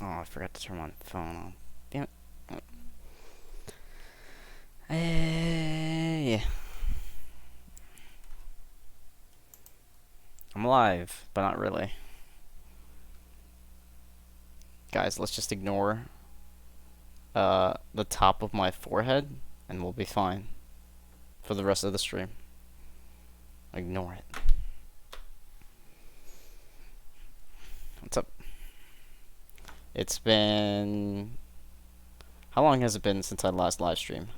Oh, I forgot to turn my phone on. Damn it. Yeah. I'm alive, but not really. Guys, let's just ignore the top of my forehead, and we'll be fine for the rest of the stream. Ignore it. What's up? It's been... How long has it been since I last live streamed?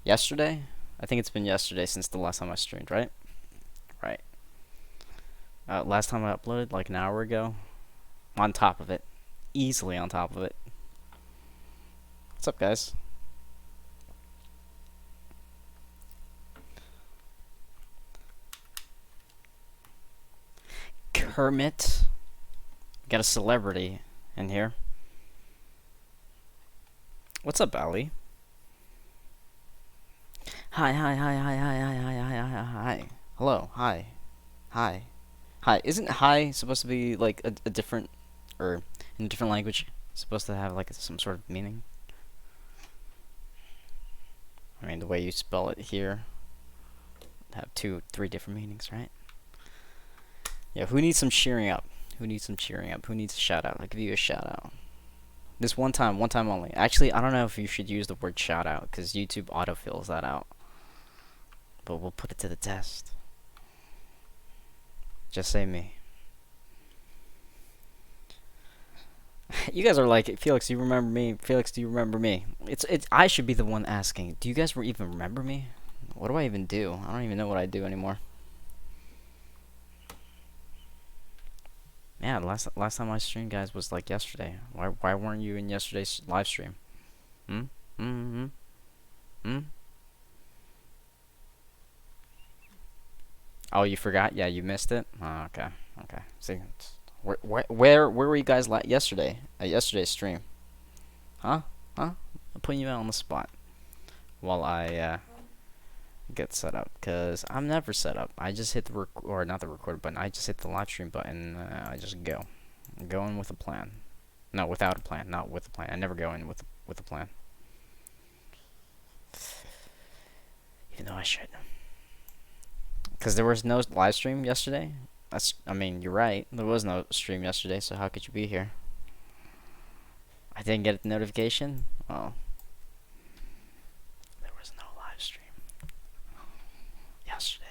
Yesterday? I think it's been yesterday since the last time I streamed, right? Right. Last time I uploaded, like an hour ago. On top of it. Easily on top of it. What's up, guys? Kermit. Got a celebrity in here. What's up, Ali? Hi, hi, hi, hi, hi, hi, hi, hi, hi, hi. Hello, hi. Hi. Hi. Isn't hi supposed to be like a different, or in a different language, supposed to have like some sort of meaning? I mean, the way you spell it here have two, three different meanings, right? Yeah, who needs some cheering up? Who needs some cheering up? Who needs a shout out? I'll give you a shout out. This one time only. Actually, I don't know if you should use the word shout out because YouTube autofills that out. But we'll put it to the test. Just say me. You guys are like, Felix, do you remember me? Felix, do you remember me? It's I should be the one asking. Do you guys even remember me? What do I even do? I don't even know what I do anymore. Yeah, last time I streamed, guys, was like yesterday. Why weren't you in yesterday's live stream? Hmm? Hmm? Hmm? Oh, you forgot? Yeah, you missed it? Oh, okay. Okay. See, where were you guys yesterday? At yesterday's stream? Huh? Huh? I'm putting you out on the spot while I get set up, because I'm never set up. I just hit the or not the record button. I just hit the live stream button. I just go. I'm going with a plan. No, without a plan. Not with a plan. I never go in with a plan. Even though I should. Because there was no live stream yesterday. I mean, you're right. There was no stream yesterday, so how could you be here? I didn't get a notification? Oh. There was no live stream yesterday.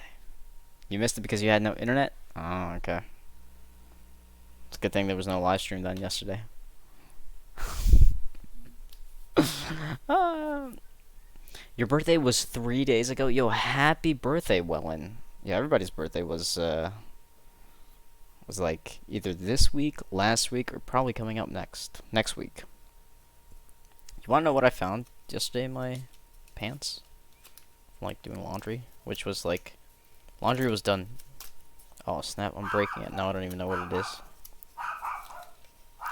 You missed it because you had no internet? Oh, okay. It's a good thing there was no live stream done yesterday. Your birthday was 3 days ago? Yo, happy birthday, Wellen. Yeah, everybody's birthday was like either this week, last week, or probably coming up next week. You wanna know what I found yesterday in my pants? From, like, doing laundry, which was like, laundry was done. Oh snap! I'm breaking it now. I don't even know what it is.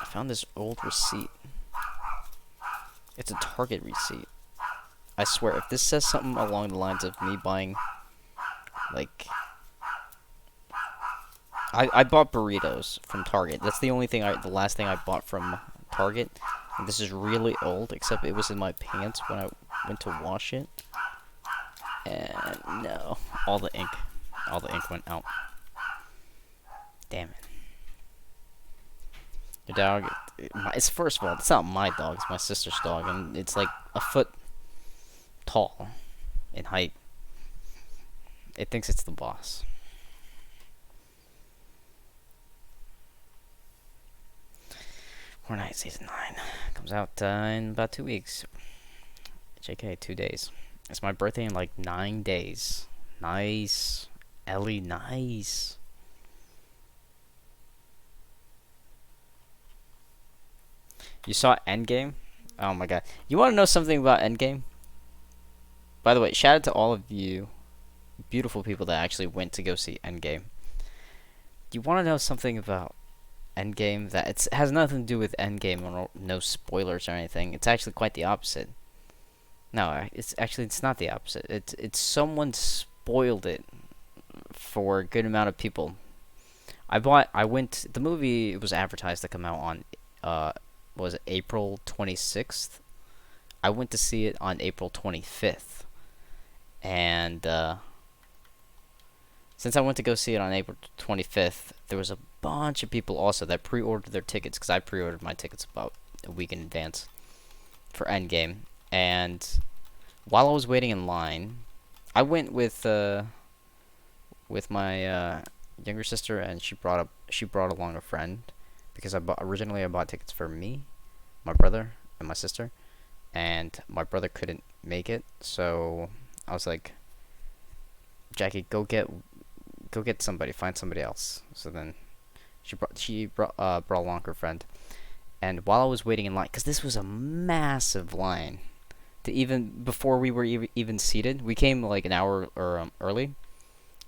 I found this old receipt. It's a Target receipt. I swear, if this says something along the lines of me buying, like, I bought burritos from Target. That's the last thing I bought from Target. And this is really old, except it was in my pants when I went to wash it. And no, all the ink went out. Damn it. Your dog, it's first of all, it's not my dog, it's my sister's dog, and it's like a foot tall in height. It thinks it's the boss. Fortnite Season 9 comes out in about 2 weeks. JK, 2 days. It's my birthday in like 9 days. Nice. Ellie, nice. You saw Endgame? Oh my god. You want to know something about Endgame? By the way, shout out to all of you beautiful people that actually went to go see Endgame. Do you want to know something about Endgame that has nothing to do with Endgame or no spoilers or anything? It's actually quite the opposite. No, it's not the opposite. It's someone spoiled it for a good amount of people. The movie, it was advertised to come out on was it April 26th. I went to see it on April 25th, and since I went to go see it on April 25th, there was a bunch of people also that pre-ordered their tickets because I pre-ordered my tickets about a week in advance for Endgame. And while I was waiting in line, I went with my younger sister, and she brought along a friend because originally I bought tickets for me, my brother, and my sister, and my brother couldn't make it, so I was like, Jackie, go get somebody, find somebody else. So then brought along her friend, and while I was waiting in line, because this was a massive line, to even before we were even seated, we came like an hour or early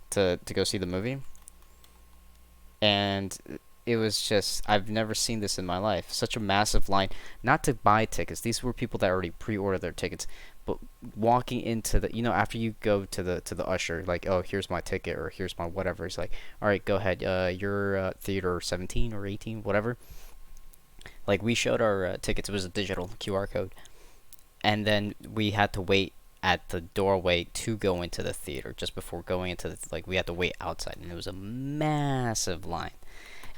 to go see the movie, and it was just, I've never seen this in my life. Such a massive line, not to buy tickets. These were people that already pre-ordered their tickets, but walking into the, after you go to the usher, like, oh, here's my ticket, or here's my whatever. It's like, all right, go ahead. You're theater 17 or 18, whatever. Like, we showed our tickets. It was a digital QR code, and then we had to wait at the doorway to go into the theater. Just before going into we had to wait outside, and it was a massive line.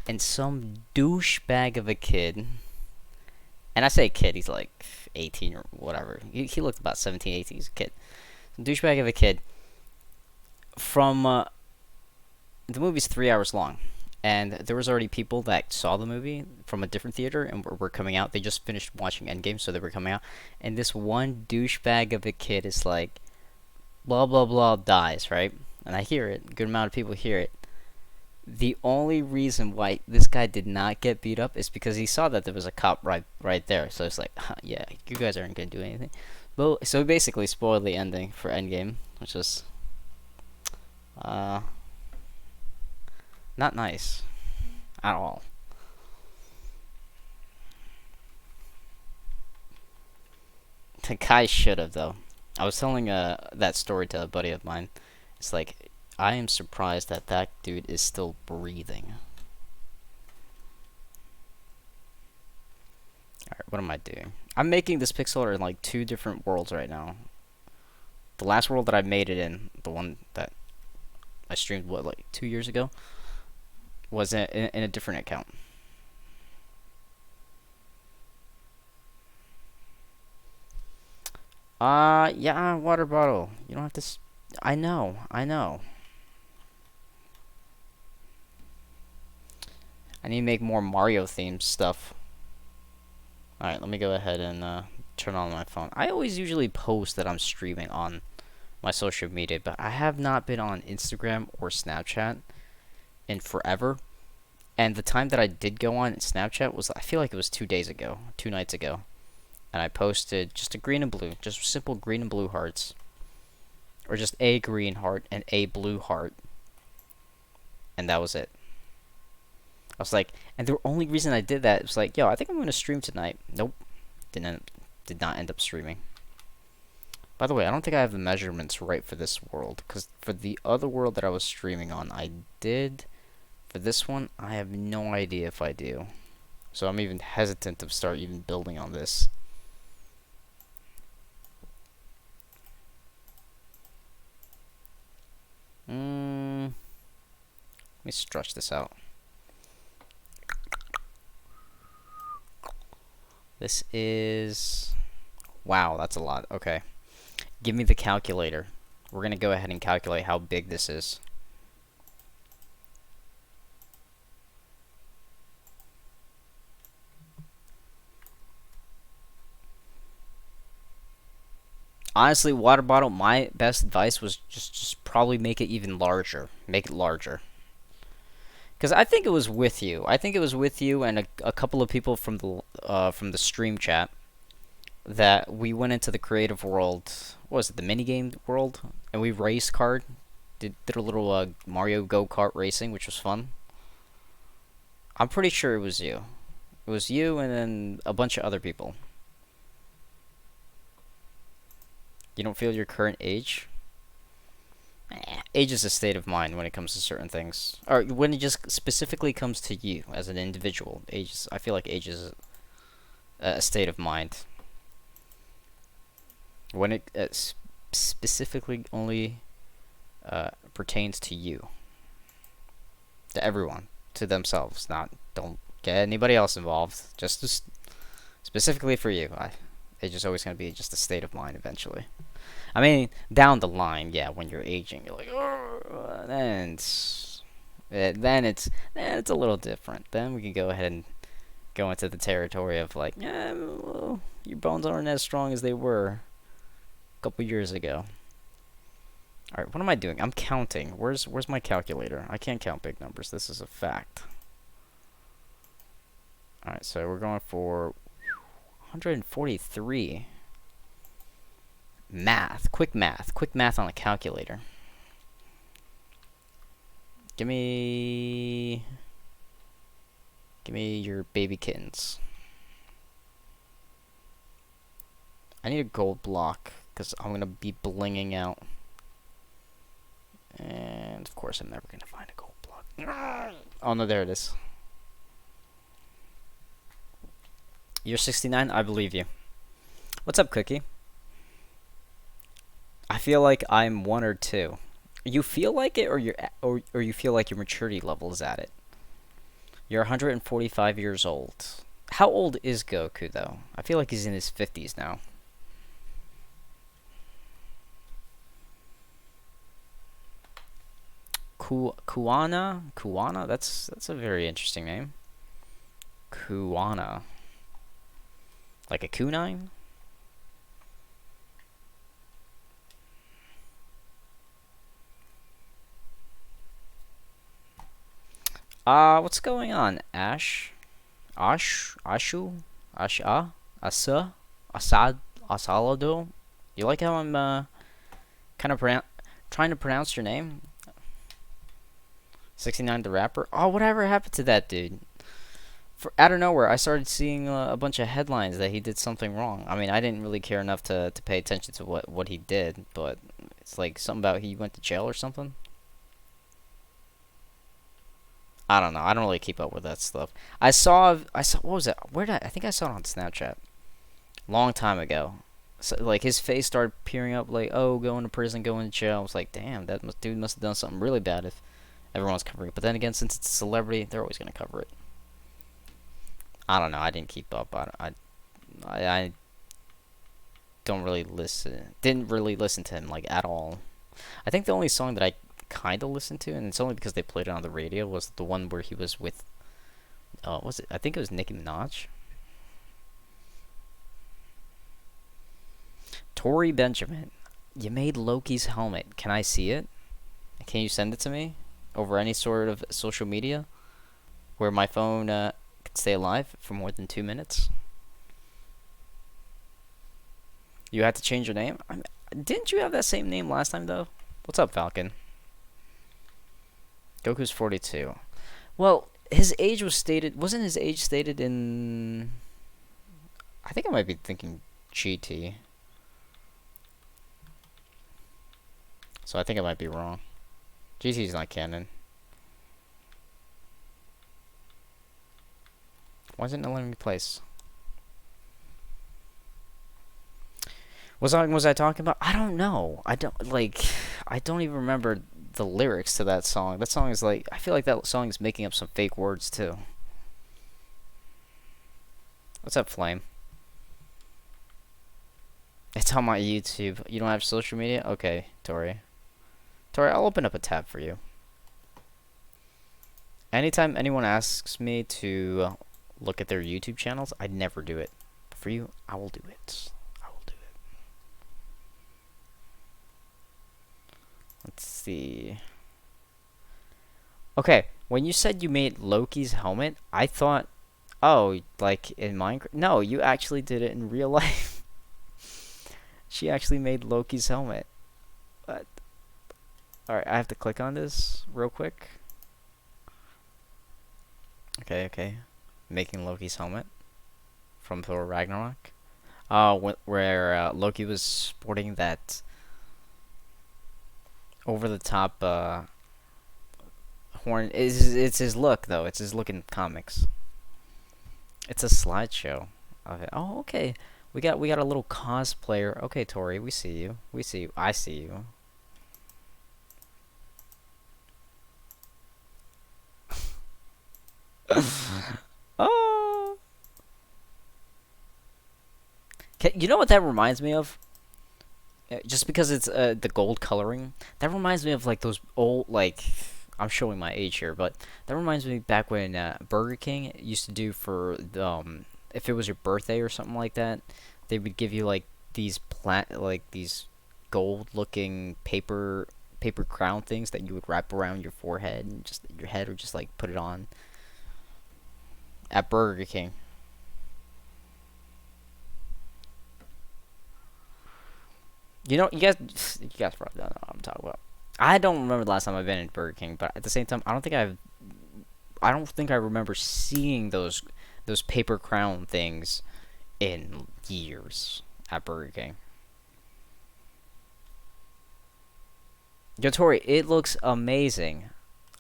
And some douchebag of a kid, and I say kid, he's like 18 or whatever. He looked about 17, 18. He's a kid. Some douchebag of a kid. From the movie's 3 hours long, and there was already people that saw the movie from a different theater and were coming out. They just finished watching Endgame, so they were coming out. And this one douchebag of a kid is like, blah blah blah, dies, right? And I hear it. A good amount of people hear it. The only reason why this guy did not get beat up is because he saw that there was a cop right there. So it's like, yeah, you guys aren't gonna do anything. But so he basically spoiled the ending for Endgame, which was not nice at all. The guy should have, though. I was telling that story to a buddy of mine. It's like, I am surprised that dude is still breathing. Alright, what am I doing? I'm making this pixel art in like 2 different worlds right now. The last world that I made it in, the one that I streamed, like 2 years ago, was in a different account. Yeah, water bottle. You don't have to. I know. I need to make more Mario themed stuff. Alright, let me go ahead and turn on my phone. I always usually post that I'm streaming on my social media, but I have not been on Instagram or Snapchat in forever. And the time that I did go on Snapchat was, I feel like it was 2 days ago, 2 nights ago. And I posted just a green and blue, just simple green and blue hearts. Or just a green heart and a blue heart. And that was it. I was like, and the only reason I did that was like, yo, I think I'm going to stream tonight. Nope. Did not end up streaming. By the way, I don't think I have the measurements right for this world, because for the other world that I was streaming on, I did. For this one, I have no idea if I do. So I'm even hesitant to start even building on this. Let me stretch this out. This is... Wow, that's a lot. Okay. Give me the calculator. We're going to go ahead and calculate how big this is. Honestly, water bottle, my best advice was just probably make it even larger. Make it larger. Because I think it was with you. I think it was with you and a couple of people from the stream chat that we went into the creative world. What was it, the minigame world? And we race card. Did a little Mario go-kart racing, which was fun. I'm pretty sure it was you. It was you and then a bunch of other people. You don't feel your current age? Age is a state of mind when it comes to certain things. Or when it just specifically comes to you as an individual. Age is, I feel like age is a state of mind. When it specifically only pertains to you, to everyone, to themselves. Not don't get anybody else involved. Just specifically for you. It's just always gonna be just a state of mind eventually. I mean, down the line, yeah, when you're aging, you're like, oh, then it's a little different. Then we can go ahead and go into the territory of like, yeah, well, your bones aren't as strong as they were a couple years ago. All right, what am I doing? I'm counting. Where's my calculator? I can't count big numbers. This is a fact. All right, so we're going for 143. Quick math on a calculator. Give me your baby kittens. I need a gold block because I'm gonna be blinging out. And of course I'm never gonna find a gold block. Oh no, there it is. You're 69? I believe you. What's up, Cookie? I feel like I'm 1 or 2. You feel like it, or you feel like your maturity level is at it. You're 145 years old. How old is Goku though? I feel like he's in his 50s now. Kuwana? That's a very interesting name. Kuwana. Like a kunine? What's going on, Ash? Ashu? Asha? Asa? Asalado? You like how I'm, kind of trying to pronounce your name? 69 the rapper? Oh, whatever happened to that dude? Out of nowhere, I started seeing a bunch of headlines that he did something wrong. I mean, I didn't really care enough to pay attention to what he did, but it's like something about he went to jail or something. I don't know. I don't really keep up with that stuff. I saw what was it? I think I saw it on Snapchat. Long time ago. So, like, his face started peering up like, oh, going to prison, going to jail. I was like, damn, dude must have done something really bad if everyone's covering it. But then again, since it's a celebrity, they're always going to cover it. I don't know. I didn't keep up. I don't really listen. Didn't really listen to him, like, at all. I think the only song that I kind of listened to, and it's only because they played it on the radio, was the one where he was with, was it? I think it was Nicki Minaj. Tori Benjamin, you made Loki's helmet. Can I see it? Can you send it to me over any sort of social media where my phone could stay alive for more than 2 minutes? You had to change your name? Didn't you have that same name last time, though? What's up, Falcon? Goku's 42. Well, his age was stated... Wasn't his age stated in... I think I might be thinking GT. So I think I might be wrong. GT's not canon. Why isn't it letting me place? What song was I talking about? I don't know. I don't even remember the lyrics to that song. That song is like, I feel like that song is making up some fake words too. What's up, Flame? It's on my YouTube. You don't have social media? Okay, Tori. Tori, I'll open up a tab for you. Anytime anyone asks me to look at their YouTube channels, I never do it. But for you, I will do it. I will do it. Let's see. Okay, when you said you made Loki's helmet, I thought, oh, like in Minecraft. No, you actually did it in real life. She actually made Loki's helmet. What? Alright, I have to click on this real quick. Okay. Making Loki's helmet from Thor Ragnarok. Where Loki was sporting that over-the-top horn. It's his look, though. It's his look in comics. It's a slideshow. Okay. Oh, okay. We got a little cosplayer. Okay, Tori, we see you. We see you. I see you. Oh. You know what that reminds me of? Just because it's the gold coloring, that reminds me of like those old like. I'm showing my age here, but that reminds me back when Burger King used to do for the, if it was your birthday or something like that, they would give you like these like these gold looking paper crown things that you would wrap around your forehead and just your head, or just like put it on at Burger King. You guys probably don't know what I'm talking about. I don't remember the last time I've been in Burger King, but at the same time, I don't think I remember seeing those paper crown things in years at Burger King. Yo, Tori, it looks amazing.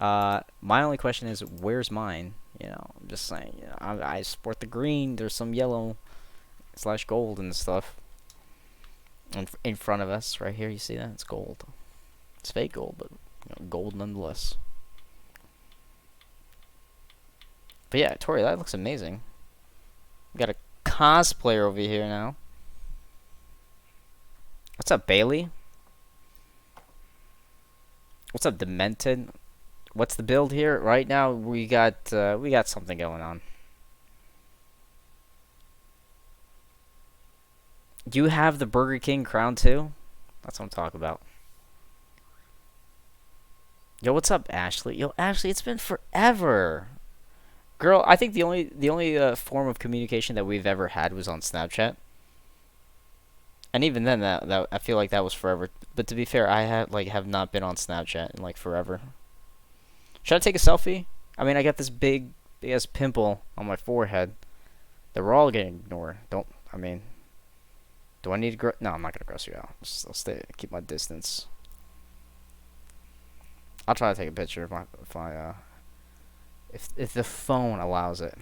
My only question is, where's mine? I'm just saying. I sport the green. There's some yellow slash gold and stuff in front of us right here. You see that? It's gold. It's fake gold, but gold nonetheless. But yeah, Tori, that looks amazing. We got a cosplayer over here now. What's up, Bailey? What's up, Demented? What's the build here? Right now, we got something going on. You have the Burger King crown too? That's what I'm talking about. Yo, what's up, Ashley? Yo, Ashley, it's been forever. Girl, I think the only form of communication that we've ever had was on Snapchat. And even then, that I feel like that was forever. But to be fair, I have not been on Snapchat in like forever. Should I take a selfie? I mean, I got this big ass pimple on my forehead that we're all getting ignored. Don't I mean? Do I need to grow? No, I'm not gonna gross you out. I'll stay, keep my distance. I'll try to take a picture if the phone allows it.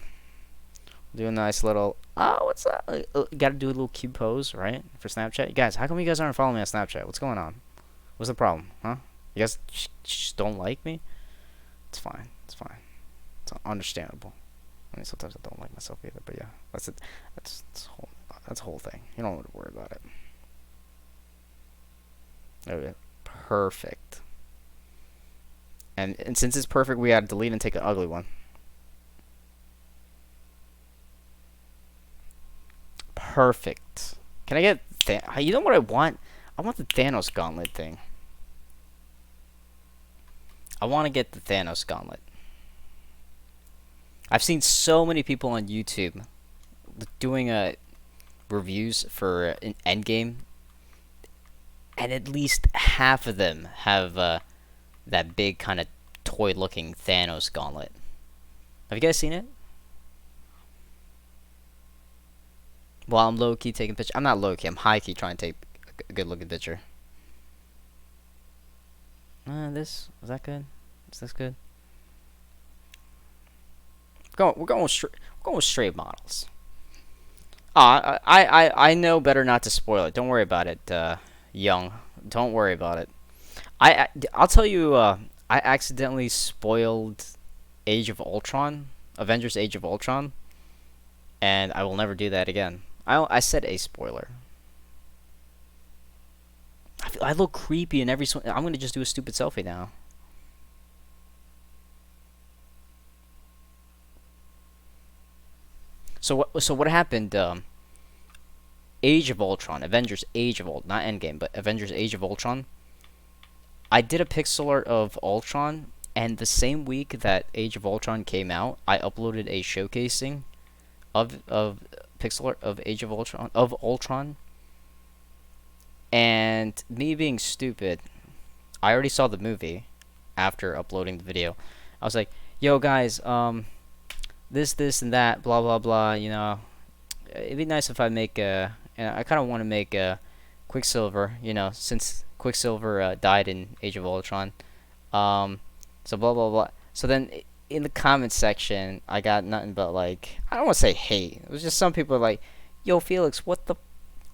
Do a nice little. Oh, what's that? Got to do a little cute pose, right, for Snapchat. You guys, how come you guys aren't following me on Snapchat? What's going on? What's the problem, huh? You guys just don't like me? It's fine. It's fine. It's understandable. I mean, sometimes I don't like myself either, but yeah, that's it. That's a whole thing. You don't have to worry about it. Okay, perfect. And since it's perfect, we gotta delete and take an ugly one. Perfect. Can I get you know what I want? I want the Thanos gauntlet thing. I want to get the Thanos gauntlet. I've seen so many people on YouTube doing reviews for an Endgame, and at least half of them have that big kind of toy-looking Thanos gauntlet. Have you guys seen it? Well, I'm low-key taking pictures. I'm not low-key. I'm high-key trying to take a good-looking picture. This is that good? Is this good? We're going with straight models. I know better not to spoil it. Don't worry about it, young. Don't worry about it. I'll tell you. I accidentally spoiled Age of Ultron, Avengers: Age of Ultron, and I will never do that again. I said a spoiler. I look creepy in every. I'm gonna just do a stupid selfie now. So what happened? Age of Ultron, Avengers: Age of Ultron, not Endgame, but Avengers: Age of Ultron. I did a pixel art of Ultron, and the same week that Age of Ultron came out, I uploaded a showcasing of pixel art of Age of Ultron, and me being stupid, I already saw the movie after uploading the video. I was like, "Yo, guys, this and that, blah blah blah. It'd be nice if I make a. And I kind of want to make a Quicksilver. Since Quicksilver died in Age of Ultron. Um, so blah blah blah. So then in the comment section, I got nothing but like, I don't want to say hate. It was just some people like, "Yo, Felix, what the?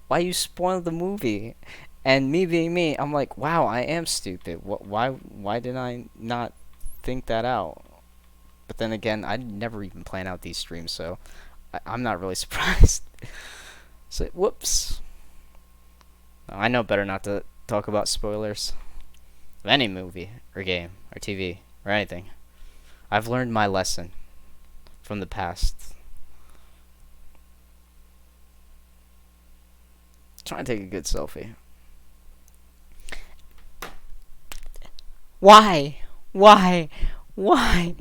Why you spoiled the movie?" And me being me, I'm like, "Wow, I am stupid. What? Why did I not think that out?" But then again, I never even plan out these streams, so I'm not really surprised. So, whoops. I know better not to talk about spoilers of any movie or game or TV or anything. I've learned my lesson from the past. Trying to take a good selfie. Why? Why? Why?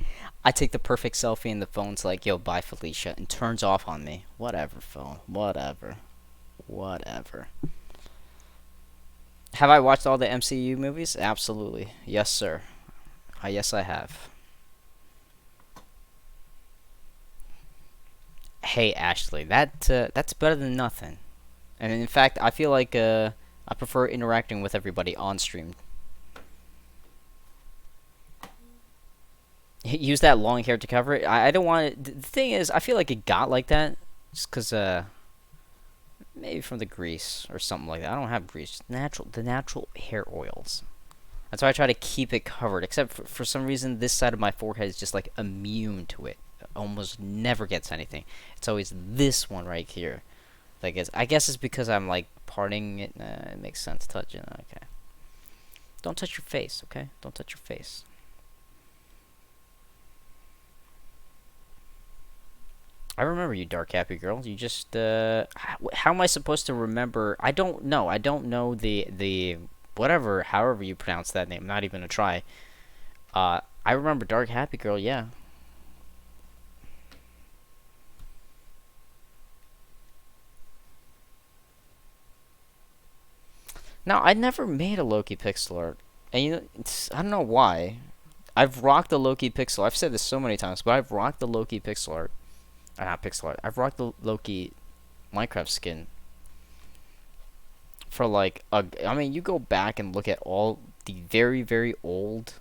I take the perfect selfie and the phone's like, "Yo, bye Felicia," and turns off on me. Whatever, phone. Whatever. Whatever. Have I watched all the MCU movies? Absolutely. Yes, sir. Yes, I have. Hey, Ashley, that's better than nothing. And in fact, I feel like I prefer interacting with everybody on stream. Use that long hair to cover it. I don't want it. The thing is, I feel like it got like that just because maybe from the grease or something like that. I don't have grease. The natural hair oils. That's why I try to keep it covered. Except for some reason, this side of my forehead is just like immune to it. It almost never gets anything. It's always this one right here. I guess it's because I'm like parting it. It makes sense. Touching. Okay. Don't touch your face. Okay. Don't touch your face. I remember you, Dark Happy Girl. You just how am I supposed to remember? I don't know. I don't know the whatever, however you pronounce that name. I'm not even gonna try. I remember Dark Happy Girl. Yeah. Now I never made a Loki pixel art, and I don't know why. I've rocked the Loki pixel. I've said this so many times, but I've rocked the Loki pixel art. Not pixel art. I've rocked the Loki Minecraft skin for like I mean, you go back and look at all the very very old,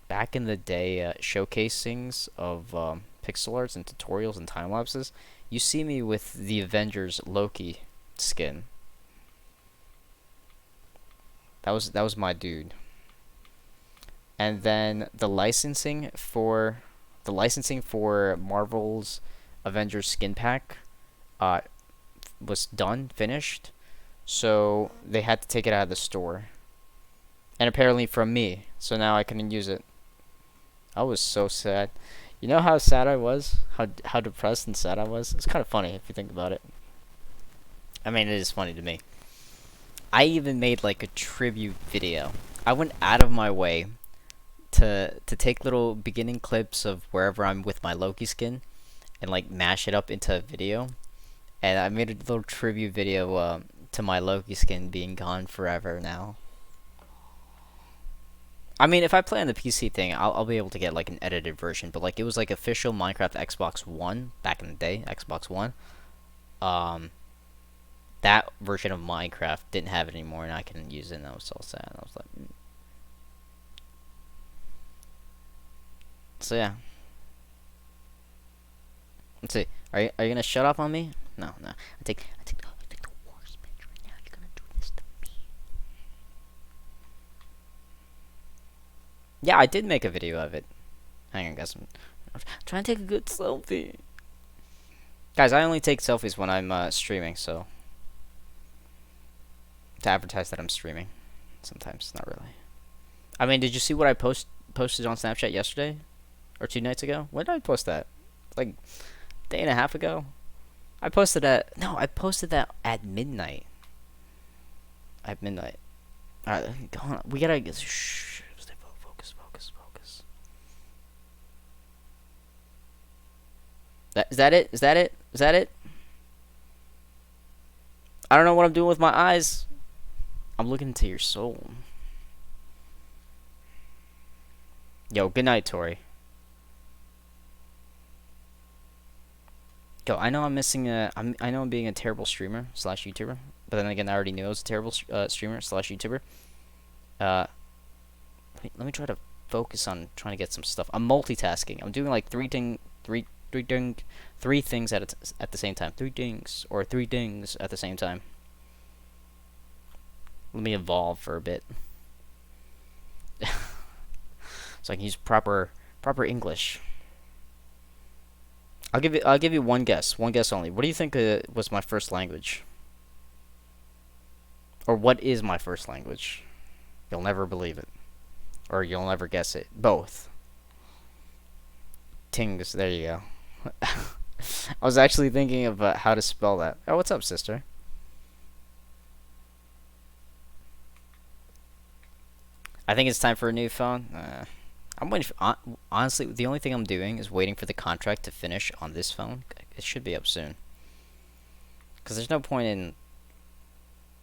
back in the day showcasings of pixel arts and tutorials and time lapses. You see me with the Avengers Loki skin. That was my dude. And then the licensing for Marvel's Avengers skin pack uh, was done, finished. So they had to take it out of the store. And apparently from me. So now I couldn't use it. I was so sad. You know how sad I was? How depressed and sad I was? It's kind of funny if you think about it. I mean, it is funny to me. I even made like a tribute video. I went out of my way to take little beginning clips of wherever I'm with my Loki skin and like mash it up into a video. And I made a little tribute video to my Loki skin being gone forever now. I mean, if I play on the PC thing, I'll be able to get like an edited version, but like it was like official Minecraft Xbox One back in the day, Xbox One. Um, that version of Minecraft didn't have it anymore, and I couldn't use it, and I was so sad. I was like, so yeah. Let's see. Are you gonna shut up on me? No, no. I take the worst picture right now. You're gonna do this to me. Yeah, I did make a video of it. Hang on, guys. I'm trying to take a good selfie. Guys, I only take selfies when I'm streaming, so to advertise that I'm streaming. Sometimes, not really. I mean, did you see what I posted on Snapchat yesterday or 2 nights ago? When did I post that? Like a day and a half ago. I posted that at midnight. At midnight. All right, go on. We gotta shh. Stay focus. Is that it? Is that it? Is that it? I don't know what I'm doing with my eyes. I'm looking into your soul. Yo, good night, Tori. Yo, I know I'm missing I know I'm being a terrible streamer slash YouTuber, but then again, I already knew I was a terrible streamer slash YouTuber. Let me try to focus on trying to get some stuff. I'm multitasking. I'm doing like three things at the same time. Three dings or three dings at the same time. Let me evolve for a bit. So I can use proper English. I'll give you one guess. One guess only. What do you think was my first language? Or what is my first language? You'll never believe it. Or you'll never guess it. Both. Tings. There you go. I was actually thinking of how to spell that. Oh, what's up, sister? I think it's time for a new phone. I'm waiting for, honestly, the only thing I'm doing is waiting for the contract to finish on this phone. It should be up soon. Because there's no point in...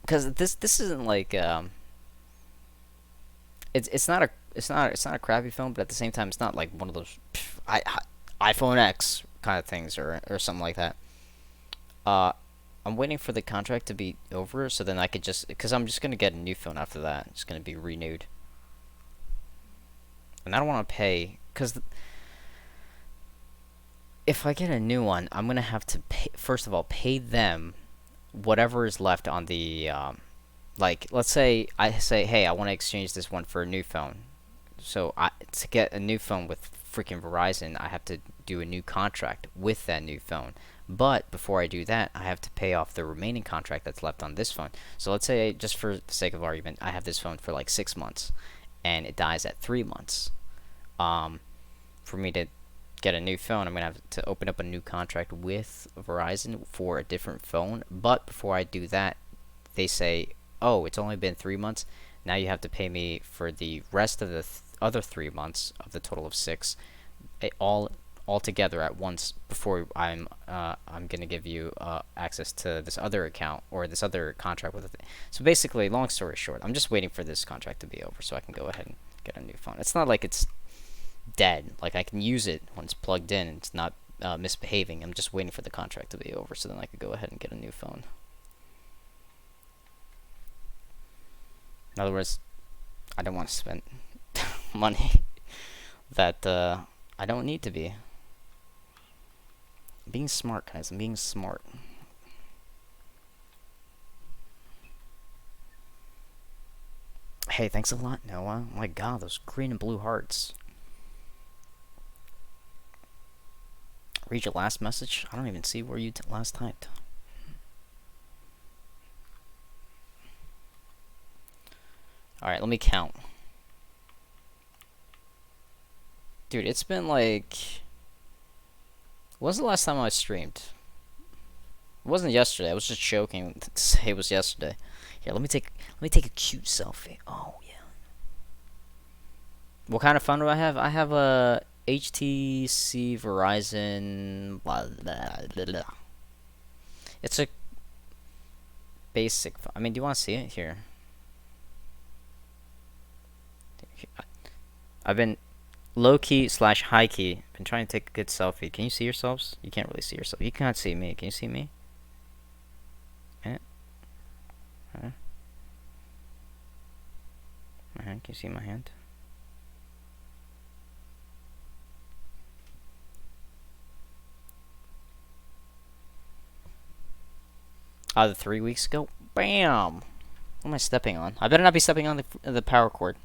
Because this isn't like... it's not a crappy phone, but at the same time, it's not like one of those iPhone X kind of things or something like that. I'm waiting for the contract to be over, so then I could just... Because I'm just going to get a new phone after that. It's going to be renewed. And I don't want to pay, because if I get a new one, I'm going to have to pay, first of all, pay them whatever is left on the, like, let's say I say, hey, I want to exchange this one for a new phone. So to get a new phone with freaking Verizon, I have to do a new contract with that new phone. But before I do that, I have to pay off the remaining contract that's left on this phone. So let's say, just for the sake of argument, I have this phone for like 6 months. And it dies at 3 months. For me to get a new phone, I'm going to have to open up a new contract with Verizon for a different phone. But before I do that, they say, oh, it's only been 3 months. Now you have to pay me for the rest of the other 3 months of the total of 6, all together at once before I'm gonna give you access to this other account or this other contract with it. So basically, long story short, I'm just waiting for this contract to be over so I can go ahead and get a new phone. It's not like it's dead. Like, I can use it when it's plugged in and it's not misbehaving. I'm just waiting for the contract to be over so then I could go ahead and get a new phone. In other words, I don't want to spend money that I don't need to be. I'm being smart, guys. I'm being smart. Hey, thanks a lot, Noah. Oh my god, those green and blue hearts. Read your last message? I don't even see where you last typed. Alright, let me count. Dude, it's been like... When was the last time I streamed? It wasn't yesterday. I was just joking to say it was yesterday. Here, let me take a cute selfie. Oh yeah. What kind of phone do I have? I have a HTC Verizon. Blah, blah, blah, blah. It's a basic. I mean, do you want to see it here? I've been low-key / high-key. Been trying to take a good selfie. Can you see yourselves? You can't really see yourself. You can't see me. Can you see me? Eh? Huh? My hand? Can you see my hand? The 3 weeks ago? Bam! What am I stepping on? I better not be stepping on the power cord.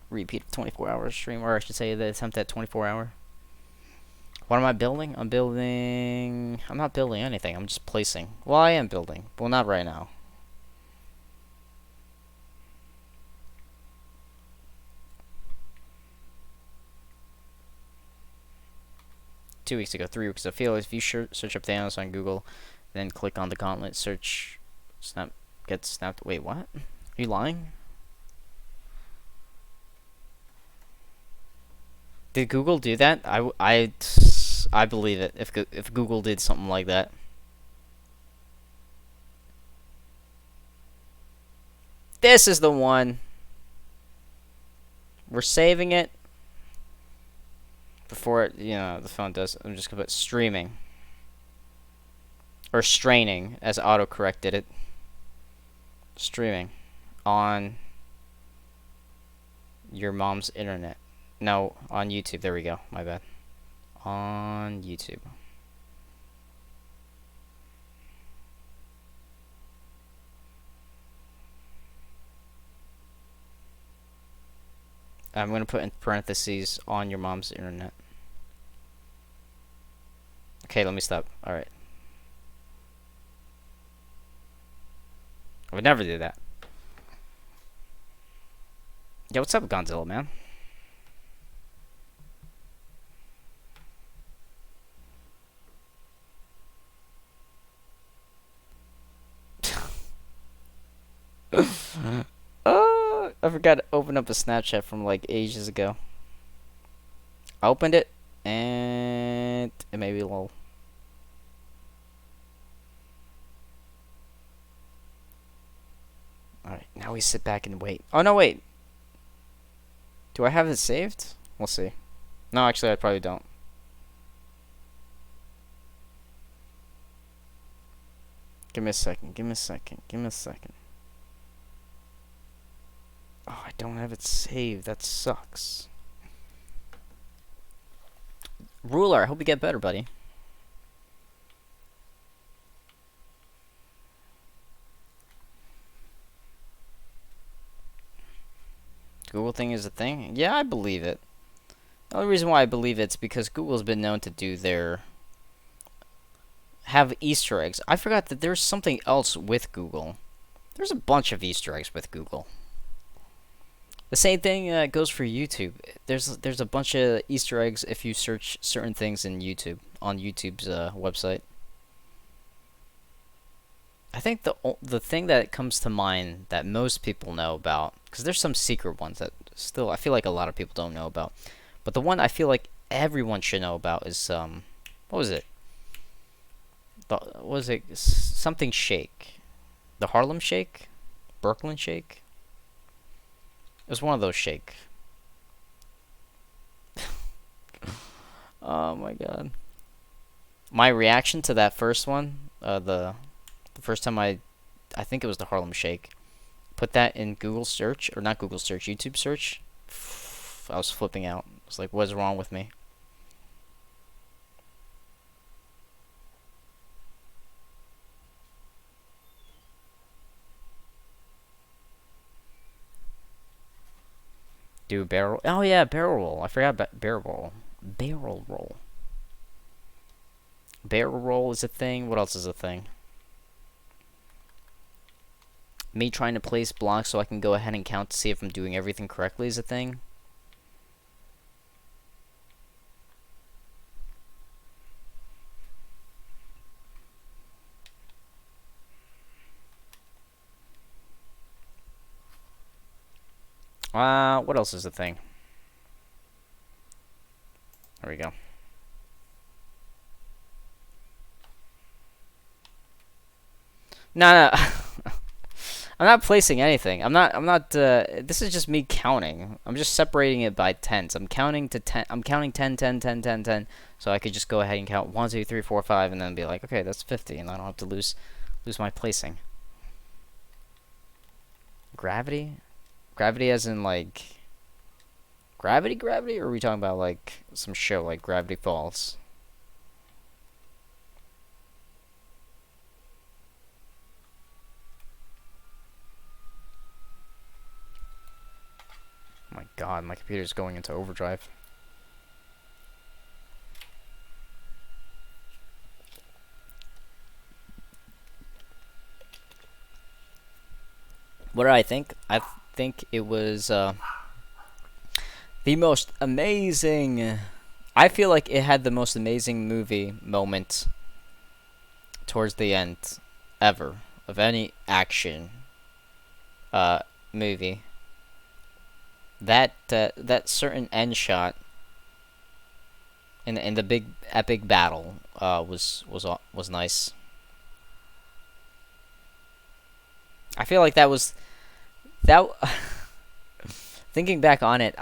Repeat of 24-hour stream, or I should say the attempt at 24-hour. What am I building? I'm not building anything. I'm just placing. Well, I am building. Well, not right now. Two weeks ago, 3 weeks ago. If you search up Thanos on Google, then click on the gauntlet, search, get snapped. Wait, what? Are you lying? Did Google do that? I believe it. If Google did something like that. This is the one. We're saving it before it, the phone does. I'm just gonna put streaming or straining as autocorrect did it. Streaming on your mom's internet. No, on YouTube. There we go. My bad. On YouTube. I'm gonna put in parentheses on your mom's internet. Okay, let me stop. Alright. I would never do that. Yeah, what's up, Godzilla, man? I forgot to open up a Snapchat from like ages ago. I opened it, and it may be low. Alright, now we sit back and wait. Oh, no, wait. Do I have it saved? We'll see. No, actually, I probably don't. Give me a second. Give me a second. Give me a second. Oh, I don't have it saved. That sucks. Ruler, I hope you get better, buddy. Google thing is a thing? Yeah, I believe it. The only reason why I believe it's because Google's been known to do their... have Easter eggs. I forgot that there's something else with Google. There's a bunch of Easter eggs with Google. The same thing goes for YouTube. There's a bunch of Easter eggs if you search certain things in YouTube, on YouTube's website. I think the thing that comes to mind that most people know about, because there's some secret ones that still I feel like a lot of people don't know about, but the one I feel like everyone should know about is what was it? What was it? Something Shake, the Harlem Shake, Brooklyn Shake. It was one of those shake. Oh my god. My reaction to that first one, the first time I think it was the Harlem Shake, put that in Google search, or not Google search, YouTube search, I was flipping out. I was like, what's wrong with me? Do barrel. Oh yeah, barrel roll. I forgot about barrel roll. Barrel roll. Barrel roll is a thing. What else is a thing? Me trying to place blocks so I can go ahead and count to see if I'm doing everything correctly is a thing. What else is a thing? There we go. No, no. I'm not placing anything. I'm not, this is just me counting. I'm just separating it by tens. I'm counting to 10. I'm counting 10, 10, 10, 10, 10. So I could just go ahead and count 1, 2, 3, 4, 5, and then be like, okay, that's 50, and I don't have to lose my placing. Gravity? Gravity as in, like, gravity? Or are we talking about, like, some show like Gravity Falls? Oh my god, my computer's going into overdrive. What did I think? I think it was the most amazing. I feel like it had the most amazing movie moment towards the end ever of any action movie. That certain end shot in the big epic battle was nice. I feel like that was that. Thinking back on it,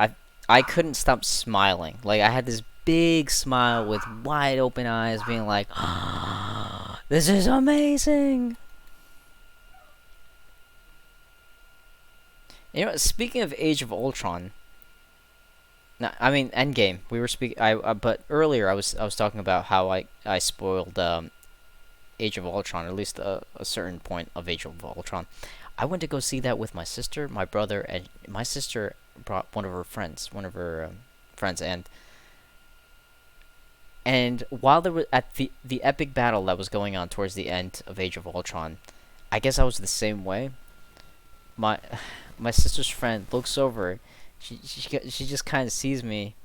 I couldn't stop smiling. Like I had this big smile with wide open eyes, being like, oh, "This is amazing." You know, speaking of Age of Ultron, No, I mean Endgame. We were speaking. But earlier I was talking about how I spoiled Age of Ultron, or at least a certain point of Age of Ultron. I went to go see that with my sister, my brother, and my sister brought one of her friends, and while there was at the epic battle that was going on towards the end of Age of Ultron, I guess I was the same way. My my sister's friend looks over, she just kind of sees me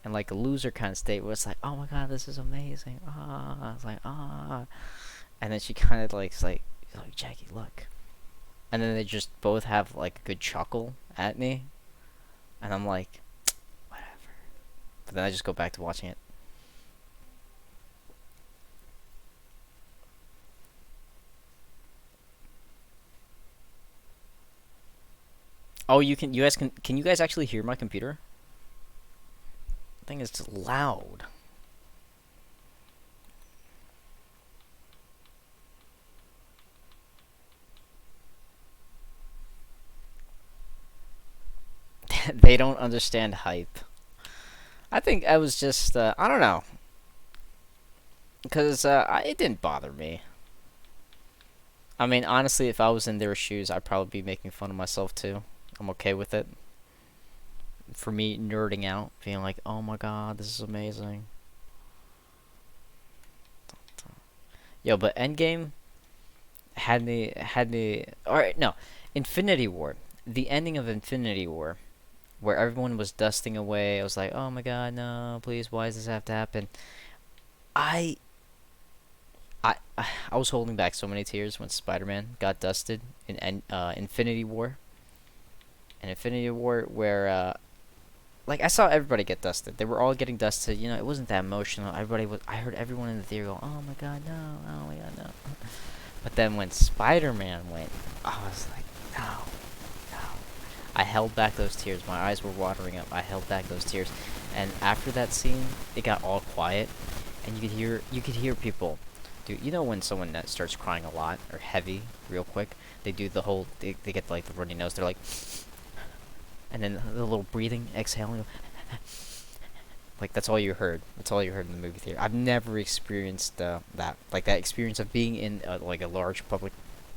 in like a loser kind of state where it's like, oh my god, this is amazing. Ah, I was like, ah, and then she kind of like Jackie, look, and then they just both have like a good chuckle at me, and I'm like, whatever. But then I just go back to watching it. Oh, you guys can you guys actually hear my computer? I think it's loud. They don't understand hype. I think I was just I don't know, because it didn't bother me. I mean, honestly, if I was in their shoes, I'd probably be making fun of myself too. I'm okay with it. For me, nerding out, being like, "Oh my god, this is amazing." Yo, but Endgame had me. All right, no, Infinity War. The ending of Infinity War, where everyone was dusting away. I was like, "Oh my god, no, please, why does this have to happen?" I I I was holding back so many tears when Spider-Man got dusted in Infinity War. In Infinity War, where like I saw everybody get dusted. They were all getting dusted. You know, it wasn't that emotional. Everybody was. I heard everyone in the theater go, "Oh my god, no! Oh my god, no!" But then when Spider-Man went, I was like, "No, no!" I held back those tears. My eyes were watering up. I held back those tears, and after that scene, it got all quiet, and you could hear people. Dude, you know when someone that starts crying a lot or heavy real quick, they do the whole they get like the runny nose. They're like, and then the little breathing, exhaling. Like that's all you heard. That's all you heard in the movie theater. I've never experienced that, like that experience of being in like a large public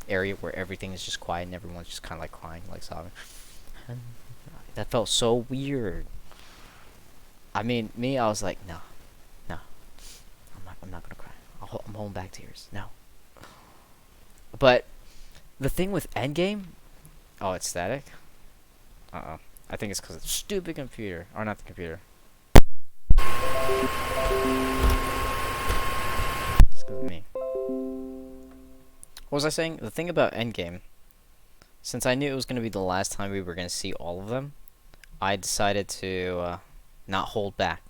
area where everything is just quiet and everyone's just kind of like crying, like sobbing. And that felt so weird. I mean, me, I was like, no, no, I'm not gonna cry. I'm holding back tears. No. But the thing with Endgame, oh, it's static. Uh oh. I think it's because of the stupid computer, or not the computer. It's because of me. What was I saying? The thing about Endgame, since I knew it was going to be the last time we were going to see all of them, I decided to not hold back.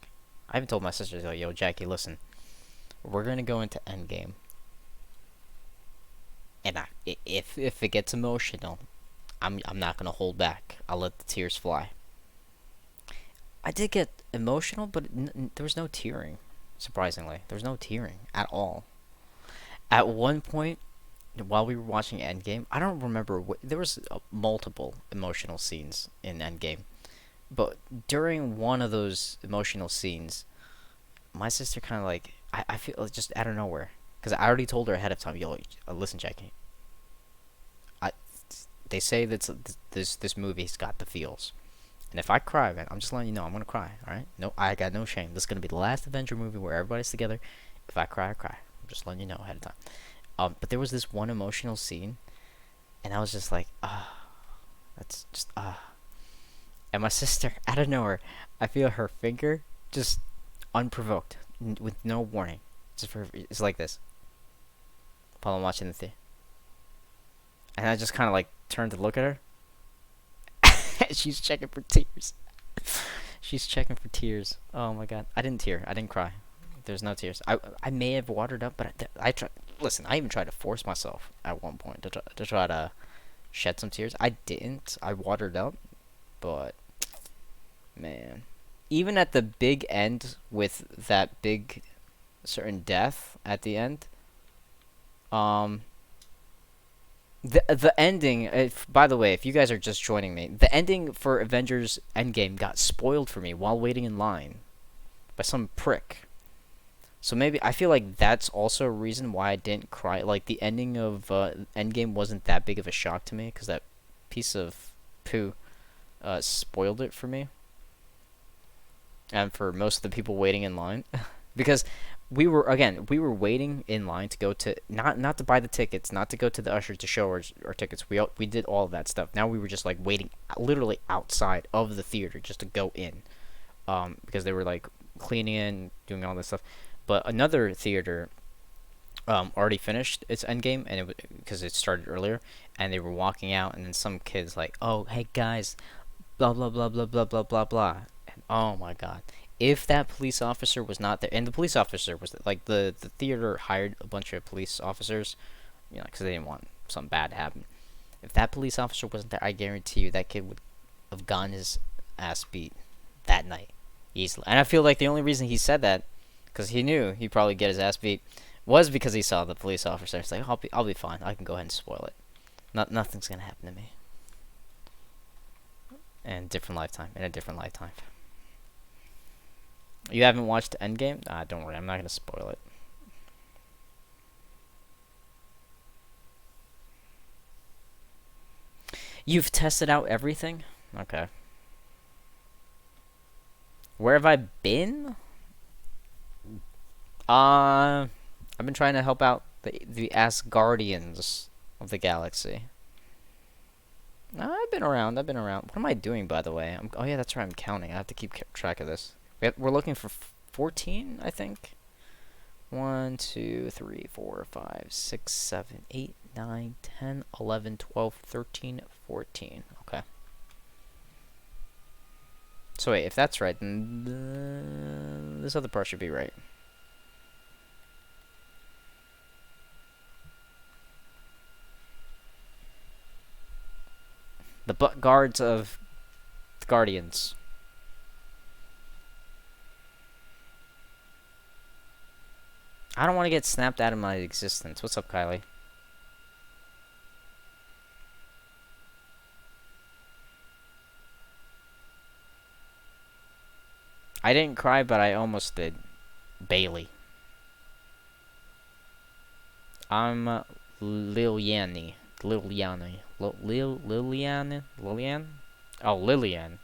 I even told my sisters, like, yo, Jackie, listen, we're going to go into Endgame. And if it gets emotional, I'm not going to hold back. I'll let the tears fly. I did get emotional, but there was no tearing. Surprisingly, there was no tearing at all. At one point, while we were watching Endgame, I don't remember there was multiple emotional scenes in Endgame, but during one of those emotional scenes, my sister kind of like I feel like just out of nowhere, because I already told her ahead of time, yo, listen, Jackie, I they say that this movie's got the feels. And if I cry, man, I'm just letting you know I'm gonna cry. All right? No, I got no shame. This is gonna be the last Avenger movie where everybody's together. If I cry, I cry. I'm just letting you know ahead of time. But there was this one emotional scene, and I was just like, that's just And my sister, out of nowhere, I feel her finger just unprovoked, with no warning. It's like this while I'm watching the theater, and I just kind of like turned to look at her. She's checking for tears. She's checking for tears. Oh my god, I didn't tear. I didn't cry. There's no tears. I may have watered up, but I try. Listen, I even tried to force myself at one point to try to shed some tears. I didn't. I watered up, but man, even at the big end with that big certain death at the end, um, The ending. By the way, if you guys are just joining me, the ending for Avengers Endgame got spoiled for me while waiting in line by some prick. So maybe I feel like that's also a reason why I didn't cry. Like the ending of Endgame wasn't that big of a shock to me because that piece of poo spoiled it for me and for most of the people waiting in line because we were waiting in line to go to not to buy the tickets, not to go to the usher to show our tickets. We did all of that stuff. Now we were just like waiting literally outside of the theater just to go in, because they were like cleaning in, doing all this stuff. But another theater already finished its Endgame, and because it started earlier, and they were walking out, and then some kids like, "Oh, hey guys, blah blah blah blah blah blah blah blah," and oh my god, if that police officer was not there, and the police officer was like the theater hired a bunch of police officers, because they didn't want something bad to happen. If that police officer wasn't there, I guarantee you that kid would have gotten his ass beat that night easily. And I feel like the only reason he said that, because he knew he'd probably get his ass beat, was because he saw the police officer. It's like, I'll be fine. I can go ahead and spoil it. Nothing's gonna happen to me. And different lifetime. In a different lifetime. You haven't watched Endgame? Don't worry. I'm not gonna spoil it. You've tested out everything? Okay. Where have I been? I've been trying to help out the Asgardians of the galaxy. I've been around. What am I doing, by the way? Oh yeah, that's right. I'm counting. I have to keep track of this. We're looking for 14, I think. 1, 2, 3, 4, 5, 6, 7, 8, 9, 10, 11, 12, 13, 14. Okay. So wait, if that's right, then this other part should be right. The butt guards of the Guardians. I don't want to get snapped out of my existence. What's up, Kylie? I didn't cry, but I almost did. Bailey. I'm Liliani. Liliani. Lilian? Oh, Lillian.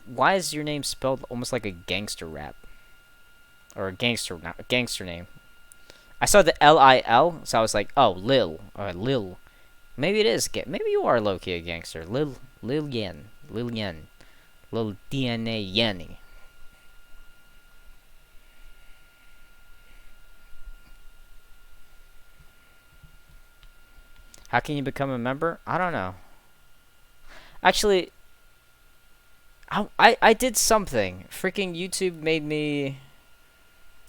Why is your name spelled almost like a gangster rap? Or a gangster name. I saw the L-I-L, so I was like, oh, Lil. Or Lil. Maybe it is. Maybe you are low-key a gangster. Lilian. Lil DNA Yanny. How can you become a member? I don't know. Actually, I did something. Freaking YouTube made me...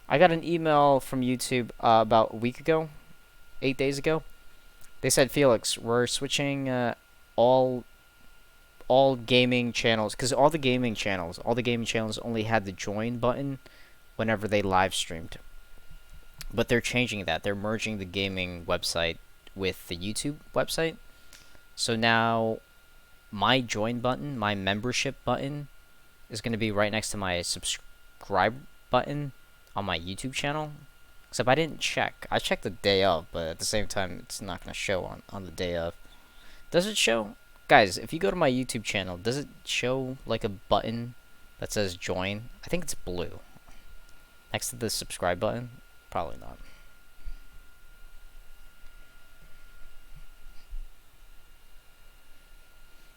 I got an email from YouTube about a week ago. 8 days ago. They said, Felix, we're switching all gaming channels. Because all the gaming channels only had the join button whenever they live streamed. But they're changing that. They're merging the gaming website with the YouTube website. So now my join button, my membership button, is going to be right next to my subscribe button on my YouTube channel. Except I didn't check. I checked the day of, but at the same time, it's not going to show on the day of. Does it show? Guys, if you go to my YouTube channel, does it show like a button that says join? I think it's blue. Next to the subscribe button? Probably not.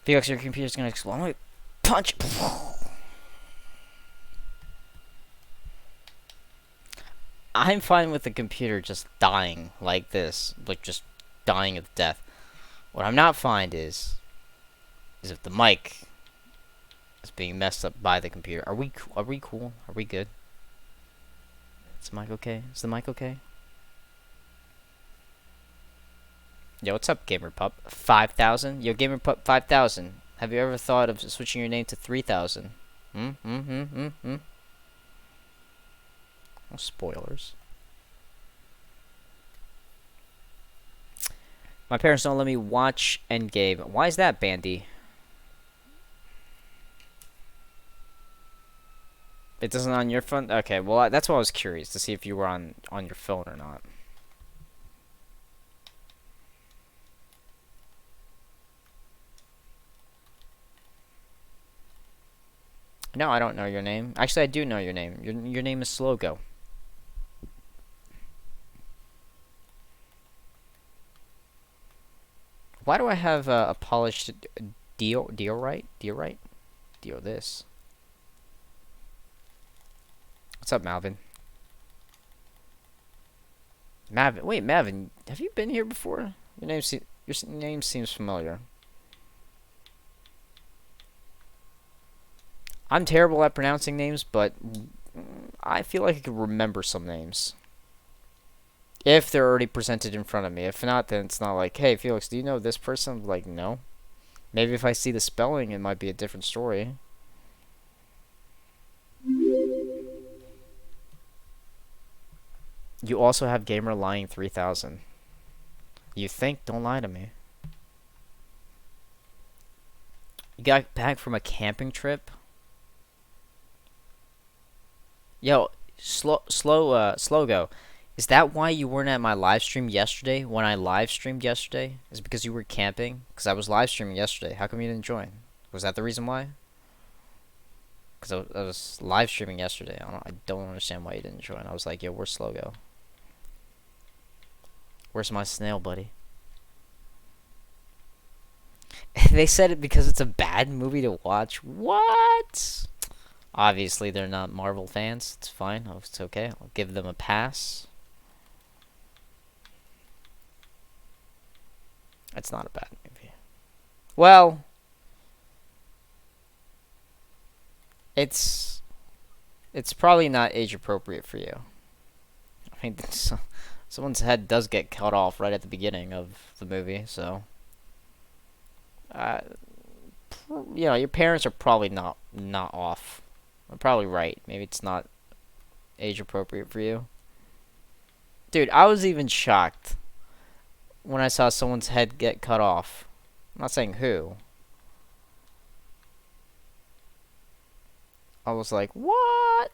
Felix, your computer's gonna explode. I'm gonna punch. I'm fine with the computer just dying like this, like just dying of death. What I'm not fine is if the mic is being messed up by the computer. Are we cool? Are we good? Is the mic okay? Is the mic okay? Yo, what's up, GamerPup? 5,000? Yo, GamerPup 5,000. Have you ever thought of switching your name to 3,000? No spoilers. My parents don't let me watch Endgame. Why is that, Bandy? It doesn't on your phone? Okay, well, that's why I was curious to see if you were on your phone or not. No, I don't know your name. Actually, I do know your name. Your name is Slogo. Why do I have a polished diorite? Diorite? Dio this. What's up, Malvin? Mavin, wait, Mavin, have you been here before? Your name seems familiar. I'm terrible at pronouncing names, but I feel like I could remember some names. If they're already presented in front of me. If not, then it's not like, hey, Felix, do you know this person? I'm like, no. Maybe if I see the spelling, it might be a different story. You also have Gamer Lying 3000. You think? Don't lie to me. You got back from a camping trip? Yo, slow go. Is that why you weren't at my live stream yesterday? When I live streamed yesterday, is it because you were camping? Because I was live streaming yesterday. How come you didn't join? Was that the reason why? Because I was live streaming yesterday. I don't understand why you didn't join. I was like, yo, where's Slogo? Where's my snail, buddy? They said it because it's a bad movie to watch. What? Obviously, they're not Marvel fans. It's fine. Oh, it's okay. I'll give them a pass. It's not a bad movie. Well, it's probably not age appropriate for you. I mean, someone's head does get cut off right at the beginning of the movie, so uh, you know, your parents are probably not off. They're probably right. Maybe it's not age appropriate for you. Dude, I was even shocked when I saw someone's head get cut off. I'm not saying who. I was like, what?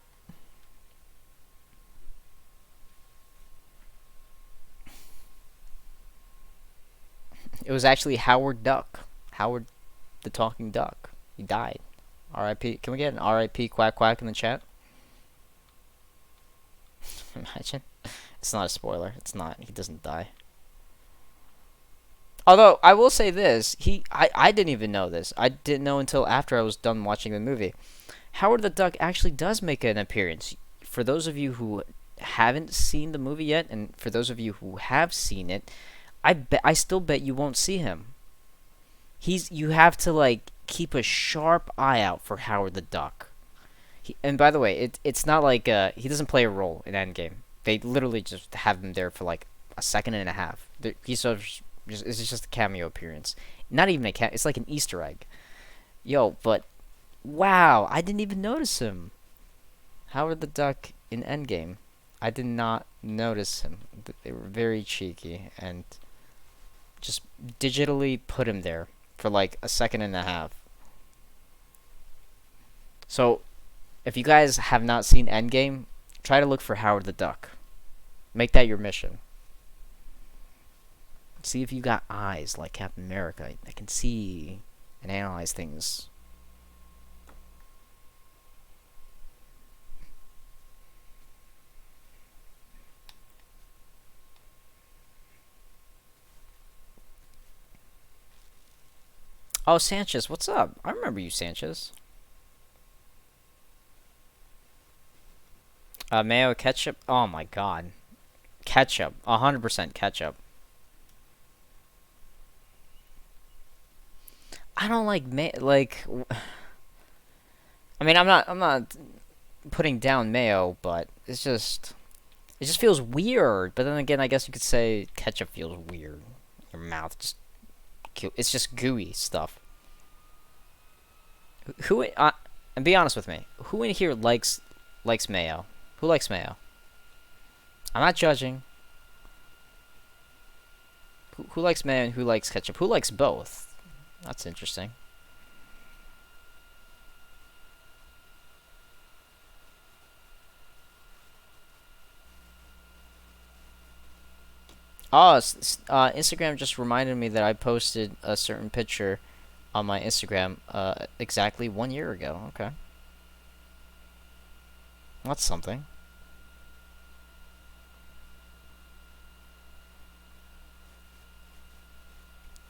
It was actually Howard Duck. Howard the talking duck. He died. R.I.P. Can we get an R.I.P. quack quack in the chat? Imagine. It's not a spoiler. It's not. He doesn't die. Although, I will say this. I didn't even know this. I didn't know until after I was done watching the movie. Howard the Duck actually does make an appearance. For those of you who haven't seen the movie yet, and for those of you who have seen it, I still bet you won't see him. You have to like keep a sharp eye out for Howard the Duck. And by the way, it's not like he doesn't play a role in Endgame. They literally just have him there for like a second and a half. He's sort of it's just a cameo appearance. Not even a it's like an Easter egg. Yo, but wow, I didn't even notice him. Howard the Duck in Endgame. I did not notice him. They were very cheeky and just digitally put him there for like a second and a half. So, if you guys have not seen Endgame, try to look for Howard the Duck. Make that your mission. See if you got eyes like Captain America that can see and analyze things. Oh, Sanchez, what's up? I remember you, Sanchez. Mayo ketchup. Oh my god, ketchup. 100% ketchup. I don't like like. I mean, I'm not putting down mayo, but it just feels weird. But then again, I guess you could say ketchup feels weird. Your mouth just it's just gooey stuff. Who and be honest with me. Who in here likes mayo? Who likes mayo? I'm not judging. Who likes mayo and who likes ketchup? Who likes both? That's interesting. Oh, Instagram just reminded me that I posted a certain picture on my Instagram exactly 1 year ago. Okay. That's something.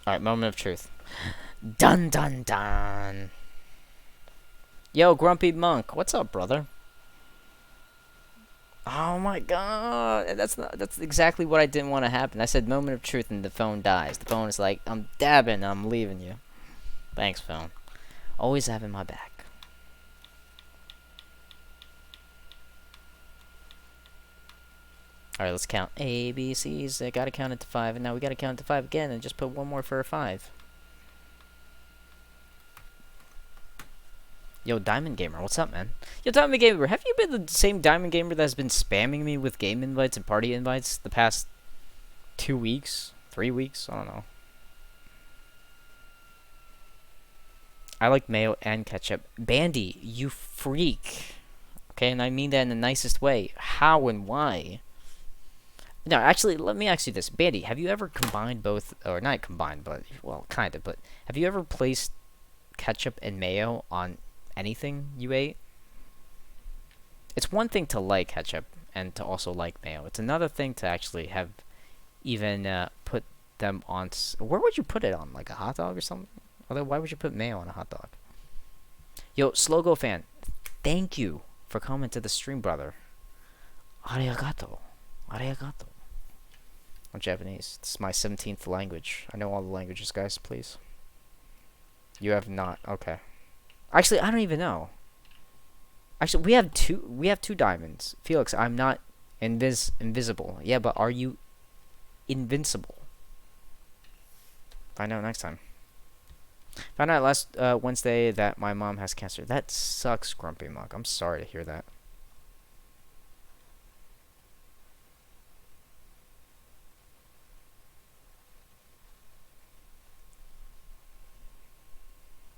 Alright, moment of truth. Dun dun dun. Yo, Grumpy Monk, what's up, brother? Oh my god, that's exactly what I didn't want to happen. I said moment of truth and the phone dies. The phone is like, I'm dabbing, I'm leaving you. Thanks, phone. Always having my back. Alright, let's count. A, B, C's. I gotta count it to 5, and now we gotta count it to 5 again, and just put one more for a 5. Yo, Diamond Gamer, what's up, man? Yo, Diamond Gamer, have you been the same Diamond Gamer that's been spamming me with game invites and party invites the past 2 weeks? 3 weeks? I don't know. I like mayo and ketchup. Bandy, you freak. Okay, and I mean that in the nicest way. How and why? No, actually, let me ask you this. Bandy, have you ever combined both, or not combined, but, well, kind of, but have you ever placed ketchup and mayo on anything you ate? It's one thing to like ketchup and to also like mayo. It's another thing to actually have even put them on. Where would you put it on? Like a hot dog or something? Although, why would you put mayo on a hot dog? Yo, Slogo fan, thank you for coming to the stream, brother. Arigato. Arigato. I'm Japanese. This is my 17th language. I know all the languages, guys, please. You have not. Okay. Actually, I don't even know. Actually, we have two diamonds. Felix, I'm not invisible. Yeah, but are you invincible? Find out next time. Found out last Wednesday that my mom has cancer. That sucks, Grumpy Mug. I'm sorry to hear that.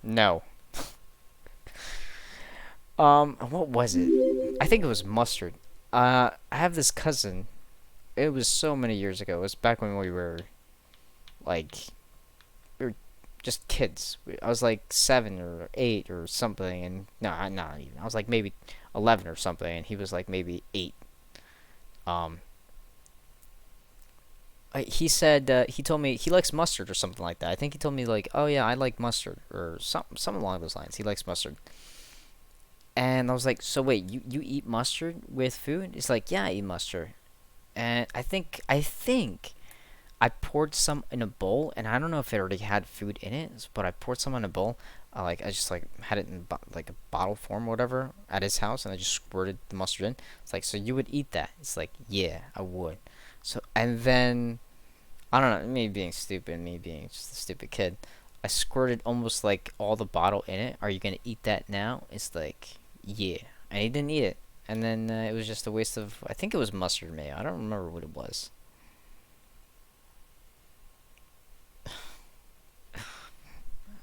No. What was it? I think it was mustard. I have this cousin. It was so many years ago. It was back when we were, like, we were just kids. I was like 7 or 8 or something, and no, not even. I was like maybe 11 or something, and he was like maybe 8. Um, he said he told me he likes mustard or something like that. I think he told me like, oh yeah, I like mustard or something along those lines. He likes mustard. And I was like, so wait, you eat mustard with food? He's like, yeah, I eat mustard. And I poured some in a bowl, and I don't know if it already had food in it, but I poured some in a bowl. Like I just like had it in like a bottle form or whatever at his house, and I just squirted the mustard in. It's like, so you would eat that? It's like, yeah, I would. So and then I don't know, me being stupid, me being just a stupid kid, I squirted almost like all the bottle in it. Are you gonna eat that now? It's like, yeah, and he didn't eat it. And then it was just a waste of, I think it was mustard mayo. I don't remember what it was.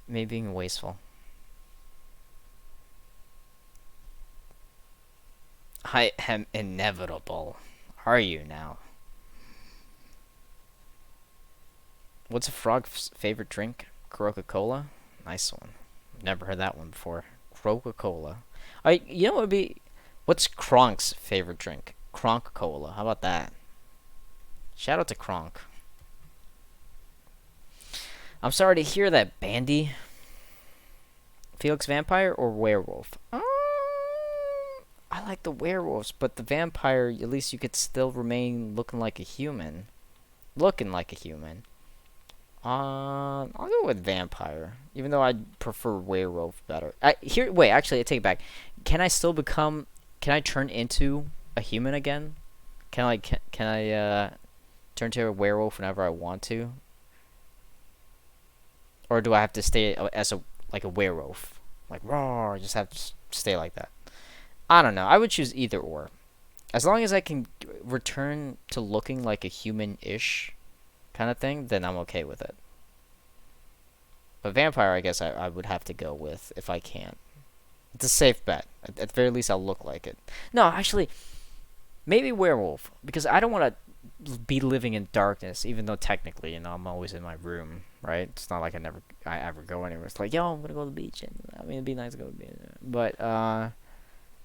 Me being wasteful. I am inevitable. Are you now? What's a frog's favorite drink? Coca-Cola? Nice one. Never heard that one before. Coca-Cola. You know what would be... What's Kronk's favorite drink? Kronk Cola. How about that? Shout out to Kronk. I'm sorry to hear that, Bandy. Felix vampire or werewolf? I like the werewolves, but the vampire, at least you could still remain looking like a human. Looking like a human. I'll go with vampire, even though I prefer werewolf better. Wait, actually, I take it back. Can I still become? Can I turn into a human again? Can I turn to a werewolf whenever I want to? Or do I have to stay as a werewolf, like roar? Just have to stay like that. I don't know. I would choose either or, as long as I can return to looking like a human-ish. kind of thing, then I'm okay with it. But vampire, I guess I would have to go with if I can. It's a safe bet. At the very least, I'll look like it. No, actually, maybe werewolf, because I don't want to be living in darkness, even though technically, I'm always in my room, right? It's not like I ever go anywhere. It's like, yo, I'm gonna go to the beach, and I mean, it'd be nice to go to the beach. But I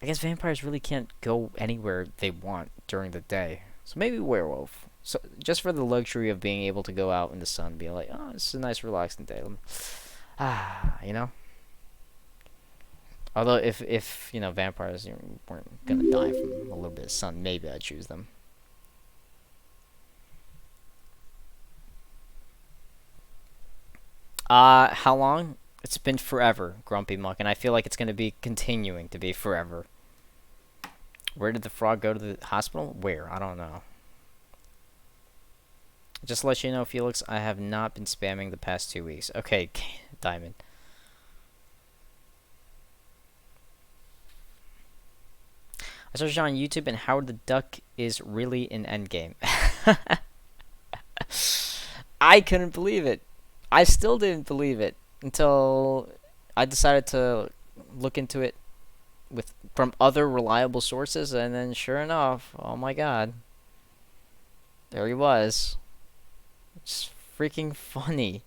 guess vampires really can't go anywhere they want during the day. So maybe werewolf. So just for the luxury of being able to go out in the sun, be like, oh, this is a nice relaxing day. You know. Although if vampires weren't gonna die from a little bit of sun, maybe I'd choose them. How long? It's been forever, Grumpy Muck, and I feel like it's gonna be continuing to be forever. Where did the frog go to the hospital? Where? I don't know. Just to let you know, Felix, I have not been spamming the past 2 weeks. Okay, Diamond. I searched on YouTube, and Howard the Duck is really in Endgame. I couldn't believe it. I still didn't believe it until I decided to look into it from other reliable sources, and then sure enough, oh my god, there he was. It's freaking funny.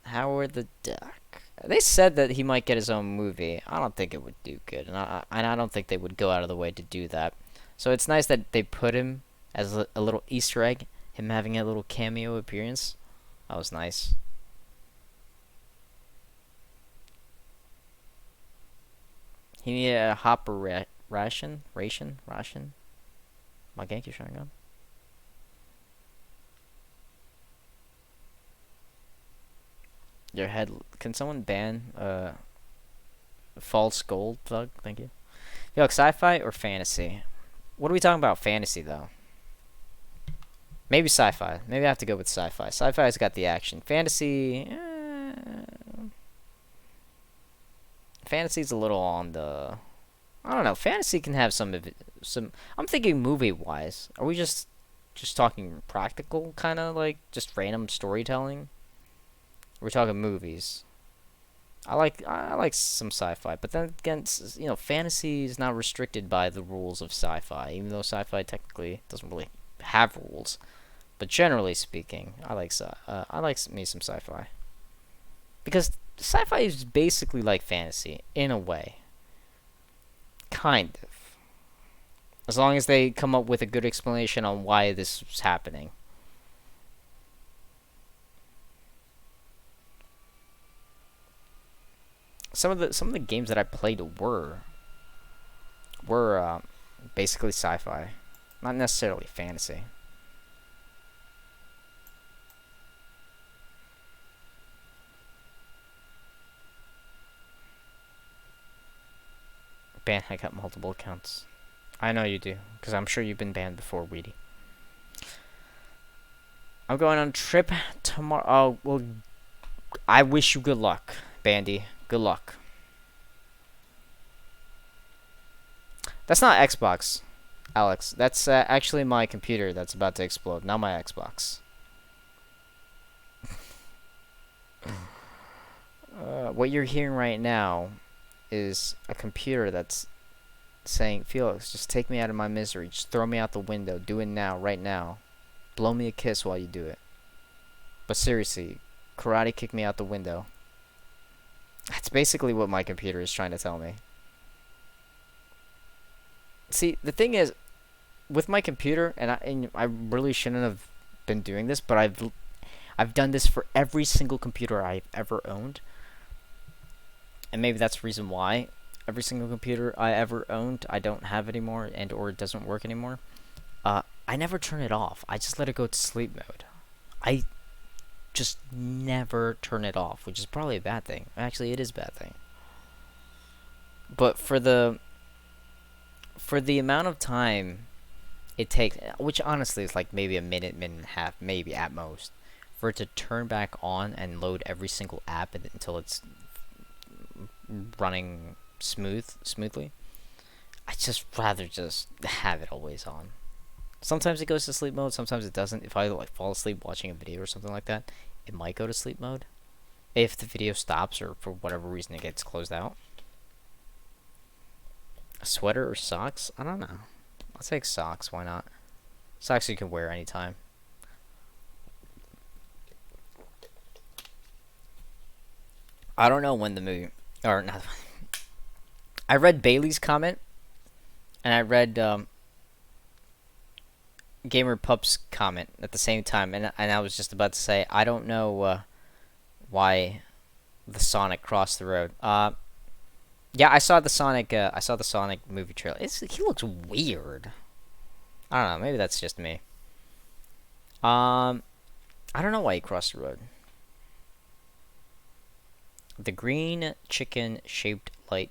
Howard the Duck. They said that he might get his own movie. I don't think it would do good, and I don't think they would go out of the way to do that. So it's nice that they put him as a little Easter egg, him having a little cameo appearance. That was nice. He needed a hopper ration. My Genki Sharingan. Your head. Can someone ban false gold thug? Thank you. Yo, sci-fi or fantasy? What are we talking about? Fantasy though. Maybe sci-fi. Maybe I have to go with sci-fi. Sci-fi's got the action. Fantasy. Fantasy's a little on the. I don't know. Fantasy can have some of it. I'm thinking movie-wise. Are we just talking practical, kind of like just random storytelling? We're talking movies. I like some sci-fi, but then again, fantasy is not restricted by the rules of sci-fi, even though sci-fi technically doesn't really have rules. But generally speaking, I like me some sci-fi, because sci-fi is basically like fantasy in a way, kind of. As long as they come up with a good explanation on why this is happening. Some of the games that I played were basically sci-fi, not necessarily fantasy. Ban, I got multiple accounts. I know you do, because I'm sure you've been banned before, Weedy. I'm going on a trip tomorrow. Oh, well, I wish you good luck, Bandy. Good luck. That's not Xbox, Alex. That's actually my computer that's about to explode, not my Xbox. What you're hearing right now is a computer that's saying, Felix, just take me out of my misery. Just throw me out the window. Do it now, right now. Blow me a kiss while you do it. But seriously, karate kick me out the window. That's basically what my computer is trying to tell me. See, the thing is, with my computer, and I really shouldn't have been doing this, but I've done this for every single computer I've ever owned. And maybe that's the reason why every single computer I ever owned, I don't have anymore, and or it doesn't work anymore. I never turn it off. I just let it go to sleep mode. I just never turn it off, which is probably a bad thing. Actually, it is a bad thing. But for the amount of time it takes, which honestly is like maybe a minute and a half, maybe at most, for it to turn back on and load every single app until it's running smoothly, I just rather just have it always on. Sometimes it goes to sleep mode, sometimes it doesn't. If I like fall asleep watching a video or something like that, it might go to sleep mode. If the video stops or for whatever reason it gets closed out. A sweater or socks? I don't know. I'll take socks, why not? Socks you can wear anytime. I don't know when the movie, or not. I read Bailey's comment, and I read Gamer Pup's comment at the same time, and I was just about to say I don't know why the Sonic crossed the road. Yeah, I saw the Sonic. I saw the Sonic movie trailer. He looks weird. I don't know. Maybe that's just me. I don't know why he crossed the road. The green chicken shaped light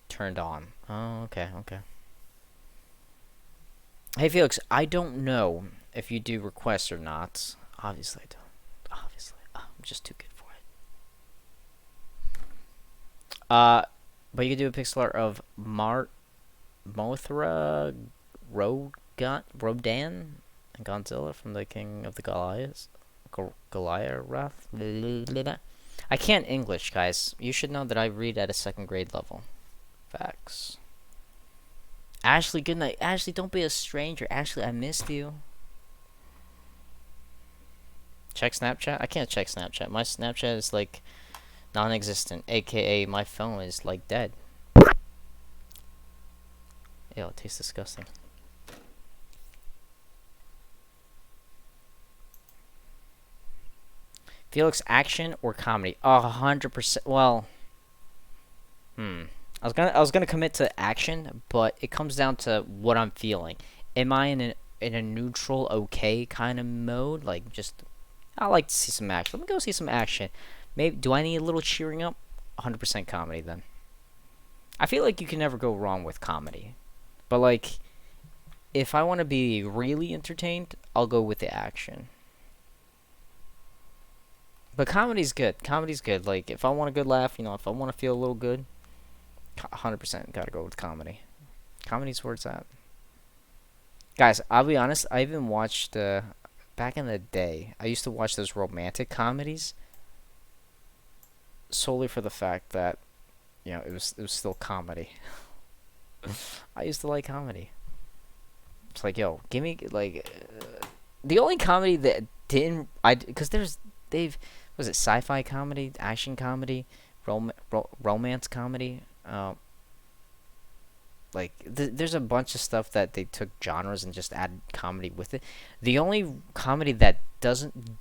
turned on. Oh, okay, okay. Hey, Felix, I don't know if you do requests or not. Obviously, I don't. Obviously. I'm just too good for it. But you can do a pixel art of Mothra, Rodan, and Godzilla from the King of the Goliaths. Goliath. I can't English, guys. You should know that I read at a 2nd grade level. Facts. Ashley, good night. Ashley, don't be a stranger. Ashley, I missed you. Check Snapchat? I can't check Snapchat. My Snapchat is like non-existent, aka my phone is like dead. Ew, it tastes disgusting. Felix, action or comedy? 100%. Well, I was gonna commit to action, but it comes down to what I'm feeling. Am I in a neutral, okay kind of mode? Like, just I like to see some action. Let me go see some action. Maybe do I need a little cheering up? 100% comedy then. I feel like you can never go wrong with comedy, but like, if I want to be really entertained, I'll go with the action. But comedy's good. Comedy's good. Like, if I want a good laugh, if I want to feel a little good, 100% gotta go with comedy. Comedy's where it's at. Guys, I'll be honest, I even watched, back in the day, I used to watch those romantic comedies solely for the fact that, it was still comedy. I used to like comedy. It's like, yo, give me, like, the only comedy that because was it sci-fi comedy, action comedy, romance comedy, like there's a bunch of stuff that they took genres and just added comedy with it. The only comedy that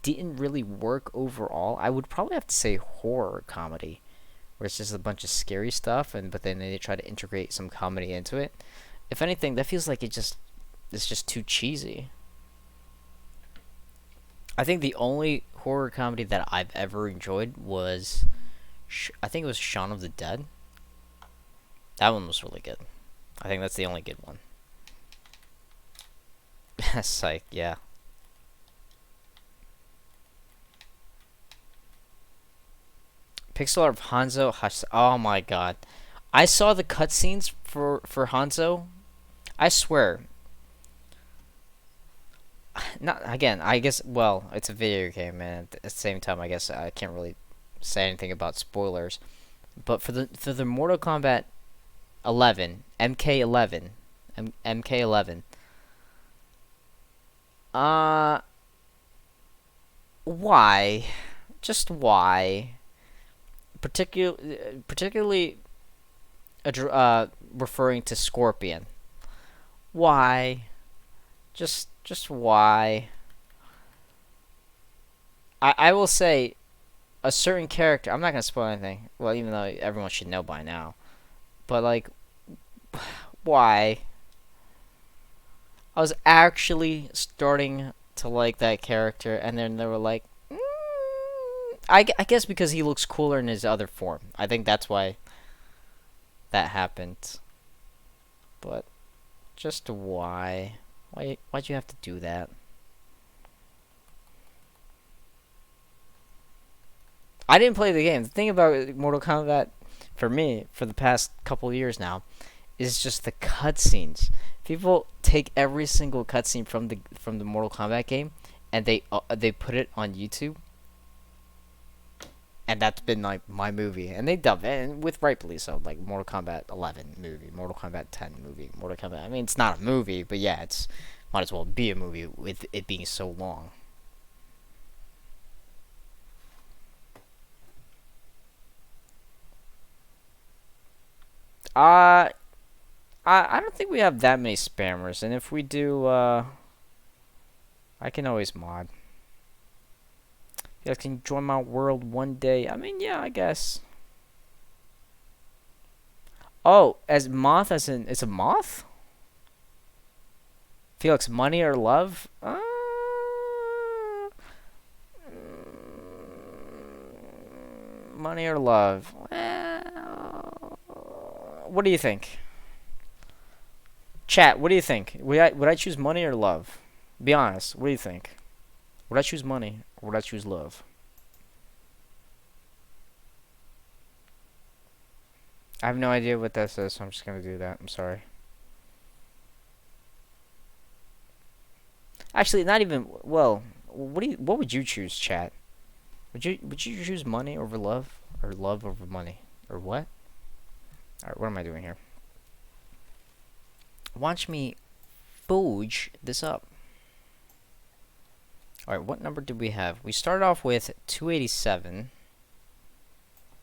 didn't really work overall, I would probably have to say horror comedy, where it's just a bunch of scary stuff, but then they try to integrate some comedy into it. If anything, that feels like it's just too cheesy. I think the only horror comedy that I've ever enjoyed was, I think it was Shaun of the Dead. That one was really good. I think that's the only good one. Psych, yeah. Pixel art of Hanzo. Oh my god. I saw the cutscenes for Hanzo. I swear. Not again. I guess. Well, it's a video game, and at the same time, I guess I can't really say anything about spoilers. But for the Mortal Kombat 11, MK11, MK11. Why? Just why? Particularly, referring to Scorpion. Why? Just why? I will say, a certain character. I'm not gonna spoil anything. Well, even though everyone should know by now, but like, why? I was actually starting to like that character, and then they were like, I guess because he looks cooler in his other form. I think that's why that happened. But just why? Why'd you have to do that? I didn't play the game. The thing about Mortal Kombat, for me, for the past couple years now, is just the cutscenes. People take every single cutscene from the Mortal Kombat game, and they put it on YouTube, and that's been like my movie. And they dub it, and with rightfully so. Like Mortal Kombat 11 movie, Mortal Kombat 10 movie, Mortal Kombat. I mean, it's not a movie, but yeah, it's might as well be a movie with it being so long. Uh, I don't think we have that many spammers, and if we do, I can always mod. You guys can join my world one day. I mean, yeah, I guess. Oh, as moth, as in it's a moth. Felix, money or love? Money or love? Well, what do you think? Chat, what do you think? Would I choose money or love? Be honest. What do you think? Would I choose money or would I choose love? I have no idea what that says, so I'm just gonna do that. I'm sorry. Actually, not even. Well, what would you choose, chat? Would you choose money over love or love over money or what? All right, what am I doing here? Watch me booge this up. All right, what number did we have? We started off with 287,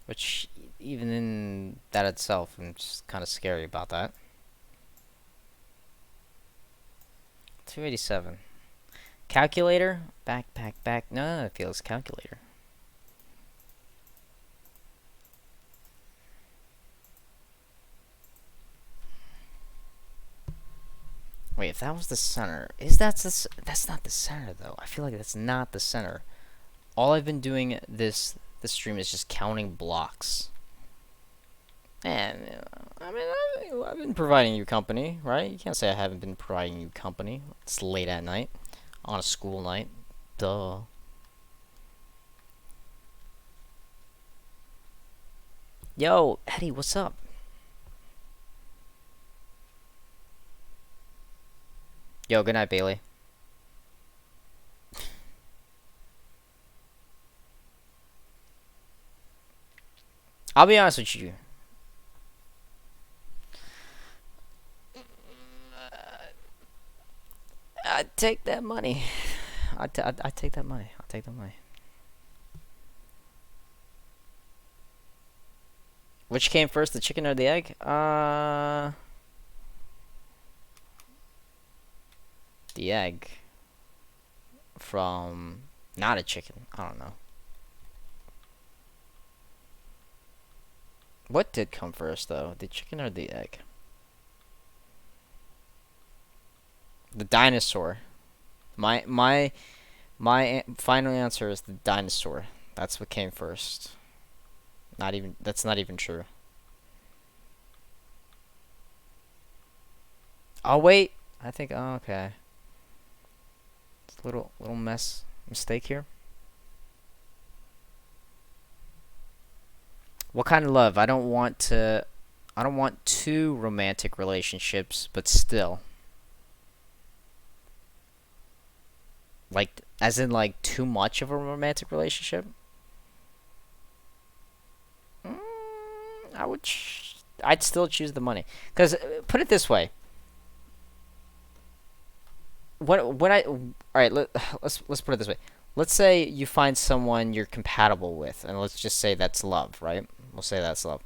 which even in that itself, I'm just kind of scary about that. 287. Calculator? Back. No, it feels calculator. Wait, if that was the center, that's not the center though. I feel like that's not the center. All I've been doing this stream is just counting blocks. And I mean, I've been providing you company, right? You can't say I haven't been providing you company. It's late at night on a school night. Duh. Yo, Eddie, what's up? Yo, good night, Bailey. I'll be honest with you. I'd take that money. I'd take that money. I'll take that money. Which came first, the chicken or the egg? The egg. From not a chicken. I don't know. What did come first, though? The chicken or the egg? The dinosaur. My final answer is the dinosaur. That's what came first. That's not even true. Oh wait, I think okay. It's a little mistake here. What kind of love? I don't want two romantic relationships, but still. Like, as in, like, too much of a romantic relationship? Mm, I'd still choose the money. Because, put it this way. Alright, let's put it this way. Let's say you find someone you're compatible with, and let's just say that's love, right? We'll say that's love.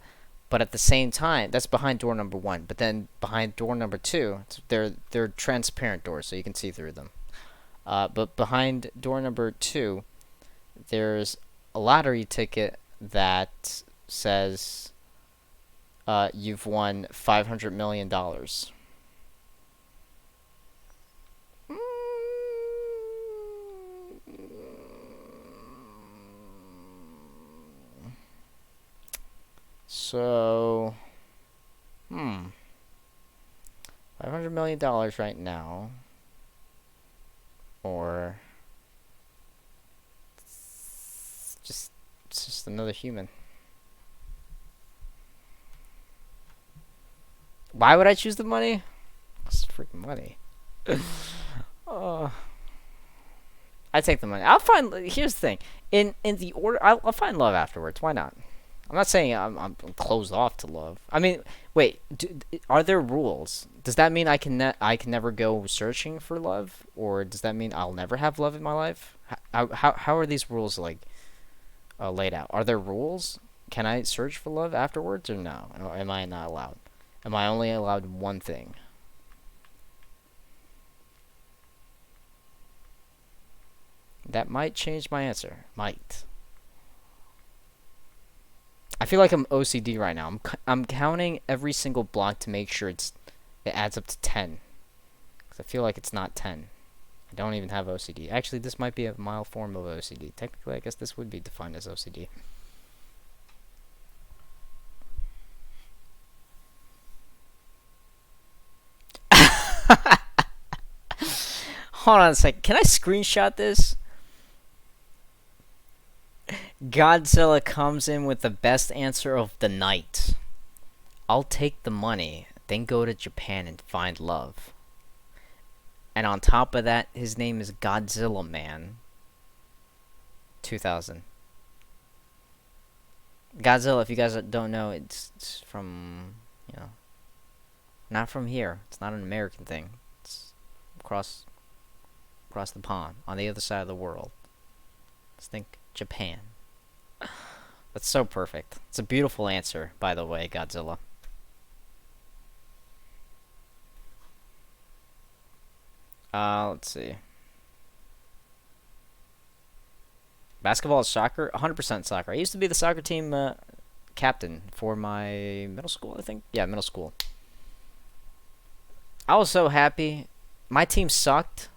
But at the same time, that's behind door number one. But then behind door number two, they're transparent doors, so you can see through them. But behind door number two, there's a lottery ticket that says you've won $500 million. So, $500 million right now. Or it's just another human. Why would I choose the money? It's freaking money. uh, I take the money. I'll find. Here's the thing. In the order, I'll find love afterwards. Why not? I'm not saying I'm closed off to love. I mean, wait. Are there rules? Does that mean I can never go searching for love, or does that mean I'll never have love in my life? How are these rules like laid out? Are there rules? Can I search for love afterwards, or no? Or am I not allowed? Am I only allowed one thing? That might change my answer. Might. I feel like I'm OCD right now. I'm counting every single block to make sure it adds up to 10. Because I feel like it's not 10. I don't even have OCD. Actually, this might be a mild form of OCD. Technically, I guess this would be defined as OCD. Hold on a second. Can I screenshot this? Godzilla comes in with the best answer of the night. I'll take the money, then go to Japan and find love. And on top of that, his name is Godzilla Man. 2000. Godzilla, if you guys don't know, it's from, not from here. It's not an American thing. It's across the pond, on the other side of the world. Let's think Japan. That's so perfect. It's a beautiful answer, by the way, Godzilla. Let's see. Basketball or soccer? 100% soccer. I used to be the soccer team captain for my middle school, I think. Yeah, middle school. I was so happy. My team sucked,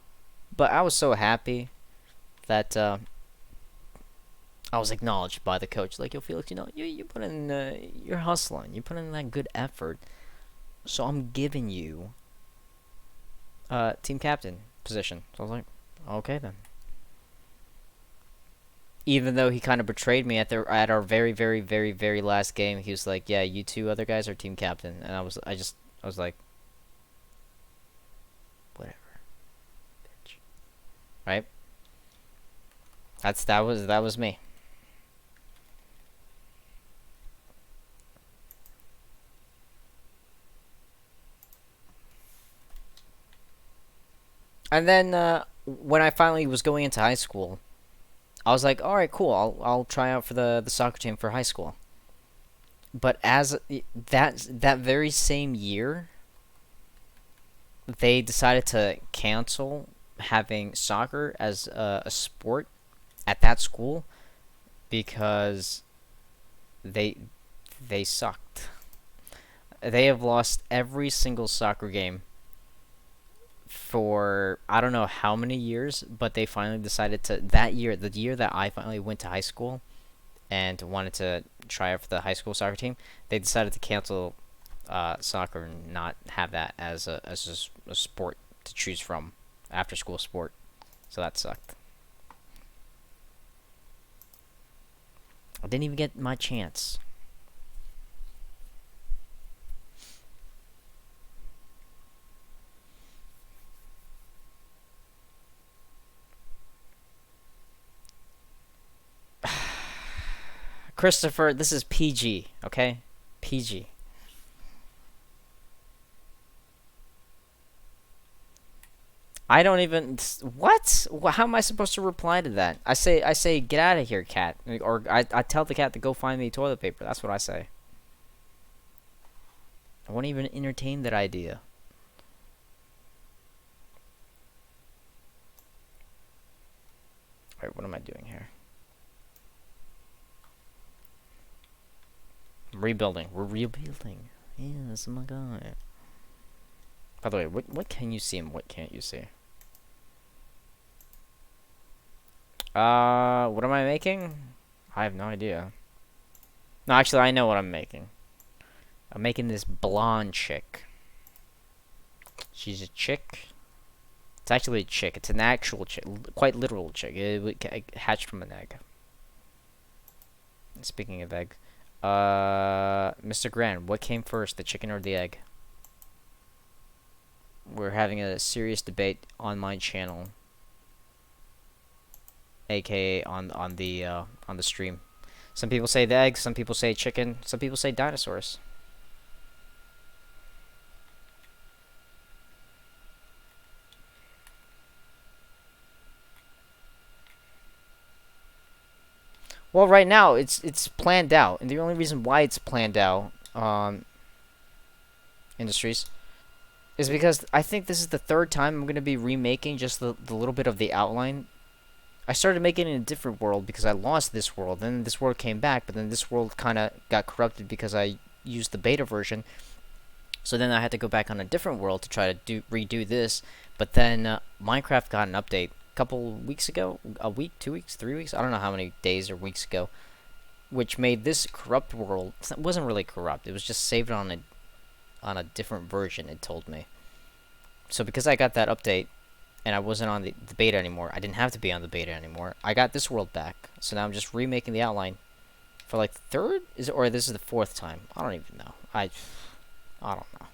but I was so happy that I was acknowledged by the coach. Like, yo, Felix, you put in, you're hustling. You put in that good effort. So I'm giving you team captain position. So I was like, okay then. Even though he kind of betrayed me at our very, very, very, very last game, he was like, yeah, you two other guys are team captain. And I was like, whatever, bitch. Right? That was me. And then when I finally was going into high school, I was like, all right, cool. I'll try out for the soccer team for high school. But as that very same year, they decided to cancel having soccer as a sport at that school because they they sucked. They have lost every single soccer game for I don't know how many years, but they finally decided to that year, the year that I finally went to high school and wanted to try out for the high school soccer team, they decided to cancel soccer and not have that as a sport to choose from, after school sport. So that sucked. I didn't even get my chance. Christopher, this is PG, okay? PG. I don't even. What? How am I supposed to reply to that? I say, get out of here, cat. Or I tell the cat to go find me toilet paper. That's what I say. I won't even entertain that idea. Alright, what am I doing here? I'm rebuilding. We're rebuilding. Yes, oh my god. By the way, what can you see and what can't you see? What am I making? I have no idea. No, actually, I know what I'm making. I'm making this blonde chick. She's a chick. It's actually a chick. It's an actual chick. Quite literal chick. It hatched from an egg. Speaking of egg. Mr. Grant, what came first, the chicken or the egg? we're having a serious debate on my channel, aka on the stream. Some people say the eggs, some people say chicken, some people say dinosaurs. Well, right now it's planned out, and the only reason why it's planned out, Industries, is because I think this is the third time I'm gonna be remaking just the little bit of the outline. I started making it in a different world because I lost this world, then this world came back, but then this world kind of got corrupted because I used the beta version. So then I had to go back on a different world to try to redo this. But then Minecraft got an update a couple weeks ago, a week, 2 weeks, 3 weeks, I don't know how many days or weeks ago, which made this corrupt world. It wasn't really corrupt. It was just saved on a different version. It told me. So because I got that update, and I wasn't on the beta anymore, I didn't have to be on the beta anymore. I got this world back, so now I'm just remaking the outline for like the third, or this is the fourth time. I don't even know. I don't know.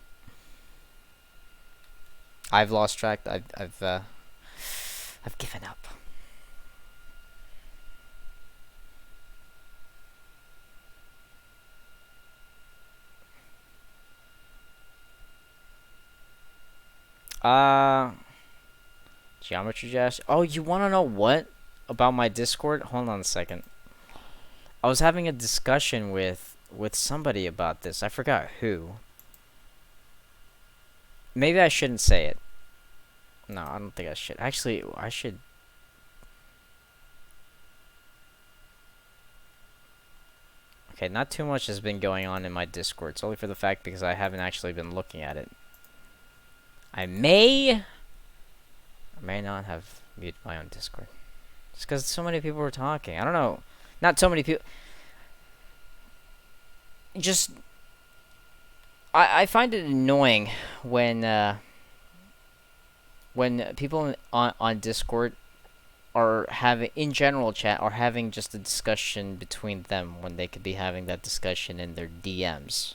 I've lost track. I've given up. Geometry Dash. Oh, you want to know what about my Discord? Hold on a second. I was having a discussion with somebody about this. I forgot who. Maybe I shouldn't say it. No, I don't think I should. Actually, I should. Okay, not too much has been going on in my Discord. It's only for the fact because I haven't actually been looking at it. I may not have muted my own Discord. Just because so many people were talking. I don't know. Not so many people. Just. I find it annoying when people on Discord are having, in general chat, are having just a discussion between them when they could be having that discussion in their DMs.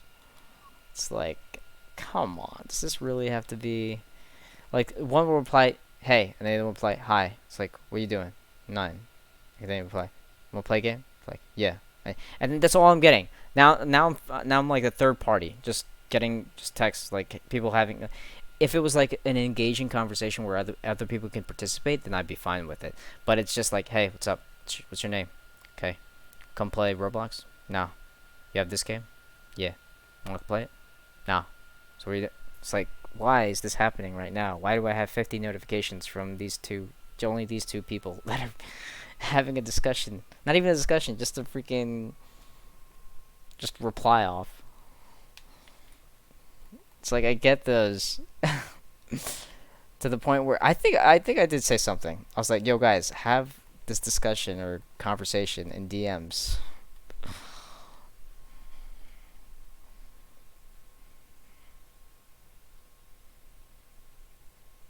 It's like, come on, does this really have to be? Like, one will reply, hey, and the other will reply, hi. It's like, what are you doing? None. And then you reply, wanna play a game? It's like, yeah. And that's all I'm getting. Now I'm like a third party, just getting just texts, like people having. If it was like an engaging conversation where other people can participate, then I'd be fine with it. But it's just like, hey, what's up? What's your name? Okay, come play Roblox? No. You have this game? Yeah. Want to play it? No. So what are you it's like, why is this happening right now? Why do I have 50 notifications from only these two people that are having a discussion? Not even a discussion, just a freaking just reply off. It's like I get those to the point where I think I did say something. I was like, "Yo, guys, have this discussion or conversation in DMs."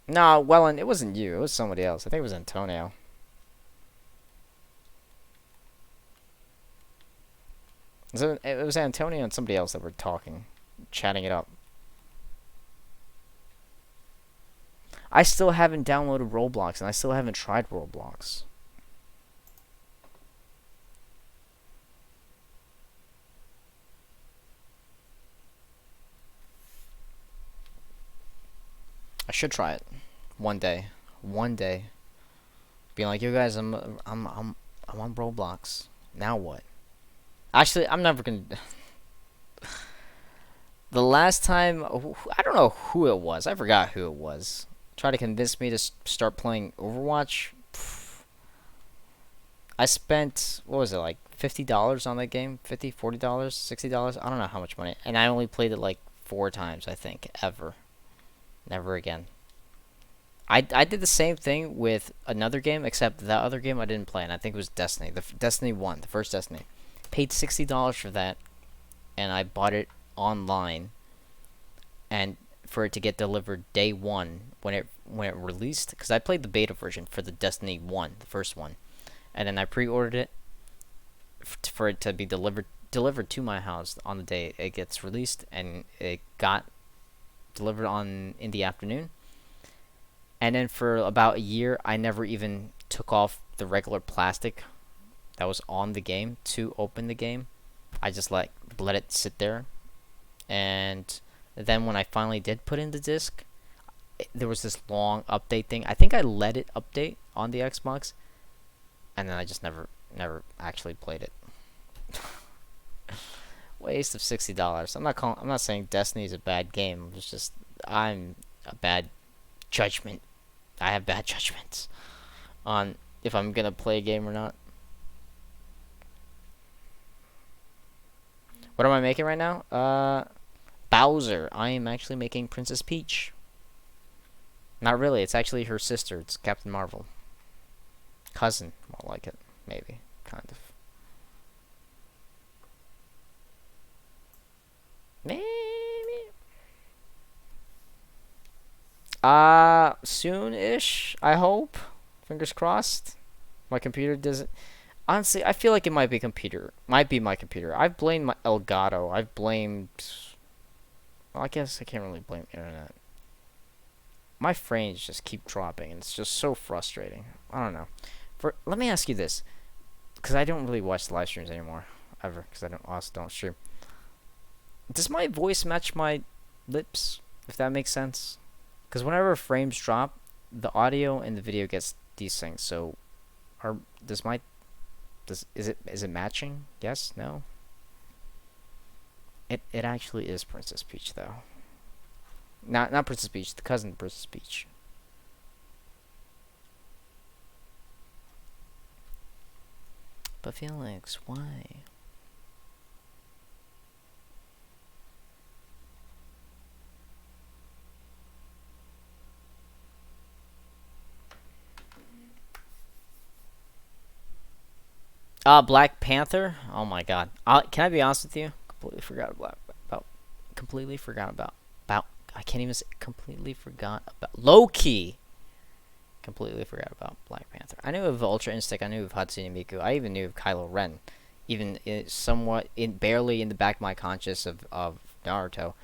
No, Wellen, it wasn't you. It was somebody else. I think it was Antonio. It was Antonio and somebody else that were talking, chatting it up. I still haven't downloaded Roblox, and I still haven't tried Roblox. I should try it one day. One day, being like, "You guys, I'm on Roblox. Now what?" Actually, I'm never gonna. The last time, I don't know who it was. I forgot who it was. Try to convince me to start playing Overwatch. I spent, what was it, like $50 on that game? $50, $40, $60? I don't know how much money. And I only played it like 4 times, I think, ever. Never again. I did the same thing with another game, except that other game I didn't play, and I think it was Destiny. Destiny 1, the first Destiny. Paid $60 for that, and I bought it online. And for it to get delivered day 1 when it released, because I played the beta version for the Destiny 1, the first one, and then I pre-ordered it for it to be delivered to my house on the day it gets released, and it got delivered on in the afternoon. And then for about a year, I never even took off the regular plastic that was on the game to open the game. I just let it sit there. And then when I finally did put in the disc, there was this long update thing. I think I let it update on the Xbox, and then I just never actually played it. Waste of $60. I'm not saying Destiny is a bad game. It's just I'm a bad judgment. I have bad judgments on if I'm gonna play a game or not. What am I making right now? Bowser. I am actually making Princess Peach. Not really. It's actually her sister. It's Captain Marvel. Cousin, more like it. Maybe. Kind of. Maybe. Soon-ish, I hope. Fingers crossed. My computer doesn't... Honestly, I feel like it might be computer. Might be my computer. I've blamed my Elgato. I've blamed... Well, I guess I can't really blame internet. My frames just keep dropping, and it's just so frustrating. I don't know. Let me ask you this, because I don't really watch live streams anymore, ever, because I also don't stream. Does my voice match my lips, if that makes sense? Because whenever frames drop, the audio and the video gets desync. So, is it matching? Yes? No? It actually is Princess Peach though. Not Princess Peach, the cousin of Princess Peach. But Felix, why? Black Panther. Oh my God. Can I be honest with you? Completely forgot about. Completely forgot about. I can't even say. Completely forgot about. Loki. Completely forgot about Black Panther. I knew of Ultra Instinct. I knew of Hatsune Miku. I even knew of Kylo Ren. Even barely in the back of my conscious of Naruto.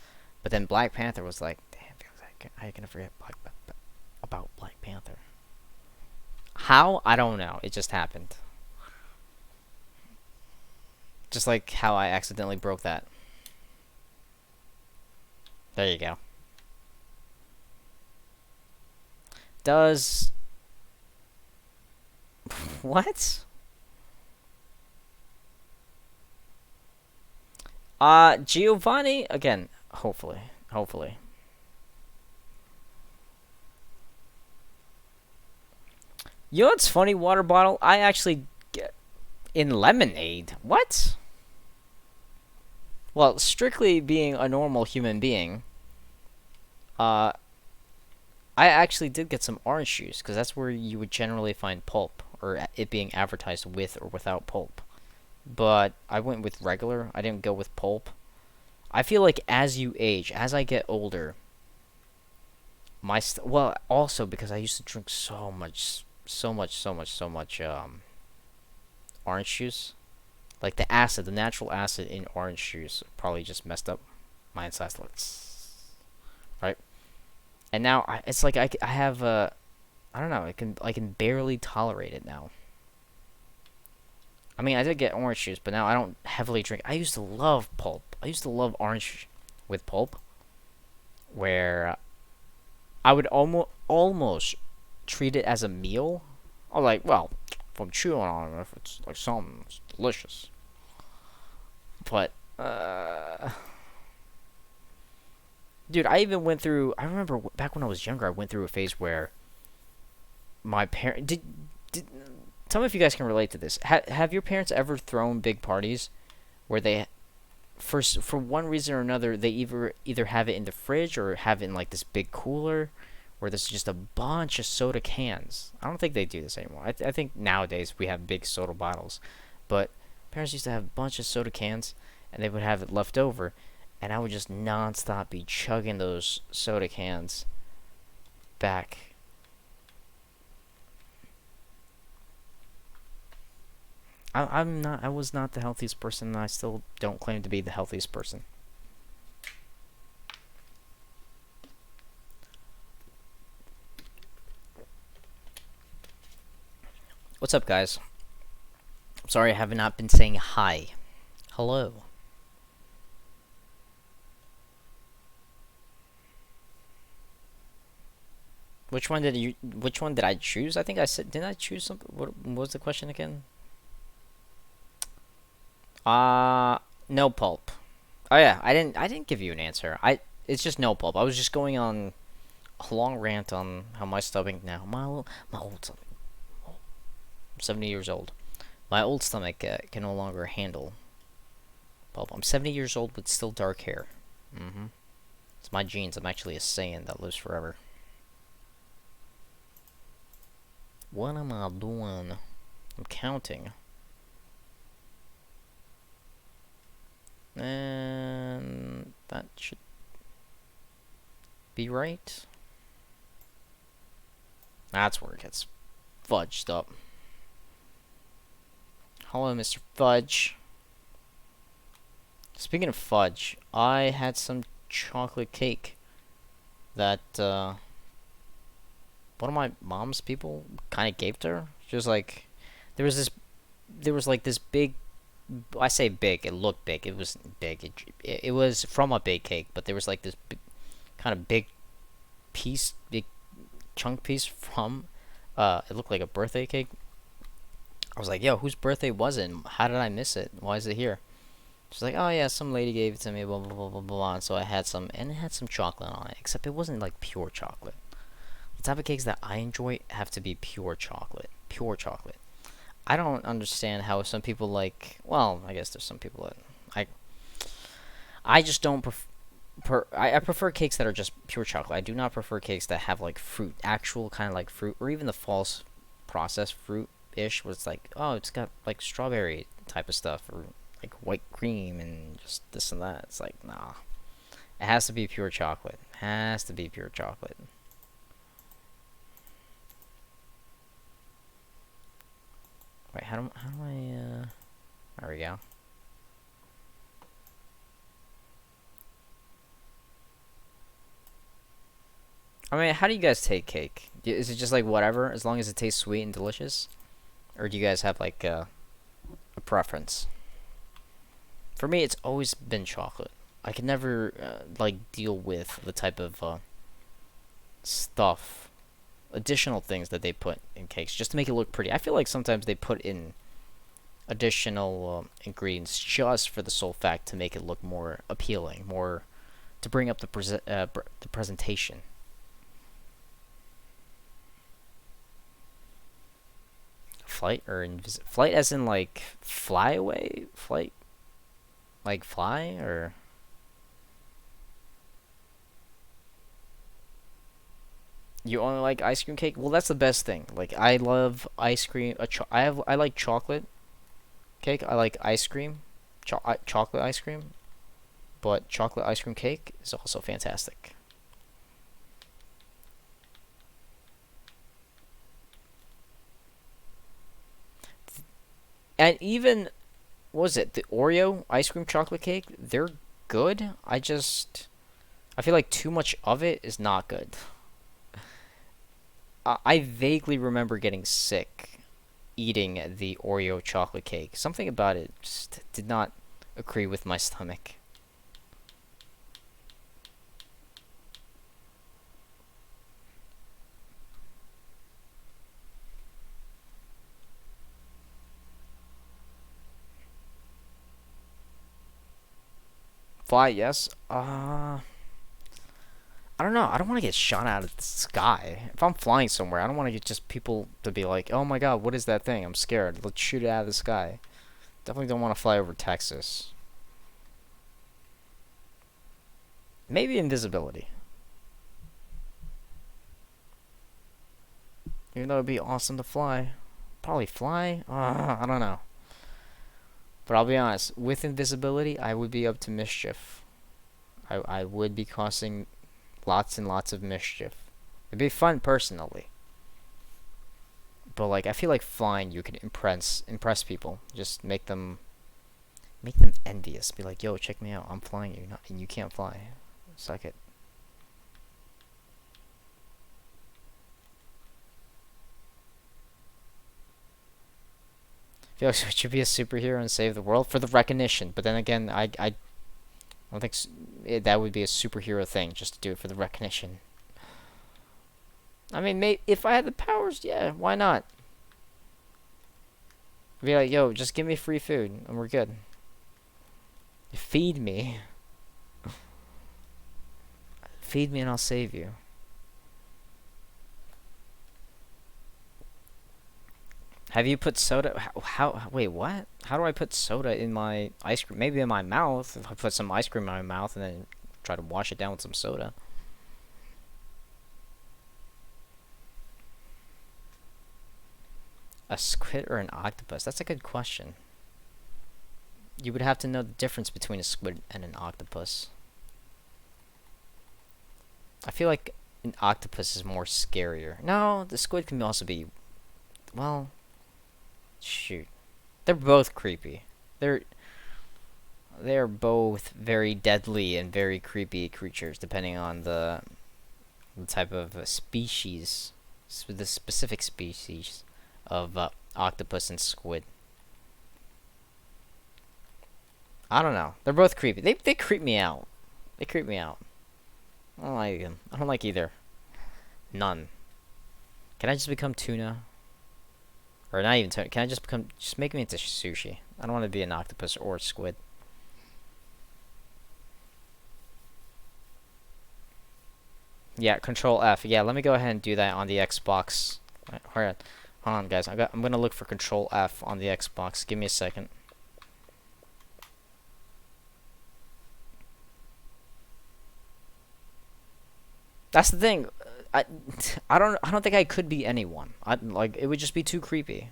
But then Black Panther was like, damn, how are you gonna forget about Black Panther? How? I don't know. It just happened. Just like how I accidentally broke that. There you go. Does... What? Giovanni, again, hopefully. You know what's funny, water bottle? I actually get in lemonade. What? Well, strictly being a normal human being, I actually did get some orange juice, because that's where you would generally find pulp, or it being advertised with or without pulp. But I went with regular. I didn't go with pulp. I feel like as you age, as I get older, well, also because I used to drink so much orange juice. Like the natural acid in orange juice probably just messed up my insides. Right? And now it's like I have I don't know, I can barely tolerate it now. I mean, I did get orange juice, but now I don't heavily drink. I used to love pulp. I used to love orange with pulp, where I would almost treat it as a meal. I'm like, well, if I'm chewing on it, if it's like something, it's delicious. But dude, I even went through. I remember back when I was younger, I went through a phase where my parents did. Tell me if you guys can relate to this. Have your parents ever thrown big parties where they, for one reason or another, they either have it in the fridge or have it in like this big cooler, where there's just a bunch of soda cans? I don't think they do this anymore. I think nowadays we have big soda bottles, but parents used to have a bunch of soda cans, and they would have it left over, and I would just nonstop be chugging those soda cans back. I was not the healthiest person, and I still don't claim to be the healthiest person. What's up, guys? Sorry I have not been saying hi. Hello. Which one did I choose? I think I said. Didn't I choose some? What was the question again? Uh no pulp. Oh yeah, I didn't give you an answer. It's just no pulp. I was just going on a long rant on how my stomach now, my old stomach. I'm 70 years old. My old stomach can no longer handle pulp. I'm 70 years old with still dark hair. Mm-hmm. It's my genes. I'm actually a Saiyan that lives forever. What am I doing? I'm counting. And that should be right. That's where it gets fudged up. Hello, Mr. Fudge. Speaking of fudge, I had some chocolate cake that one of my mom's people kind of gave to her. She was like, there was this, there was like this big. I say big. It looked big. It was big. It was from a big cake, but there was like this big, kind of big piece, big chunk piece from. It looked like a birthday cake. I was like, yo, whose birthday was it? How did I miss it? Why is it here? She's like, oh yeah, some lady gave it to me, blah blah blah blah blah. And so I had some, and it had some chocolate on it. Except it wasn't like pure chocolate. The type of cakes that I enjoy have to be pure chocolate. Pure chocolate. I don't understand how some people like. Well, I guess there's some people that I just don't I prefer cakes that are just pure chocolate. I do not prefer cakes that have like fruit, actual kind of like fruit, or even the false processed fruit ish, where it's like, oh, it's got like strawberry type of stuff, or like white cream and just this and that. It's like, nah. It has to be pure chocolate. Has to be pure chocolate. Wait, how do I there we go. I mean, how do you guys take cake? Is it just like whatever, as long as it tastes sweet and delicious? Or do you guys have like a preference? For me, it's always been chocolate. I can never like deal with the type of stuff, additional things that they put in cakes just to make it look pretty. I feel like sometimes they put in additional ingredients just for the sole fact to make it look more appealing, more to bring up the presentation. Flight or flight as in like fly away, flight like fly or you only like ice cream cake? Well, that's the best thing. Like I love ice cream. I like chocolate cake. I like ice cream, chocolate ice cream. But chocolate ice cream cake is also fantastic. And even what was it, the Oreo ice cream chocolate cake? They're good. I feel like too much of it is not good. I vaguely remember getting sick eating the Oreo chocolate cake. Something about it just did not agree with my stomach. Fly, yes. I don't know. I don't want to get shot out of the sky. If I'm flying somewhere, I don't want to get just people to be like, "Oh my God, what is that thing? I'm scared. Let's shoot it out of the sky." Definitely don't want to fly over Texas. Maybe invisibility. Even though it'd be awesome to fly. Probably fly? I don't know. But I'll be honest, with invisibility, I would be up to mischief. I would be causing lots and lots of mischief. It'd be fun personally. But like I feel like flying you can impress people. Just make them envious. Be like, yo, check me out. I'm flying, you not and you can't fly. Suck it. Felix, would you be a superhero and save the world for the recognition? But then again, I don't think that would be a superhero thing, just to do it for the recognition. I mean, if I had the powers, yeah, why not? Be like, yo, just give me free food and we're good. Feed me. Feed me and I'll save you. Have you put soda? Wait, what? How do I put soda in my ice cream? Maybe in my mouth. If I put some ice cream in my mouth and then try to wash it down with some soda. A squid or an octopus? That's a good question. You would have to know the difference between a squid and an octopus. I feel like an octopus is more scarier. No, the squid can also be... Well... Shoot. They're both creepy. They're both very deadly and very creepy creatures, depending on the type of species, the specific species of octopus and squid. I don't know. They're both creepy. They creep me out. They creep me out. I don't like them. I don't like either. None. Can I just become tuna? Or not even tuna. Can I just make me into sushi? I don't want to be an octopus or a squid. Yeah, Control F. Yeah, let me go ahead and do that on the Xbox. Hold on, guys. I'm gonna look for Control F on the Xbox. Give me a second. That's the thing. I don't think I could be anyone. Like it would just be too creepy.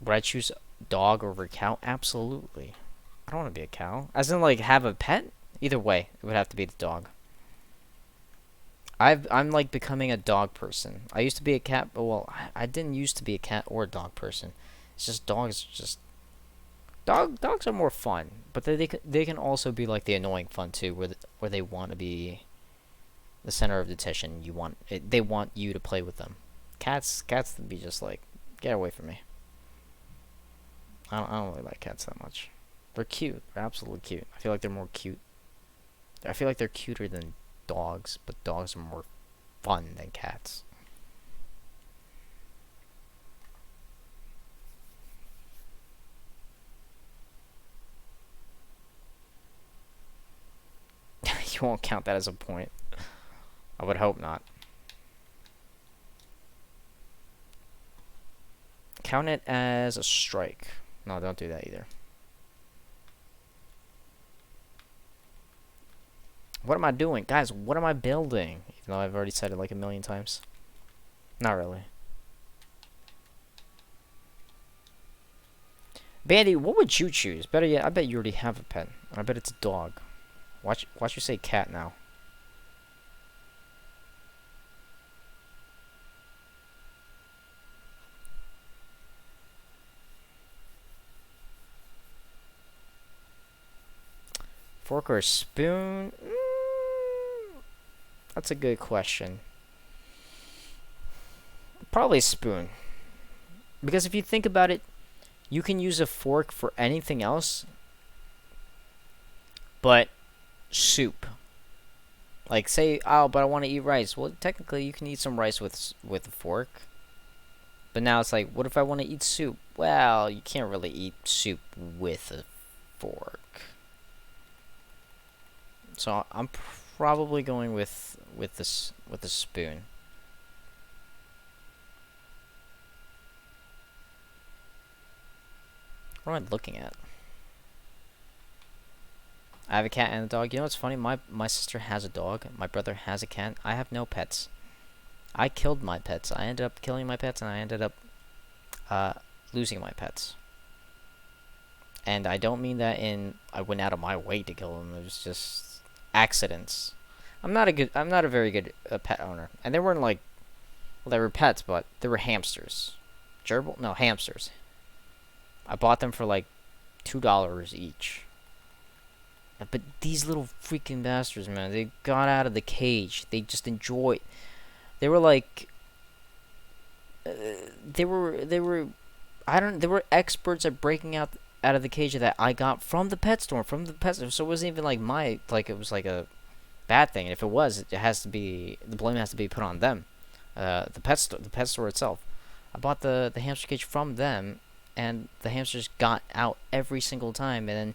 Would I choose dog over cow? Absolutely. I don't want to be a cow. As in like have a pet? Either way, it would have to be the dog. I'm like becoming a dog person. I used to be a cat, but well, I didn't used to be a cat or a dog person. It's just dogs just dogs are more fun, but they can also be like the annoying fun too, where they want to be the center of attention. They want you to play with them. Cats to be just like, get away from me. I don't really like cats that much. They're cute. They're absolutely cute. I feel like they're more cute. I feel like they're cuter than dogs, but dogs are more fun than cats. You won't count that as a point. I would hope not. Count it as a strike. No, don't do that either. What am I doing? Guys, what am I building? Even though I've already said it like a million times. Not really. Bandy, what would you choose? Better yet, I bet you already have a pet. I bet it's a dog. Watch you say cat now. Fork or spoon? That's a good question. Probably a spoon. Because if you think about it, you can use a fork for anything else but soup. Like say, oh, but I want to eat rice. Well, technically you can eat some rice with a fork. But now it's like, what if I want to eat soup? Well, you can't really eat soup with a fork. So I'm probably going with the spoon. What am I looking at? I have a cat and a dog. You know what's funny? My sister has a dog. My brother has a cat. I have no pets. I killed my pets. I ended up killing my pets, and I ended up losing my pets. And I don't mean that I went out of my way to kill them. It was just accidents. I'm not a very good pet owner. And they weren't like, well, they were pets, but they were hamsters. Gerbil? No, hamsters. I bought them for like $2 each. But these little freaking bastards, man, they got out of the cage. They just enjoyed. They were like, they were I don't. They were experts at breaking out of the cage that I got from the pet store, from the pet store. So it wasn't even like it was like a bad thing. And if it was, it has to be the blame has to be put on them, the pet store itself. I bought the hamster cage from them, and the hamsters got out every single time, and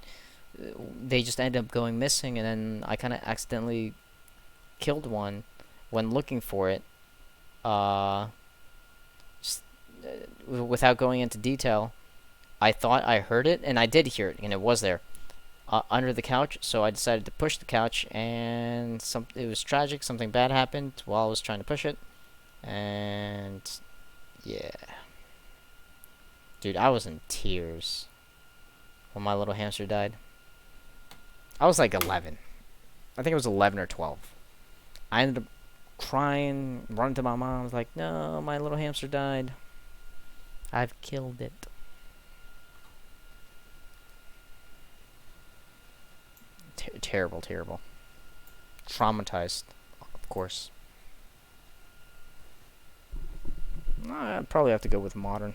then they just ended up going missing. And then I kind of accidentally killed one when looking for it. Uh, just, Without going into detail, I thought I heard it, and I did hear it, and it was there under the couch. So I decided to push the couch, and it was tragic. Something bad happened while I was trying to push it, and yeah, dude, I was in tears when my little hamster died. I was like 11. I think it was 11 or 12. I ended up crying, running to my mom. I was like, "No, my little hamster died. I've killed it." Terrible, terrible. Traumatized, of course. I'd probably have to go with modern.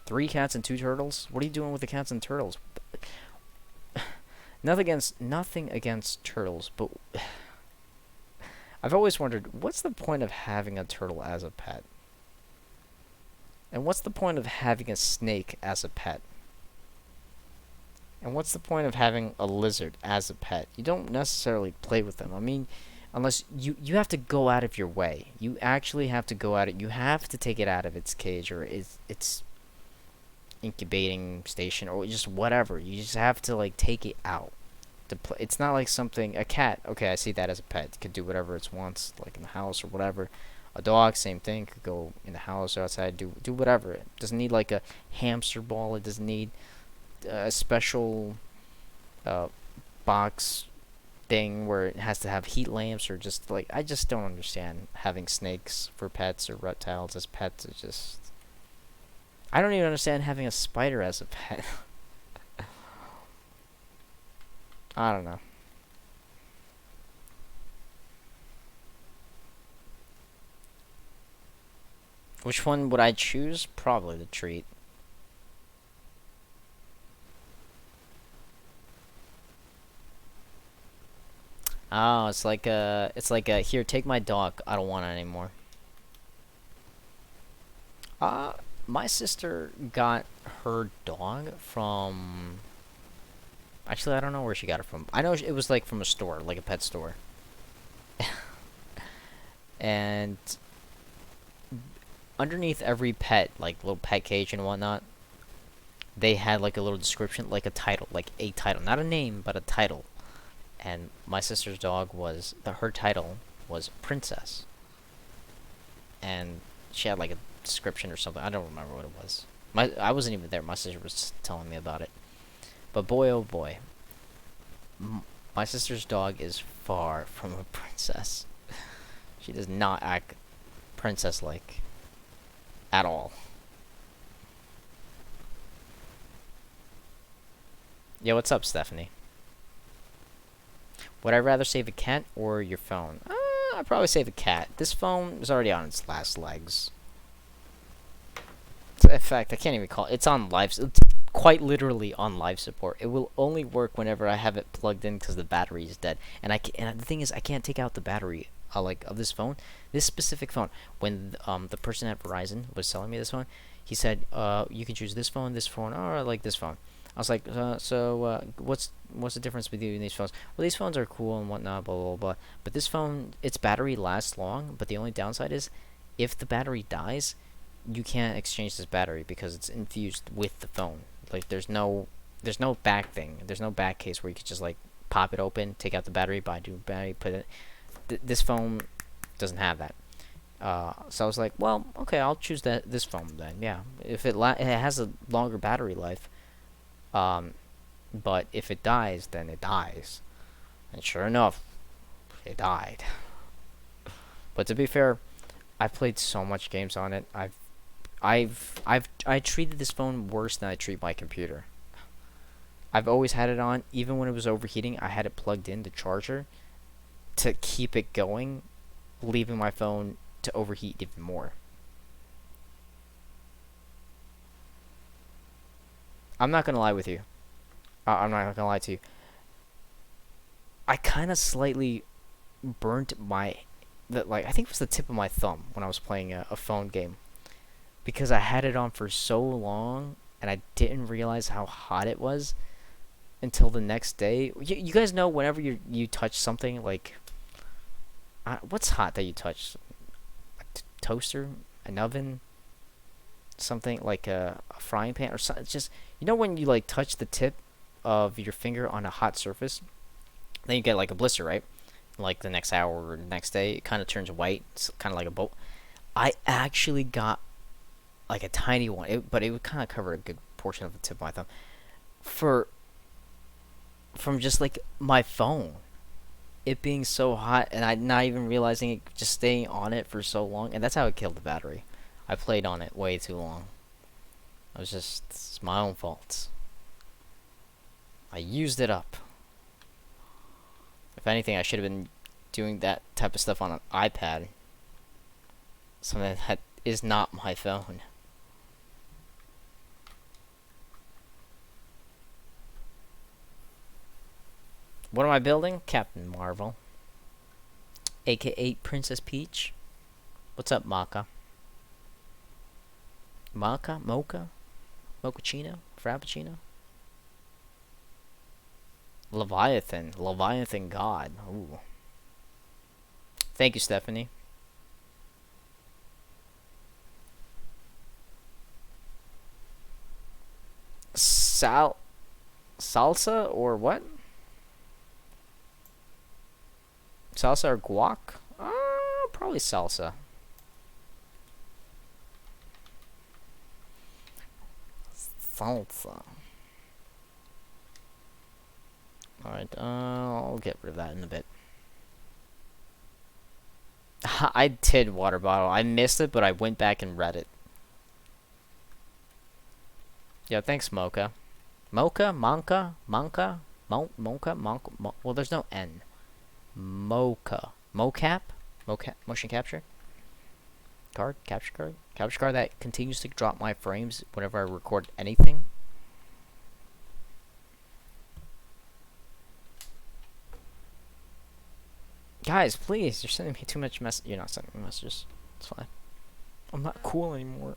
3 cats and 2 turtles? What are you doing with the cats and turtles? Nothing against turtles, but I've always wondered, what's the point of having a turtle as a pet? And what's the point of having a snake as a pet? And what's the point of having a lizard as a pet? You don't necessarily play with them. I mean, unless you have to go out of your way. You actually have to go out it. You have to take it out of its cage or its incubating station or just whatever. You just have to like take it out. It's not like something a cat. Okay, I see that as a pet. It could do whatever it wants, like in the house or whatever. A dog, same thing. Could go in the house or outside, do whatever. It doesn't need like a hamster ball. It doesn't need a special box thing where it has to have heat lamps or just like I just don't understand having snakes for pets or reptiles as pets. It's just I don't even understand having a spider as a pet. I don't know. Which one would I choose? Probably the treat. Oh, it's like a here, take my dog. I don't want it anymore. Uh, my sister got her dog from. Actually, I don't know where she got it from. I know it was like from a store, like a pet store. And underneath every pet, like little pet cage and whatnot, they had like a little description, like a title, not a name, but a title. And my sister's dog was her title was Princess, and she had like a description or something. I don't remember what it was. I wasn't even there. My sister was telling me about it. But boy, oh boy, my sister's dog is far from a princess. She does not act princess-like at all. Yeah, what's up, Stephanie? Would I rather save a cat or your phone? I'd probably save a cat. This phone is already on its last legs. In fact, I can't even call it. It's on life. It's quite literally on life support. It will only work whenever I have it plugged in because the battery is dead. And the thing is, I can't take out the battery. Of this phone, this specific phone. When the person at Verizon was selling me this phone, he said, you can choose this phone, or I like this phone. I was like, what's the difference between these phones? Well, these phones are cool and whatnot, blah, blah, blah. But this phone, its battery lasts long, but the only downside is, if the battery dies, you can't exchange this battery because it's infused with the phone. Like, there's no back thing. There's no back case where you could just, like, pop it open, take out the battery, buy a new battery, put it... This phone doesn't have that. So I was like, well, okay, I'll choose this phone then. Yeah, if it has a longer battery life. But if it dies, then it dies. And sure enough, it died. But to be fair, I've played so much games on it. I treated this phone worse than I treat my computer. I've always had it on, even when it was overheating. I had it plugged in the charger to keep it going, leaving my phone to overheat even more. I'm not gonna lie with you. I'm not gonna lie to you. I kind of slightly burnt like I think it was the tip of my thumb when I was playing a phone game because I had it on for so long and I didn't realize how hot it was until the next day. You guys know whenever you touch something like what's hot that you touch? A toaster, an oven, something like a frying pan or something. It's just when you like touch the tip of your finger on a hot surface, then you get like a blister, right? Like the next hour or the next day, it kind of turns white. It's kind of like a boat. I actually got like a tiny one, but it would kind of cover a good portion of the tip of my thumb. From just like my phone, it being so hot, and I not even realizing it, just staying on it for so long, and that's how it killed the battery. I played on it way too long. It's my own fault. I used it up. If anything, I should have been doing that type of stuff on an iPad. Something that is not my phone. What am I building? Captain Marvel. AKA Princess Peach. What's up, Maka? Mocha? Mochaccino? Frappuccino? Leviathan God. Ooh. Thank you, Stephanie. Salsa or what? Salsa or guac? Probably salsa. Salsa. Alright, I'll get rid of that in a bit. I did water bottle. I missed it, but I went back and read it. Yeah, thanks, Mocha. Mocha? Monka? Monka? Mocha? Monka? Well, there's no N. Mocha. Mocap? Mocap? Motion capture? Card? Capture card? Capture card that continues to drop my frames whenever I record anything. Guys, please, you're sending me too much mess. You're not sending me messages. It's fine. I'm not cool anymore.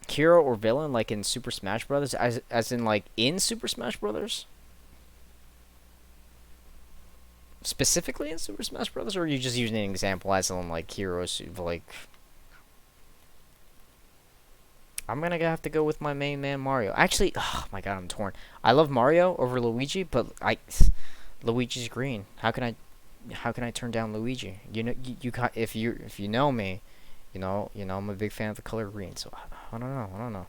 Hero or villain, like in Super Smash Brothers, as in like in Super Smash Brothers? Specifically in Super Smash Brothers, or are you just using an example as in like heroes like? I'm gonna have to go with my main man Mario. Actually, oh my god, I'm torn. I love Mario over Luigi, but Luigi's green. How can I turn down Luigi? If you know me, I'm a big fan of the color green. So I don't know.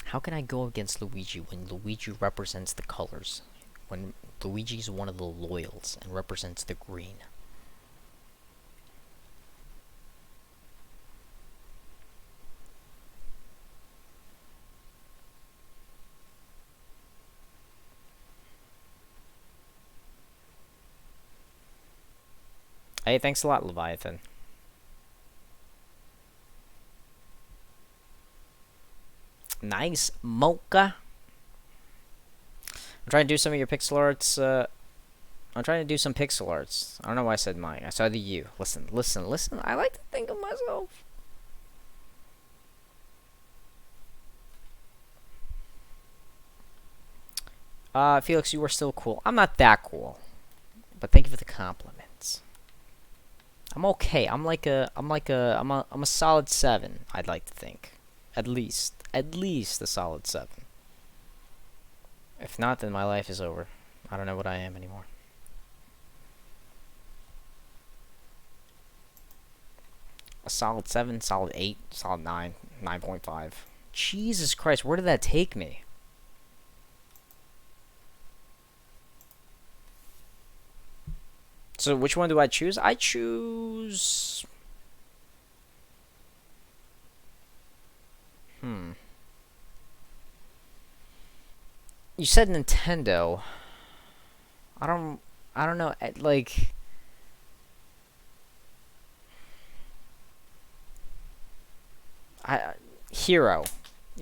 How can I go against Luigi when Luigi represents the colors? When Luigi's one of the loyals and represents the green. Hey, thanks a lot, Leviathan. Nice, Mocha. I'm trying to do some of your pixel arts. I'm trying to do some pixel arts. I don't know why I said mine. I said the you. Listen. I like to think of myself. Felix, you are still cool. I'm not that cool, but thank you for the compliments. I'm okay. I'm a solid 7. I'd like to think, at least a solid 7. If not, then my life is over. I don't know what I am anymore. A solid 7, solid 8, solid 9, 9.5. Jesus Christ, where did that take me? So which one do I choose? I choose... You said Nintendo. I don't. I don't know. Like, I hero.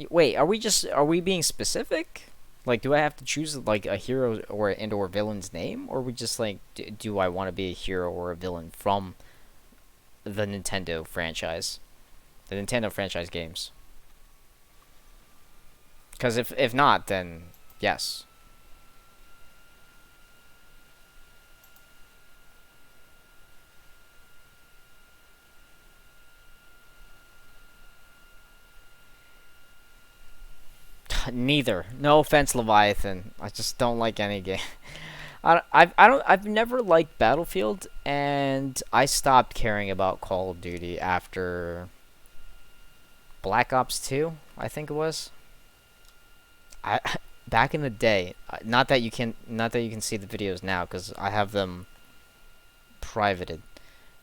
Wait, are we being specific? Like, do I have to choose like a hero or villain's name, or we just like do I want to be a hero or a villain from the Nintendo franchise, the Nintendo franchise games? Because if not, then yes. Neither. No offense, Leviathan. I just don't like any game. I've never liked Battlefield, and I stopped caring about Call of Duty after Black Ops 2, I think it was. I back in the day, not that you can see the videos now because I have them privated.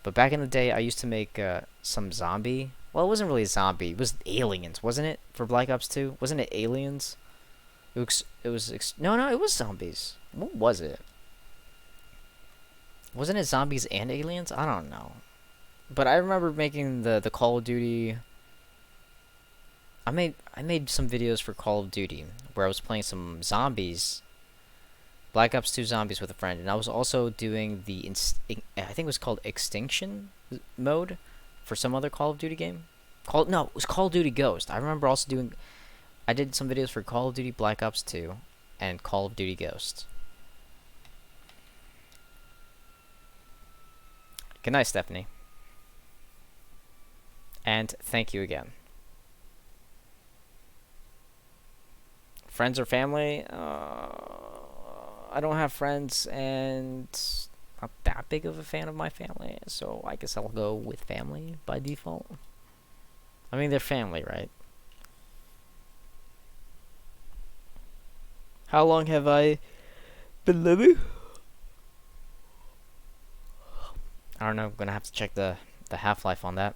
But back in the day, I used to make some zombie. Well, it wasn't really a zombie. It was aliens, wasn't it? For Black Ops 2, wasn't it aliens? No, it was zombies. What was it? Wasn't it zombies and aliens? I don't know. But I remember making the Call of Duty. I made some videos for Call of Duty where I was playing some zombies, Black Ops 2 zombies with a friend, and I was also doing I think it was called Extinction mode for some other Call of Duty game. No, it was Call of Duty Ghost. I remember also doing. I did some videos for Call of Duty Black Ops 2 and Call of Duty Ghost. Good night, Stephanie. And thank you again. Friends or family? I don't have friends, and not that big of a fan of my family, so I guess I'll go with family by default. I mean, they're family, right? How long have I been living? I don't know. I'm gonna have to check the half-life on that.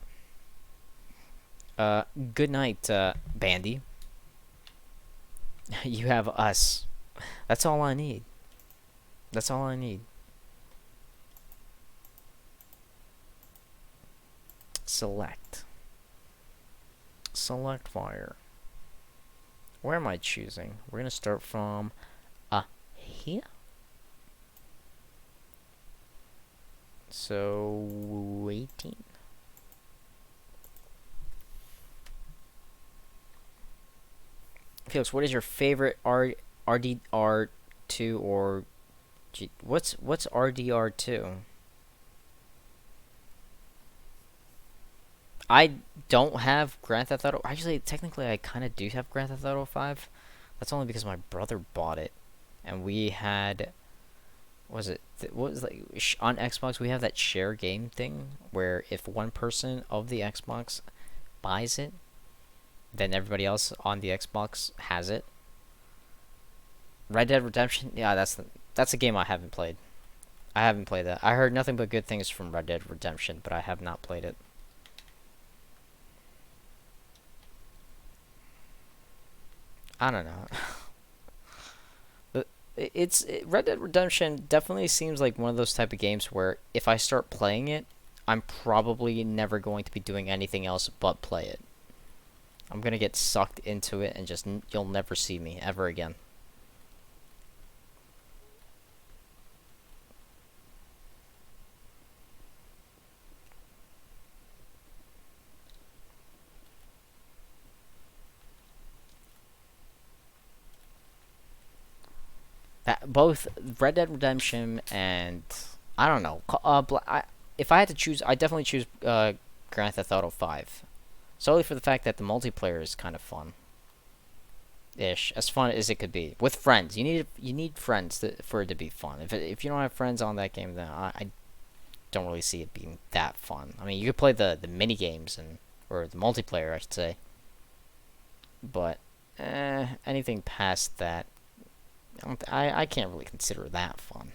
Good night, Bandy. You have us. That's all I need. That's all I need. Select. Select fire. Where am I choosing? We're gonna start from here. So 18. Felix, what is your favorite RDR2 or what's RDR2? I don't have Grand Theft Auto. Actually, technically, I kind of do have Grand Theft Auto 5. That's only because my brother bought it, and we had. What was it? What was like on Xbox? We have that share game thing where if one person of the Xbox buys it, then everybody else on the Xbox has it. Red Dead Redemption, yeah, that's a game I haven't played. I haven't played that. I heard nothing but good things from Red Dead Redemption, but I have not played it. I don't know. Red Dead Redemption definitely seems like one of those type of games where if I start playing it, I'm probably never going to be doing anything else but play it. I'm gonna get sucked into it and just you'll never see me ever again. That both Red Dead Redemption and I don't know. If I had to choose, I definitely choose Grand Theft Auto 5, solely for the fact that the multiplayer is kind of fun. Ish, as fun as it could be with friends. You need friends for it to be fun. If you don't have friends on that game, then I don't really see it being that fun. I mean, you could play the mini games or the multiplayer, I should say. But anything past that, I can't really consider that fun.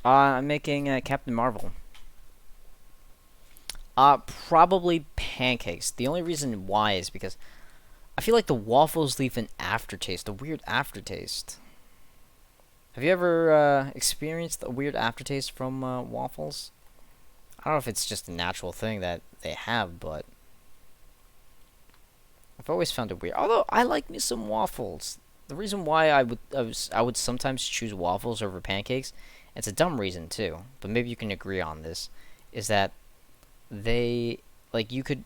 I'm making Captain Marvel. Probably pancakes. The only reason why is because I feel like the waffles leave an aftertaste, a weird aftertaste. Have you ever experienced a weird aftertaste from waffles? I don't know if it's just a natural thing that they have, but I've always found it weird. Although I like me some waffles. The reason why I would sometimes choose waffles over pancakes, it's a dumb reason too, but maybe you can agree on this, is that they like you can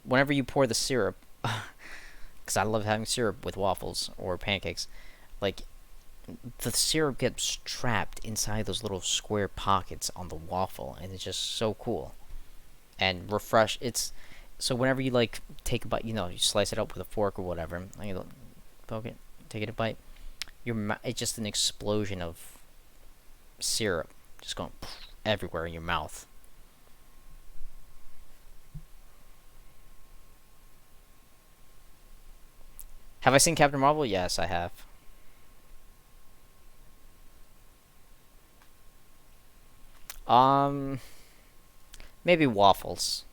whenever you pour the syrup, because I love having syrup with waffles or pancakes, like the syrup gets trapped inside those little square pockets on the waffle, and it's just so cool and refresh. It's so whenever you like take a bite, you slice it up with a fork or whatever, and you poke it, take it a bite. It's just an explosion of syrup just going everywhere in your mouth. Have I seen Captain Marvel? Yes, I have. Um, maybe waffles.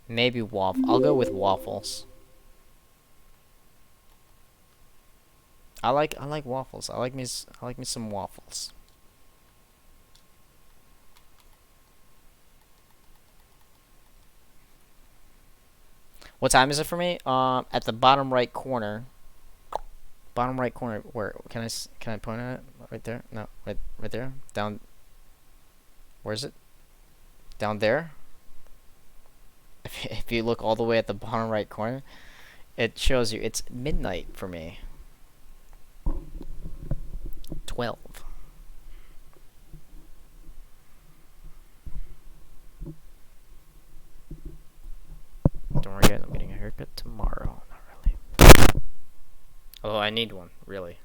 Maybe waffle. I'll go with waffles. I like waffles. I like me some waffles. What time is it for me? At the bottom right corner. Bottom right corner. Where can I point at it? Right there? No, right there. Down. Where is it? Down there. If you look all the way at the bottom right corner, it shows you it's midnight for me. 12. Don't forget, I'm getting a haircut tomorrow. Not really. Oh, I need one, really.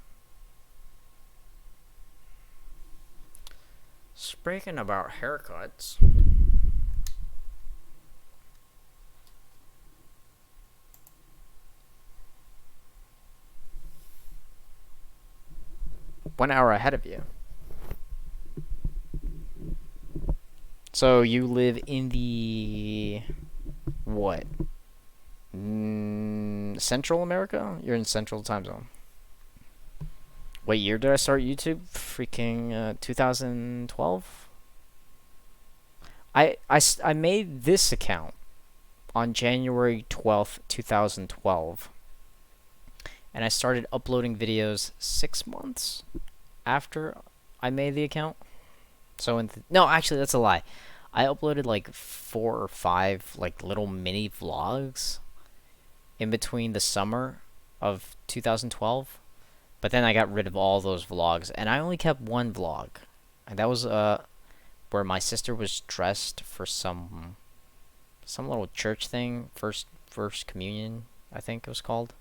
Speaking about haircuts. One hour ahead of you. So you live in the what? Central America? You're in Central Time Zone. What year did I start YouTube? Freaking 2012. I made this account on January 12th, 2012, and I started uploading videos 6 months after I made the account. So no, actually that's a lie. I uploaded like 4 or 5 like little mini vlogs in between the summer of 2012, but then I got rid of all those vlogs and I only kept one vlog, and that was where my sister was dressed for some little church thing, first communion, I think it was called.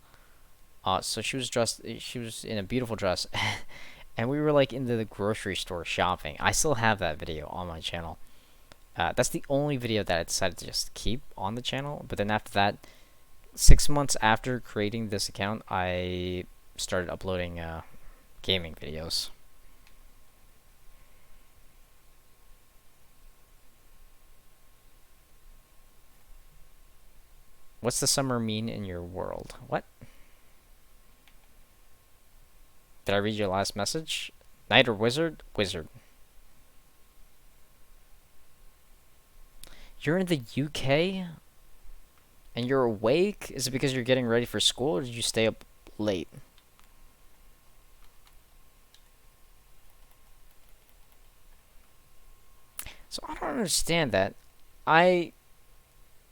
So she was dressed. She was in a beautiful dress, and we were like into the grocery store shopping. I still have that video on my channel. That's the only video that I decided to just keep on the channel. But then after that, 6 months after creating this account, I started uploading gaming videos. What's the summer mean in your world? What? Did I read your last message? Knight or wizard? Wizard. You're in the UK? And you're awake? Is it because you're getting ready for school, or did you stay up late? So I don't understand that.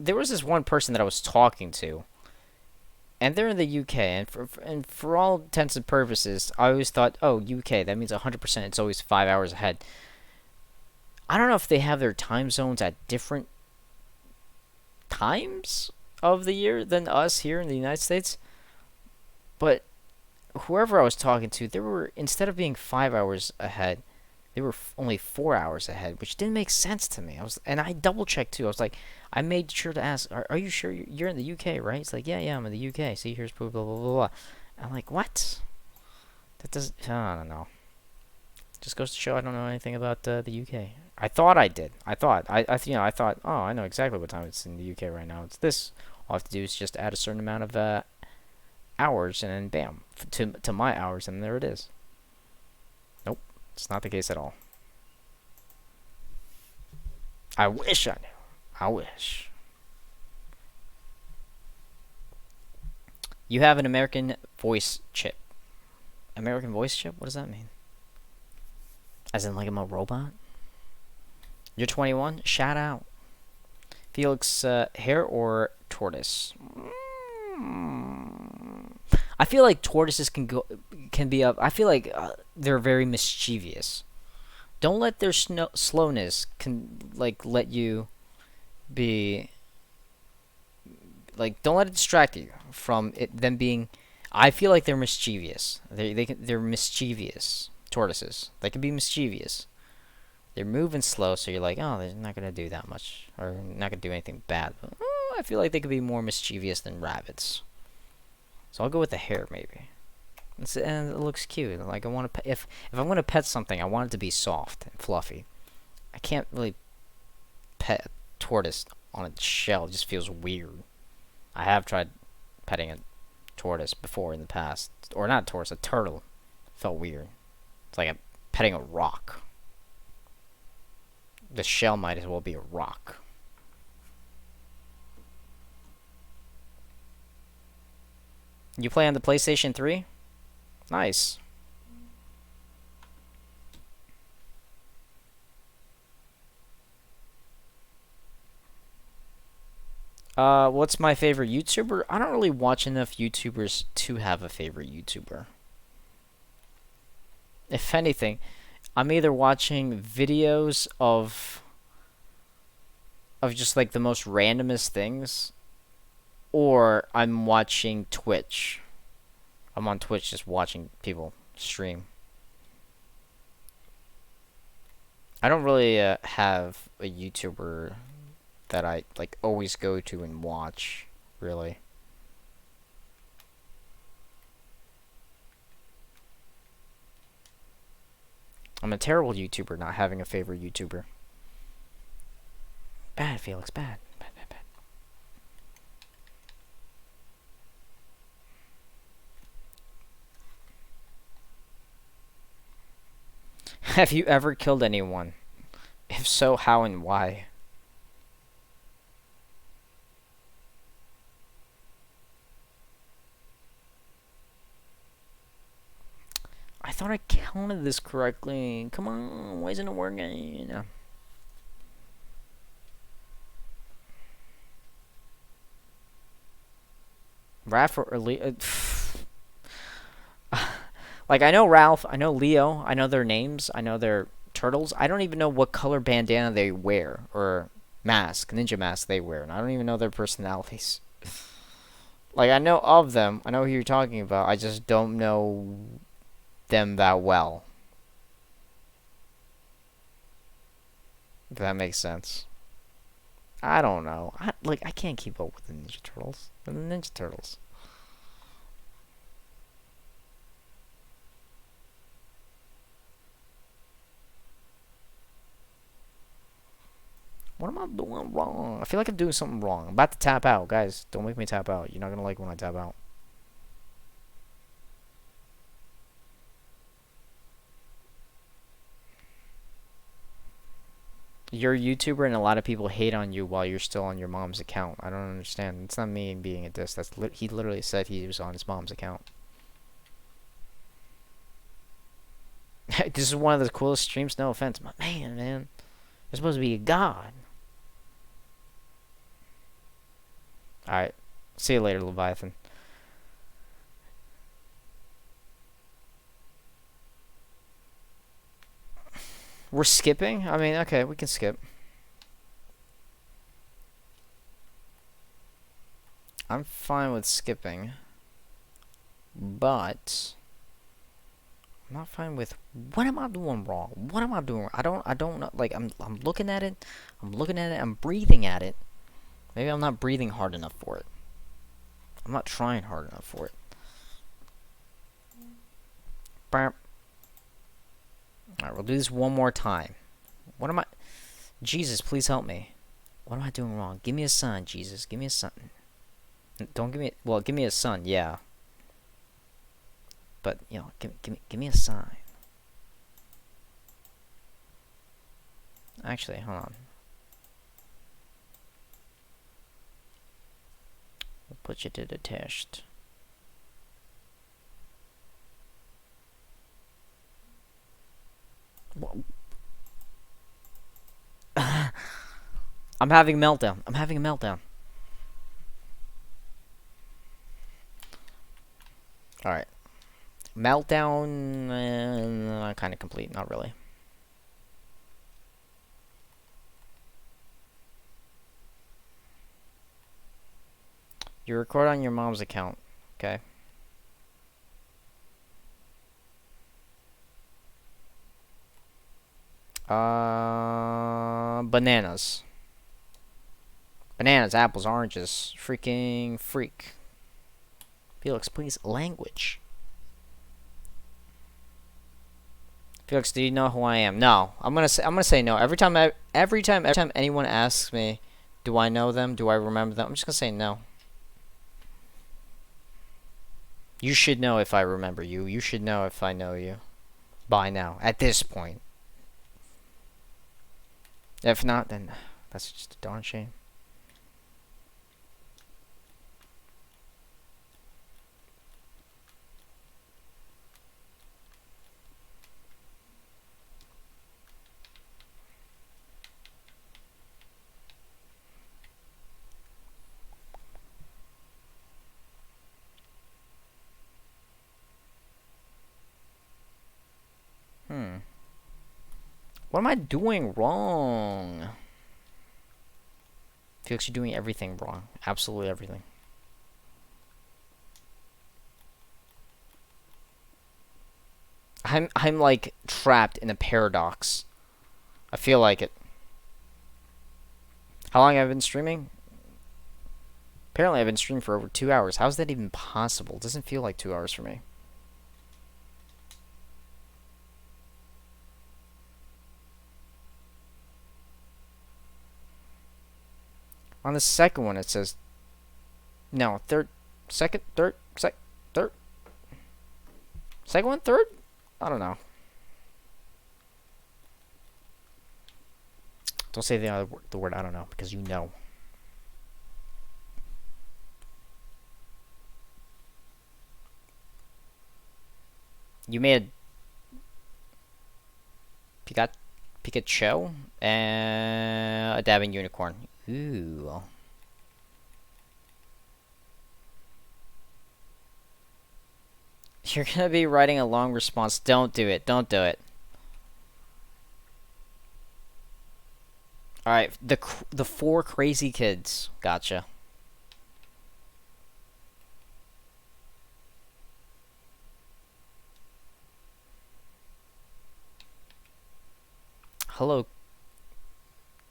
There was this one person that I was talking to, and they're in the UK, and for all intents and purposes, I always thought, oh, UK, that means 100%, it's always 5 hours ahead. I don't know if they have their time zones at different times of the year than us here in the United States, but whoever I was talking to, they were, instead of being 5 hours ahead, they were only 4 hours ahead, which didn't make sense to me. And I double checked too. I was like, I made sure to ask, are you sure you're in the UK, right? It's like, yeah, I'm in the UK. See, here's blah blah blah blah. I'm like, what? That does, I don't know. Just goes to show I don't know anything about the UK. I thought I did. I thought I thought, oh, I know exactly what time it's in the UK right now. It's this. All I have to do is just add a certain amount of hours, and then bam, to my hours, and there it is. Nope, it's not the case at all. I wish I knew. I wish. You have an American voice chip. American voice chip? What does that mean? As in, like, I'm a robot? You're 21? Shout out. Felix, hare or tortoise? I feel like tortoises can be up. I feel like they're very mischievous. Don't let their slowness let you be like. Don't let it distract you from them being. I feel like they're mischievous. They're mischievous. Tortoises. They can be mischievous. They're moving slow, so you're like, oh, they're not gonna do that much, or not gonna do anything bad. But, I feel like they could be more mischievous than rabbits. So I'll go with the hare, maybe. And it looks cute. Like I want to, if I'm gonna pet something, I want it to be soft and fluffy. I can't really pet a tortoise on its shell. It just feels weird. I have tried petting a tortoise before in the past, or not a tortoise, a turtle. It felt weird. It's like petting a rock. The shell might as well be a rock. You play on the PlayStation 3? Nice. What's my favorite YouTuber? I don't really watch enough YouTubers to have a favorite YouTuber. If anything, I'm either watching videos of just like the most randomest things, or I'm watching Twitch. I'm on Twitch just watching people stream. I don't really have a YouTuber that I like always go to and watch, really. I'm a terrible YouTuber not having a favorite YouTuber. Bad, Felix, bad. Bad, bad, bad. Have you ever killed anyone? If so, how and why? I thought I counted this correctly. Come on, why isn't it working? Raph or Leo? Like, I know Ralph, I know Leo, I know their names, I know their turtles. I don't even know what color bandana they wear, or mask, ninja mask they wear, and I don't even know their personalities. Like, I know of them, I know who you're talking about, I just don't know them that well. If that makes sense. I don't know. I can't keep up with the Ninja Turtles. They're the Ninja Turtles. What am I doing wrong? I feel like I'm doing something wrong. I'm about to tap out. Guys, don't make me tap out. You're not gonna like when I tap out. You're a YouTuber and a lot of people hate on you while you're still on your mom's account. I don't understand. It's not me being a diss. He literally said he was on his mom's account. This is one of the coolest streams. No offense, but man, you're supposed to be a god. Alright. See you later, Leviathan. We're skipping? I mean, okay, we can skip. I'm fine with skipping. But I'm not fine with what am I doing wrong? What am I doing wrong? I don't know, like I'm looking at it. I'm breathing at it. Maybe I'm not breathing hard enough for it. I'm not trying hard enough for it. Burp. Alright, we'll do this one more time. What am I... Jesus, please help me. What am I doing wrong? Give me a son, Jesus. Give me a son. Don't give me... Well, give me a son, yeah. But, you know, give me a sign. Actually, hold on. We'll put you to the test. I'm having a meltdown. I'm having a meltdown. Alright. Meltdown, kind of complete. Not really. You record on your mom's account. Okay. Bananas. Bananas, apples, oranges. Freaking freak. Felix, please, language. Felix, do you know who I am? No. I'm gonna say no. Every time anyone asks me, do I know them? Do I remember them? I'm just gonna say no. You should know if I remember you. You should know if I know you. By now. At this point. If not, then that's just a darn shame. What am I doing wrong? Felix, you're doing everything wrong. Absolutely everything. I'm like trapped in a paradox. I feel like it. How long have I been streaming? Apparently I've been streaming for over 2 hours. How is that even possible? It doesn't feel like 2 hours for me. On the second one, it says... No, third... Second? Third? Third? Second one? Third? I don't know. Don't say the word I don't know, because you know. You made a Pikachu and a dabbing unicorn. Ooh. You're gonna be writing a long response. Don't do it. Don't do it. All right, the 4 crazy kids. Gotcha. Hello,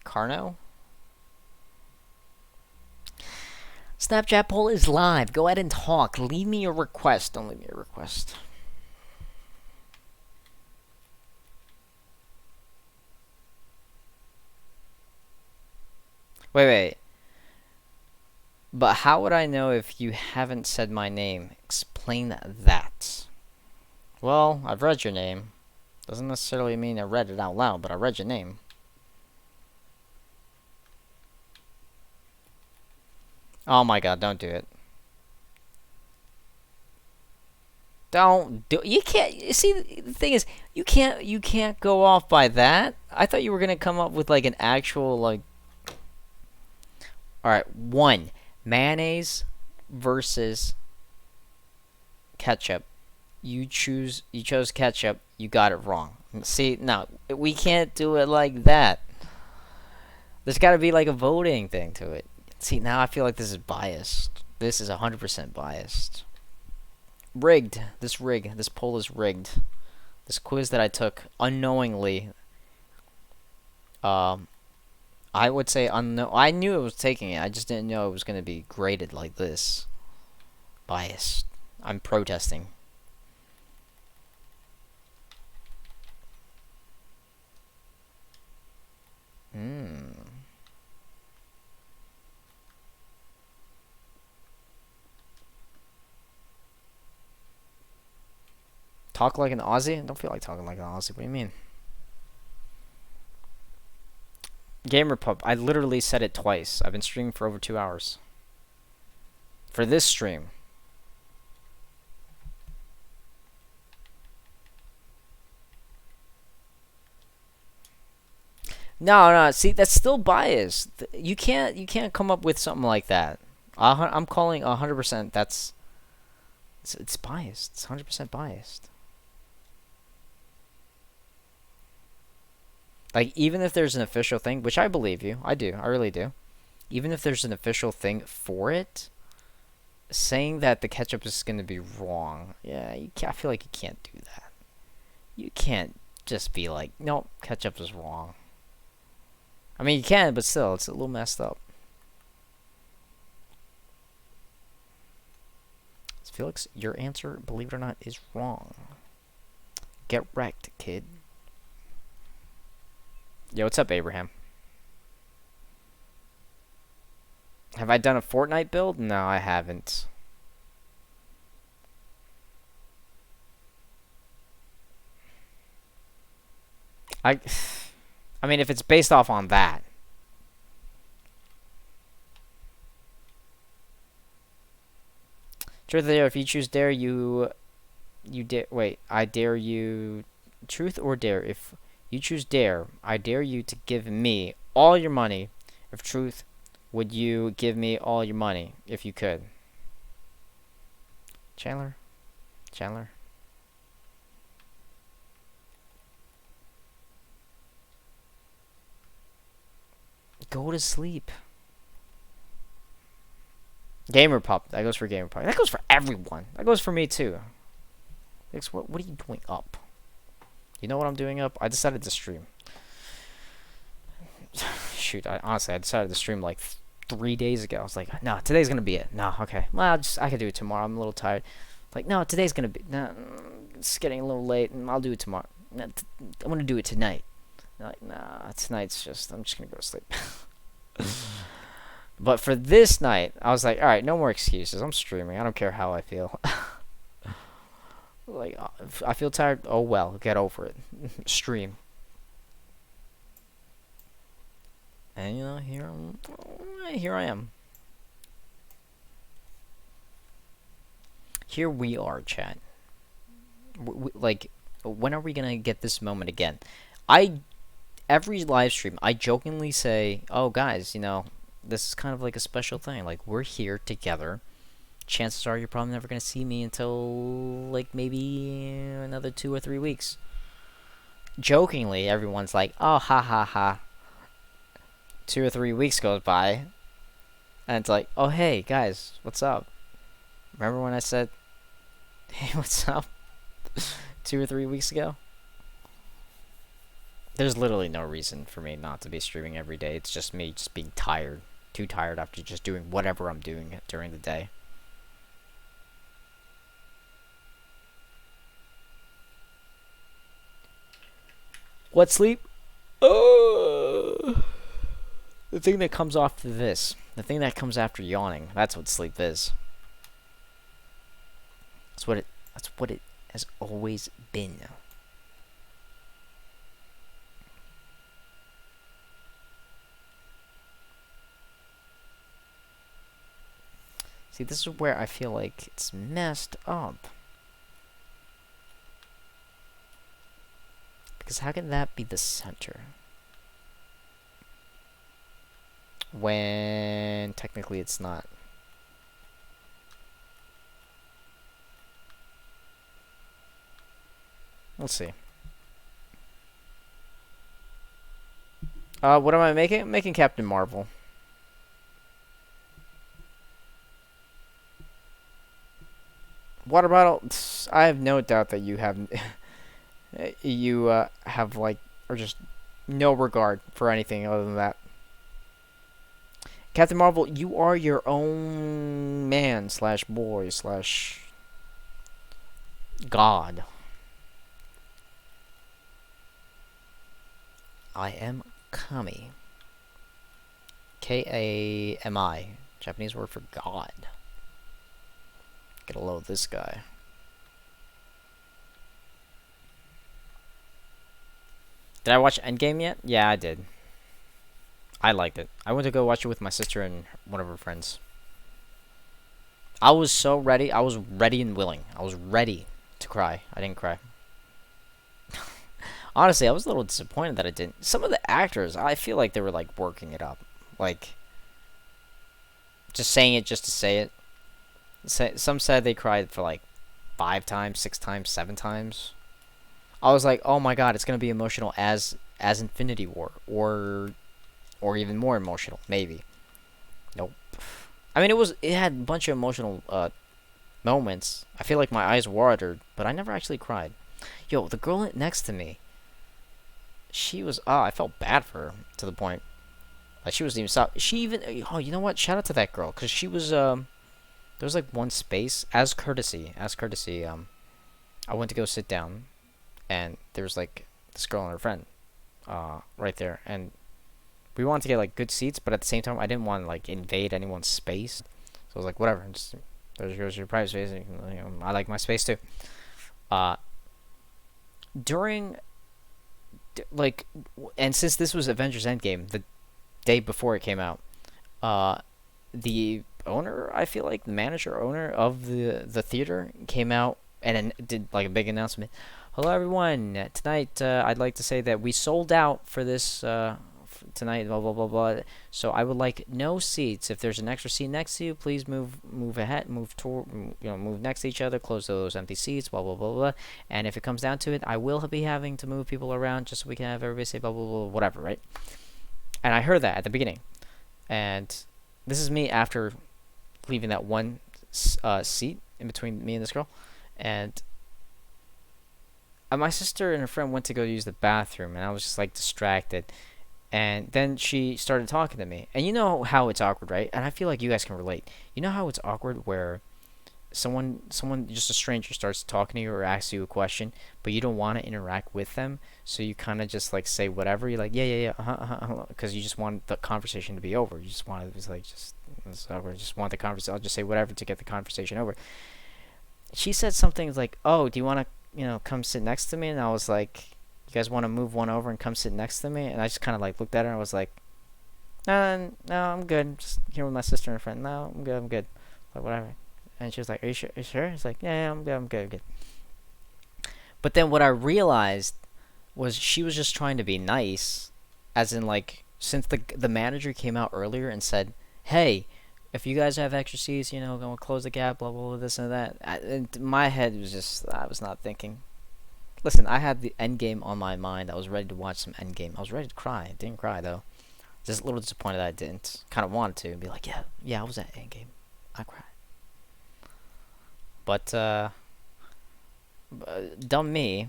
Carno? Snapchat poll is live. Go ahead and talk. Leave me a request. Don't leave me a request. Wait. But how would I know if you haven't said my name? Explain that. Well, I've read your name. Doesn't necessarily mean I read it out loud, but I read your name. Oh my god, don't do it. Don't do... You can't... See, the thing is, you can't go off by that. I thought you were gonna come up with, like, an actual, like... Alright, 1. Mayonnaise versus ketchup. You chose ketchup. You got it wrong. See, no, we can't do it like that. There's got to be like a voting thing to it. See, now I feel like this is biased. This is 100% biased. Rigged. This poll is rigged. This quiz that I took unknowingly. I would say unknown. I knew I was taking it. I just didn't know it was going to be graded like this. Biased. I'm protesting. Talk like an Aussie? I don't feel like talking like an Aussie. What do you mean? Gamer Pub. I literally said it twice. I've been streaming for over 2 hours. For this stream. No, no. See, that's still biased. You can't come up with something like that. I'm calling 100%. It's biased. It's 100% biased. Like, even if there's an official thing, which I believe you, I do, I really do. Even if there's an official thing for it, saying that the ketchup is going to be wrong, yeah, I feel like you can't do that. You can't just be like, nope, ketchup is wrong. I mean, you can, but still, it's a little messed up. Felix, your answer, believe it or not, is wrong. Get wrecked, kid. Yo, what's up, Abraham? Have I done a Fortnite build? No, I haven't. I mean, if it's based off on that. Truth or dare, if you choose dare, you dare. Wait, I dare you. Truth or dare, if you choose dare, I dare you to give me all your money. If truth, would you give me all your money if you could? Chandler? Chandler? Go to sleep. Gamer Pup. That goes for Gamer Pup. That goes for everyone. That goes for me too. What are you doing up? You know what I'm doing up? I decided to stream. Shoot, honestly, I decided to stream like 3 days ago. I was like, no, today's gonna be it. No, okay. Well, I can do it tomorrow. I'm a little tired. Like, no, today's gonna be. No, it's getting a little late, and I'll do it tomorrow. No, I'm gonna do it tonight. Like, nah, tonight's just. I'm just gonna go to sleep. But for this night, I was like, all right, no more excuses. I'm streaming. I don't care how I feel. Like, if I feel tired. Oh well, get over it. Stream. And you know, here I am. Here we are, chat. Like, when are we gonna get this moment again? Every live stream, I jokingly say, "Oh, guys, you know, this is kind of like a special thing. Like, we're here together. Chances are you're probably never gonna see me until like maybe another 2 or 3 weeks." Jokingly, everyone's like, "Oh, ha ha ha." 2 or 3 weeks goes by, and it's like, "Oh, hey guys, what's up? Remember when I said, hey, what's up?" 2 or 3 weeks ago? There's literally no reason for me not to be streaming every day. It's just me just being tired. Too tired after just doing whatever I'm doing during the day. What sleep? Oh! The thing that comes after this. The thing that comes after yawning. That's what sleep is. That's what it has always been. See, this is where I feel like it's messed up. Because how can that be the center? When technically it's not. Let's see. What am I making? I'm making Captain Marvel. Water bottle. I have no doubt that you have, have like, or just no regard for anything other than that. Captain Marvel, you are your own man slash boy slash god. I am Kami. Kami. Japanese word for god. Get a load of this guy. Did I watch Endgame yet? Yeah, I did. I liked it. I went to go watch it with my sister and one of her friends. I was so ready. I was ready and willing. I was ready to cry. I didn't cry. Honestly, I was a little disappointed that I didn't. Some of the actors, I feel like they were like working it up, like just saying it just to say it. Some said they cried for like 5 times, 6 times, 7 times. I was like, oh my god, it's gonna be emotional as Infinity War, or even more emotional, maybe. Nope. I mean, it had a bunch of emotional moments. I feel like my eyes watered, but I never actually cried. Yo, the girl next to me, she was I felt bad for her to the point like she wasn't even stop. She even oh you know what? Shout out to that girl because she was there was like one space as courtesy. I went to go sit down and there was like this girl and her friend right there and we wanted to get like good seats but at the same time I didn't want to like invade anyone's space so I was like whatever just there's your private space I like my space too. Uh, during like and since this was Avengers Endgame, the day before it came out, uh, the owner, I feel like the manager owner of the theater came out and did like a big announcement. Hello everyone. Tonight I'd like to say that we sold out for this tonight blah blah blah blah. So I would like no seats. If there's an extra seat next to you, please move ahead, move next to each other, close those empty seats, blah blah blah blah. And if it comes down to it, I will be having to move people around just so we can have everybody say blah blah blah whatever, right? And I heard that at the beginning. And this is me after leaving that one seat in between me and this girl. And my sister and her friend went to go use the bathroom, and I was just like distracted. And then she started talking to me. And you know how it's awkward, right? And I feel like you guys can relate. You know how it's awkward where someone just a stranger starts talking to you or asks you a question but you don't want to interact with them so you kind of just like say whatever you're like yeah because you just want the conversation to be over. You just want to just like just want the conversation. I'll just say whatever to get the conversation over. She said something like, oh, do you want to come sit next to me? And I was like, you guys want to move one over and come sit next to me? And I just kind of like looked at her and I was like, no, I'm good, just here with my sister and a friend. No, I'm good, like whatever. And she was like, are you sure? It's like, yeah, I'm good. But then what I realized was she was just trying to be nice, as in like, since the manager came out earlier and said, hey, if you guys have extra seats, go close the gap, blah, blah, blah, this and that. In my head was just, I was not thinking. Listen, I had the Endgame on my mind. I was ready to watch some Endgame. I was ready to cry. I didn't cry, though. Just a little disappointed that I didn't. Kind of wanted to. Be like, yeah, I was at Endgame. I cried. But dumb me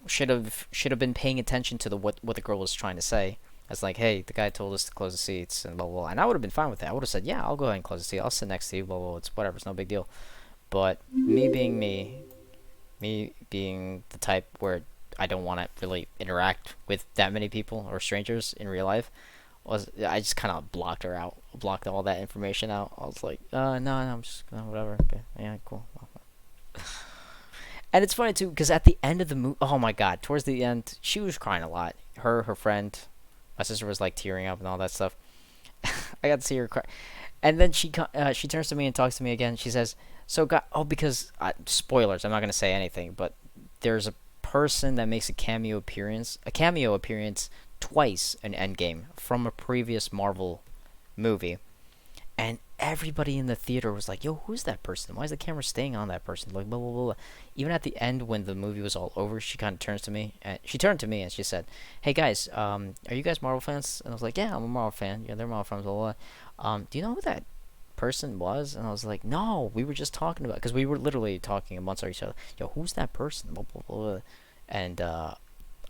should have been paying attention to what the girl was trying to say. It's like, hey, the guy told us to close the seats and blah blah blah. And I would have been fine with that. I would have said, yeah, I'll go ahead and close the seat. I'll sit next to you. Blah blah blah. It's whatever. It's no big deal. But me being the type where I don't want to really interact with that many people or strangers in real life, I just kind of blocked her out, blocked all that information out. I was like, no, I'm just whatever. Okay, yeah, cool. And it's funny too because at the end of the movie, oh my god, towards the end, she was crying a lot. Her friend, my sister was like tearing up and all that stuff. I got to see her cry, and then she turns to me and talks to me again. She says, "So, because spoilers, I'm not gonna say anything, but there's a person that makes a cameo appearance twice in Endgame from a previous Marvel movie, and everybody in the theater was like, "Yo, who's that person? Why is the camera staying on that person?" Like blah blah blah. Even at the end, when the movie was all over, she kind of turned to me and she said, "Hey guys, are you guys Marvel fans?" And I was like, "Yeah, I'm a Marvel fan. Yeah, they're Marvel fans. Blah blah blah. Do you know who that person was?" And I was like, "No, we were just talking about because we were literally talking amongst each other. Yo, who's that person?" Blah blah blah. And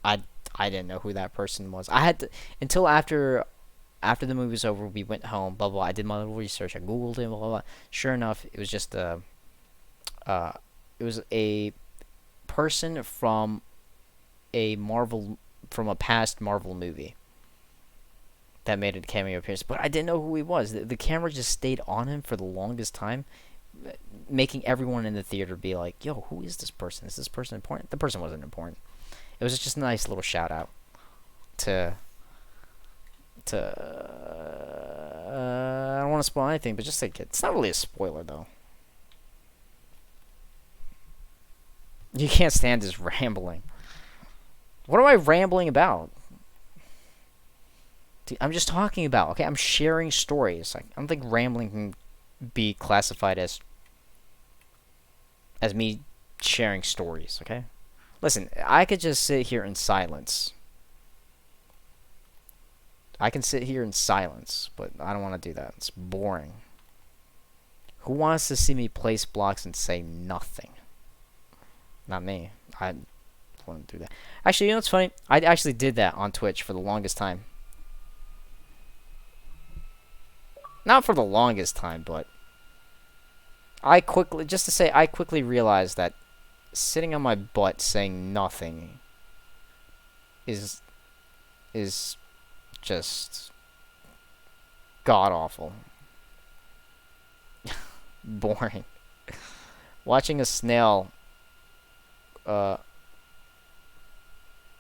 I didn't know who that person was. I had to until after the movie was over. We went home. Blah blah. I did my little research. I googled it. Blah blah. Blah. Sure enough, it was just it was a person from a past Marvel movie that made a cameo appearance. But I didn't know who he was. The camera just stayed on him for the longest time, making everyone in the theater be like, "Yo, who is this person? Is this person important?" The person wasn't important. It was just a nice little shout out. I don't want to spoil anything, but just like it's not really a spoiler though. You can't stand this rambling. What am I rambling about? Dude, I'm just talking about, okay? I'm sharing stories. Like, I don't think rambling can be classified as me sharing stories, okay? Listen, I could just sit here in silence. I can sit here in silence, but I don't want to do that. It's boring. Who wants to see me place blocks and say nothing? Not me. I wouldn't do that. Actually, you know what's funny? I actually did that on Twitch for the longest time. Not for the longest time, but I quickly realized that sitting on my butt saying nothing is just god awful. Boring. Watching a snail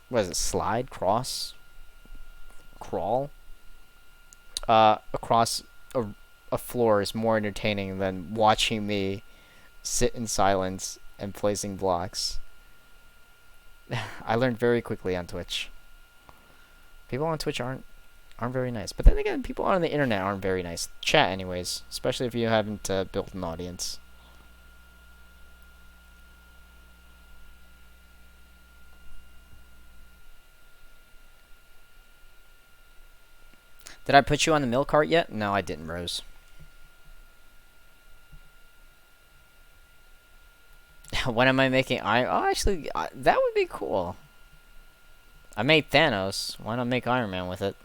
what is it, slide, cross, crawl across a floor is more entertaining than watching me sit in silence and placing blocks. I learned very quickly on Twitch. People on Twitch aren't very nice. But then again, people on the internet aren't very nice. Chat anyways, especially if you haven't built an audience. Did I put you on the milk cart yet? No, I didn't, Rose. When am I making Iron? Oh, actually, that would be cool. I made Thanos. Why not make Iron Man with it?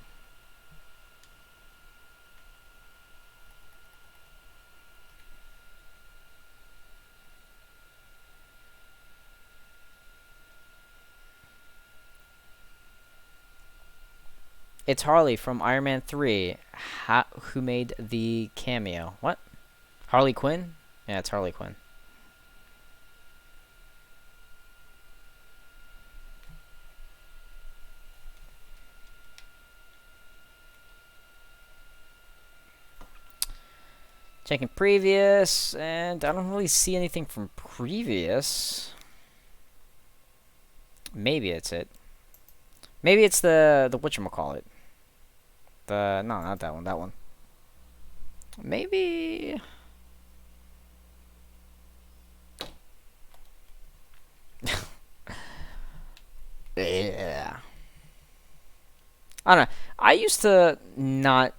It's Harley from Iron Man 3, who made the cameo. What? Harley Quinn? Yeah, it's Harley Quinn. Checking previous, and I don't really see anything from previous. Maybe it's it. Maybe it's the whatchamacallit. No, not that one. That one. Maybe. Yeah. I don't know. I used to not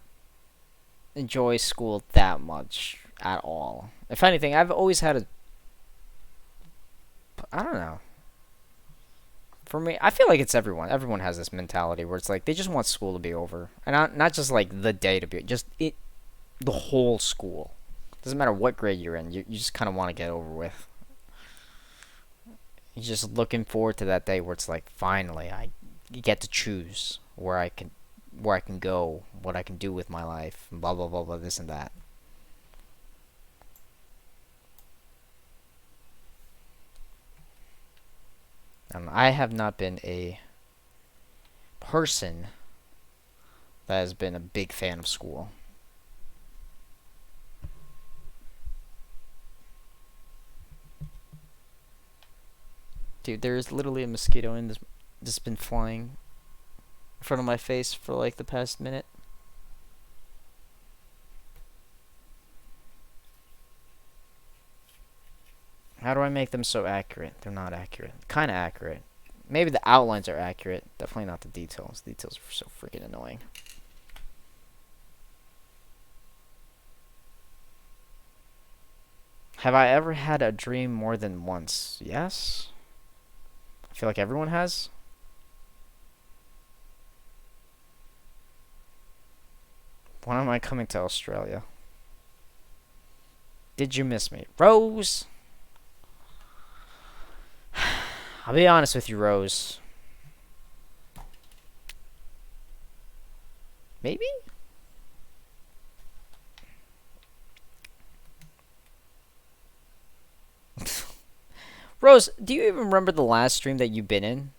enjoy school that much at all. If anything, I've always had a. I don't know. For me, I feel like it's everyone. Everyone has this mentality where it's like they just want school to be over, and not just like the day to be, just the whole school. Doesn't matter what grade you're in. You just kind of want to get over with. You're just looking forward to that day where it's like finally I get to choose where I can go, what I can do with my life, and blah blah blah blah, this and that. I have not been a person that has been a big fan of school. Dude, there's literally a mosquito in this just been flying in front of my face for like the past minute. How do I make them so accurate? They're not accurate. Kind of accurate. Maybe the outlines are accurate. Definitely not the details. The details are so freaking annoying. Have I ever had a dream more than once? Yes. I feel like everyone has. When am I coming to Australia? Did you miss me? Rose! I'll be honest with you, Rose. Maybe? Rose, do you even remember the last stream that you've been in?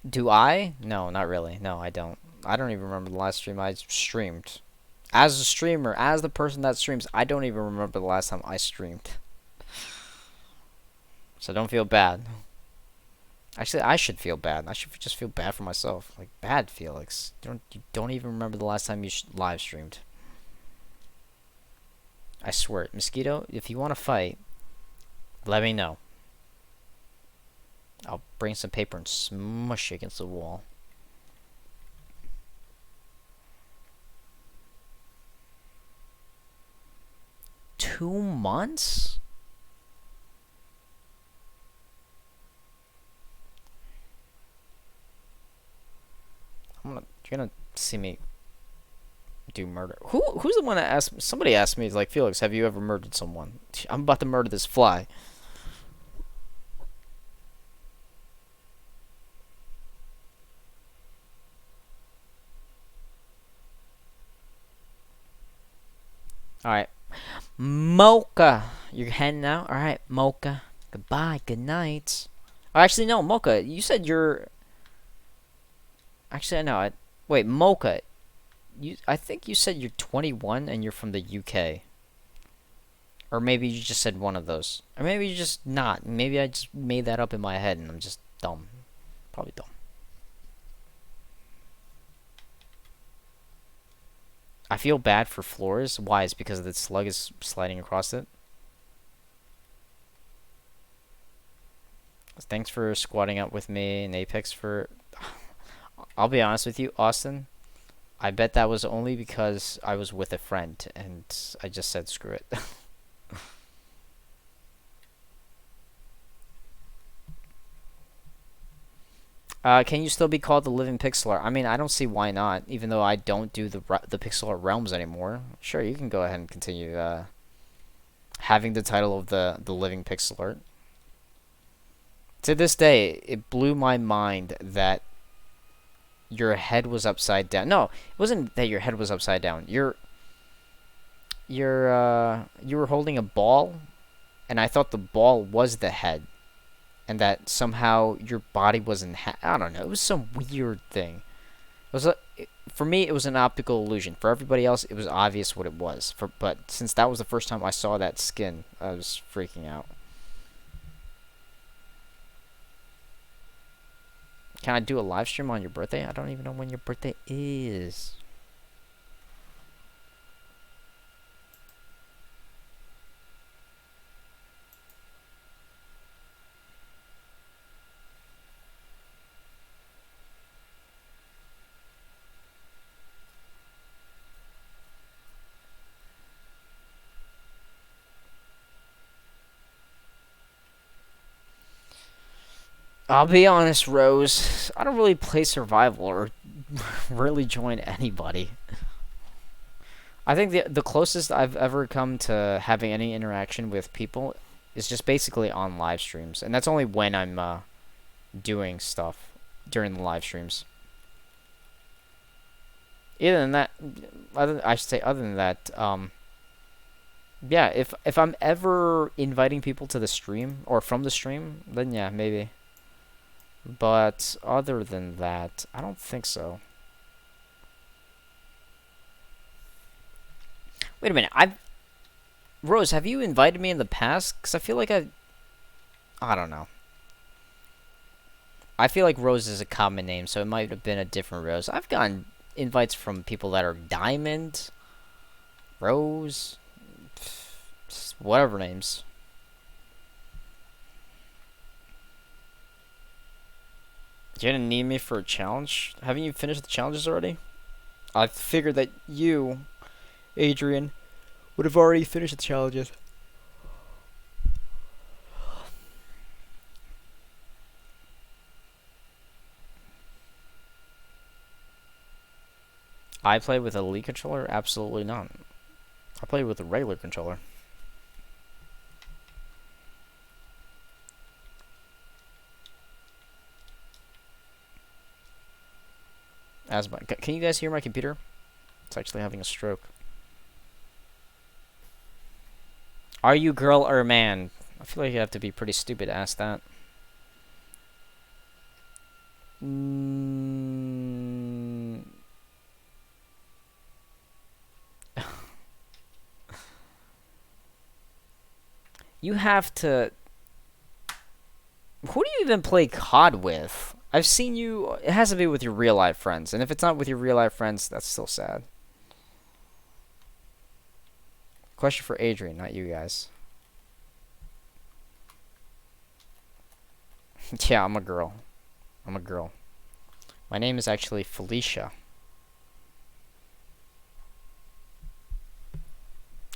Do I? No, not really. No, I don't. I don't even remember the last stream I streamed. As a streamer, as the person that streams, I don't even remember the last time I streamed. So don't feel bad. Actually, I should feel bad. I should just feel bad for myself. Like, bad Felix. You don't even remember the last time you live streamed. I swear it. Mosquito, if you want to fight, let me know. I'll bring some paper and smush it against the wall. Two months? You're gonna see me do murder. Who's the one that asked? Somebody asked me, like, Felix, have you ever murdered someone? I'm about to murder this fly. Alright. Mocha. You're heading out? Alright, Mocha. Goodbye. Good night. Oh, actually, no, Mocha. You said you're... Actually, no. Wait, Mocha. I think you said you're 21 and you're from the UK. Or maybe you just said one of those. Or maybe you're just not. Maybe I just made that up in my head and I'm just dumb. Probably dumb. I feel bad for floors. Why? It's because the slug is sliding across it. Thanks for squatting up with me and Apex for... I'll be honest with you, Austin. I bet that was only because I was with a friend and I just said screw it. Can you still be called the Living Pixel Art? I mean, I don't see why not, even though I don't do the Pixel Art Realms anymore. Sure, you can go ahead and continue having the title of the Living Pixel Art. To this day, it blew my mind that your head was upside down. No, it wasn't that your head was upside down. You were holding a ball, and I thought the ball was the head. And that somehow your body was in I don't know. It was some weird thing. For me, it was an optical illusion. For everybody else, it was obvious what it was. But since that was the first time I saw that skin, I was freaking out. Can I do a live stream on your birthday? I don't even know when your birthday is. I'll be honest, Rose. I don't really play survival or really join anybody. I think the closest I've ever come to having any interaction with people is just basically on live streams, and that's only when I'm doing stuff during the live streams. Other than that, other than that, yeah, if I'm ever inviting people to the stream or from the stream, then yeah, maybe. But other than that, I don't think so. Wait a minute. Rose, have you invited me in the past? Because I feel like I don't know. I feel like Rose is a common name, so it might have been a different Rose. I've gotten invites from people that are Diamond, Rose, whatever names. You didn't need me for a challenge? Haven't you finished the challenges already? I figured that you, Adrian, would have already finished the challenges. I play with a Elite controller? Absolutely not. I play with a regular controller. Can you guys hear my computer? It's actually having a stroke. Are you girl or man? I feel like you have to be pretty stupid to ask that. Mm, you have to. Who do you even play COD with? I've seen you. It has to be with your real life friends, and if it's not with your real life friends, that's still sad. Question for Adrian, not you guys. Yeah, I'm a girl. I'm a girl. My name is actually Felicia.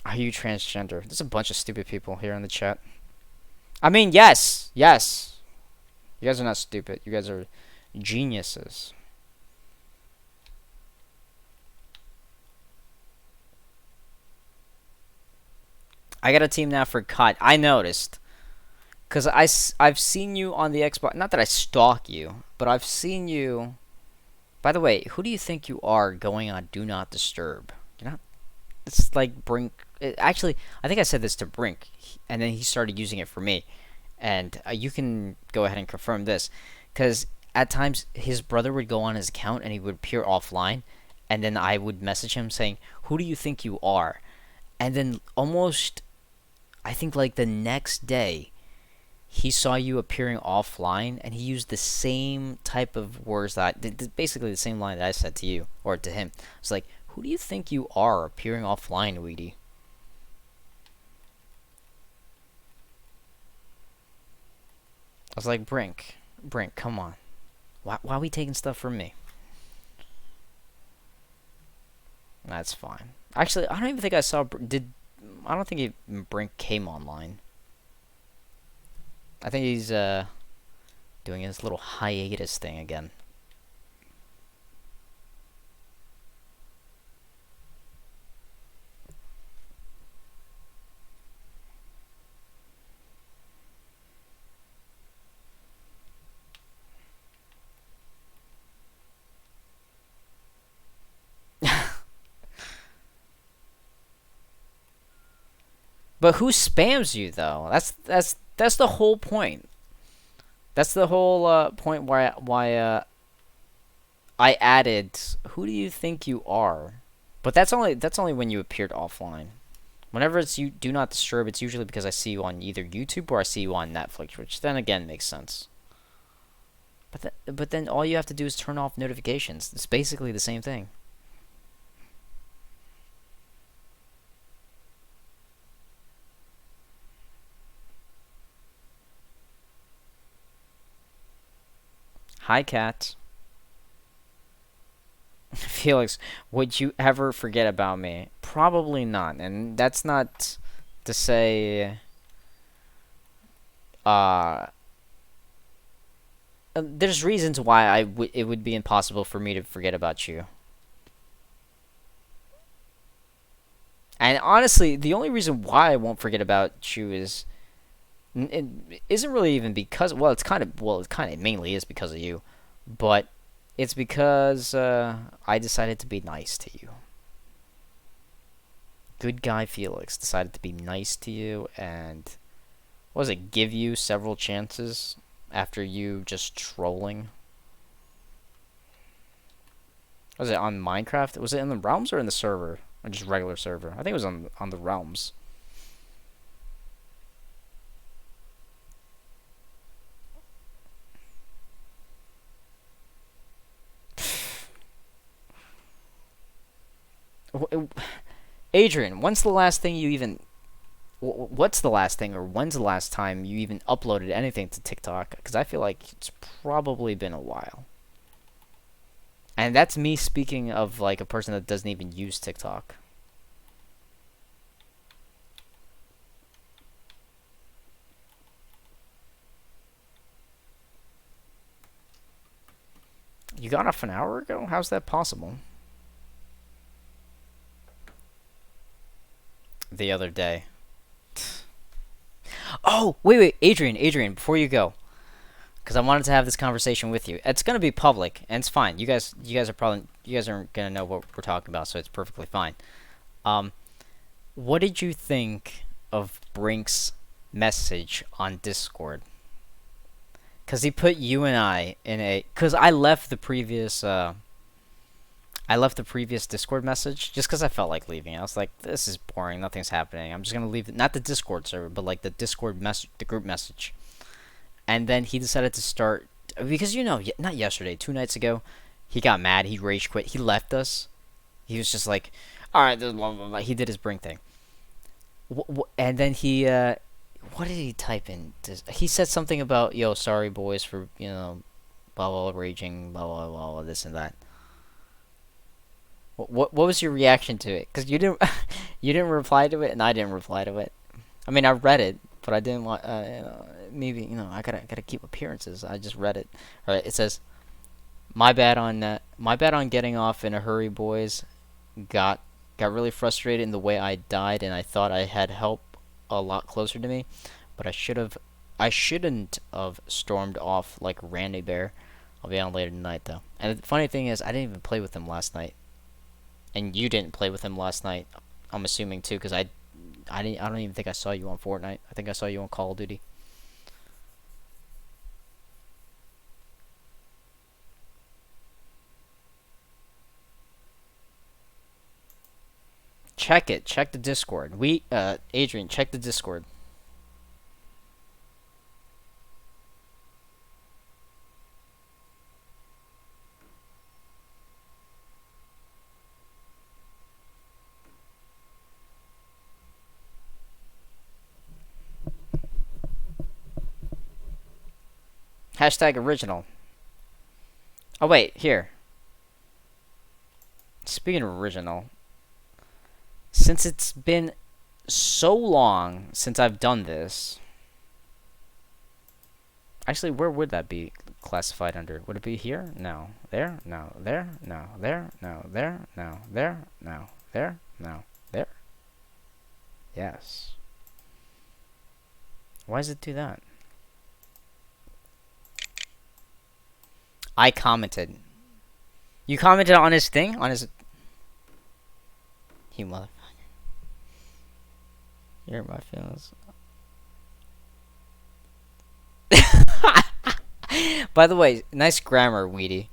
Are you transgender? There's a bunch of stupid people here in the chat. I mean, yes, yes. You guys are not stupid. You guys are geniuses. I got a team now for COD. I noticed. Because I've seen you on the Xbox. Not that I stalk you, but I've seen you. By the way, who do you think you are going on Do Not Disturb? You're not. It's like Brink. Actually, I think I said this to Brink, and then he started using it for me. And you can go ahead and confirm this. Because at times his brother would go on his account and he would appear offline. And then I would message him saying, "Who do you think you are?" And then almost, I think like the next day, he saw you appearing offline, and he used the same type of words basically the same line that I said to you or to him. It's like, "Who do you think you are appearing offline, Weedy?" I was like, Brink, come on. Why are we taking stuff from me? That's fine. Actually, I don't even think I saw. I don't think Brink came online. I think he's doing his little hiatus thing again. But who spams you though? That's the whole point. That's the whole point why I added. Who do you think you are? But that's only when you appeared offline. Whenever it's you do not disturb, it's usually because I see you on either YouTube or I see you on Netflix, which then again makes sense. But then all you have to do is turn off notifications. It's basically the same thing. Hi, cat. Felix, would you ever forget about me? Probably not. And that's not to say uh there's reasons why it would be impossible for me to forget about you. And honestly, the only reason why I won't forget about you is it isn't really even because it kind of mainly is because of you, but it's because I decided to be nice to you. Good guy Felix decided to be nice to you and what was it, give you several chances after you just trolling. Was it on Minecraft? Was it in the realms or in the server? Or just regular server? I think it was on the realms. Adrian, when's the last thing you even what's the last thing or when's the last time you even uploaded anything to TikTok? Because I feel like it's probably been a while. And that's me speaking of like a person that doesn't even use TikTok. You got off an hour ago? How's that possible? The other day. Oh, wait, Adrian, before you go, because I wanted to have this conversation with you. It's gonna be public, and it's fine. You guys aren't gonna know what we're talking about, so it's perfectly fine. Um, what did you think of Brink's message on Discord? Cause he put you and I in a. Cause I left the previous. I left the previous Discord message just because I felt like leaving. I was like, this is boring. Nothing's happening. I'm just gonna leave. Not the Discord server, but like the Discord message, the group message. And then he decided to start because not yesterday, 2 nights ago, he got mad. He rage quit. He left us. He was just like, all right, blah, blah, blah. He did his bring thing. And then he, what did he type in? He said something about, yo, sorry boys for, blah, blah, raging, blah, blah, blah, blah, this and that. What was your reaction to it? Because you didn't, you didn't reply to it, and I didn't reply to it. I mean, I read it, but I didn't want, maybe, I gotta keep appearances. I just read it. All right, it says, my bad on getting off in a hurry, boys. Got really frustrated in the way I died, and I thought I had help a lot closer to me, but I shouldn't have stormed off like Randy Bear. I'll be on later tonight though. And the funny thing is, I didn't even play with him last night, and you didn't play with him last night. I'm assuming too, because I don't even think I saw you on Fortnite. I think I saw you on Call of Duty. Check it. Check the Discord. Adrian, check the Discord. Hashtag original. Oh wait, here. Speaking of original, since it's been so long since I've done this, actually, where would that be classified under? Would it be here? No. There? No. There? No. There? No. There? No. There? No. There? No. There? Yes. Why does it do that? I commented. You commented on his thing? On his... You motherfucker. You hurt my feelings. By the way, nice grammar, Weedy.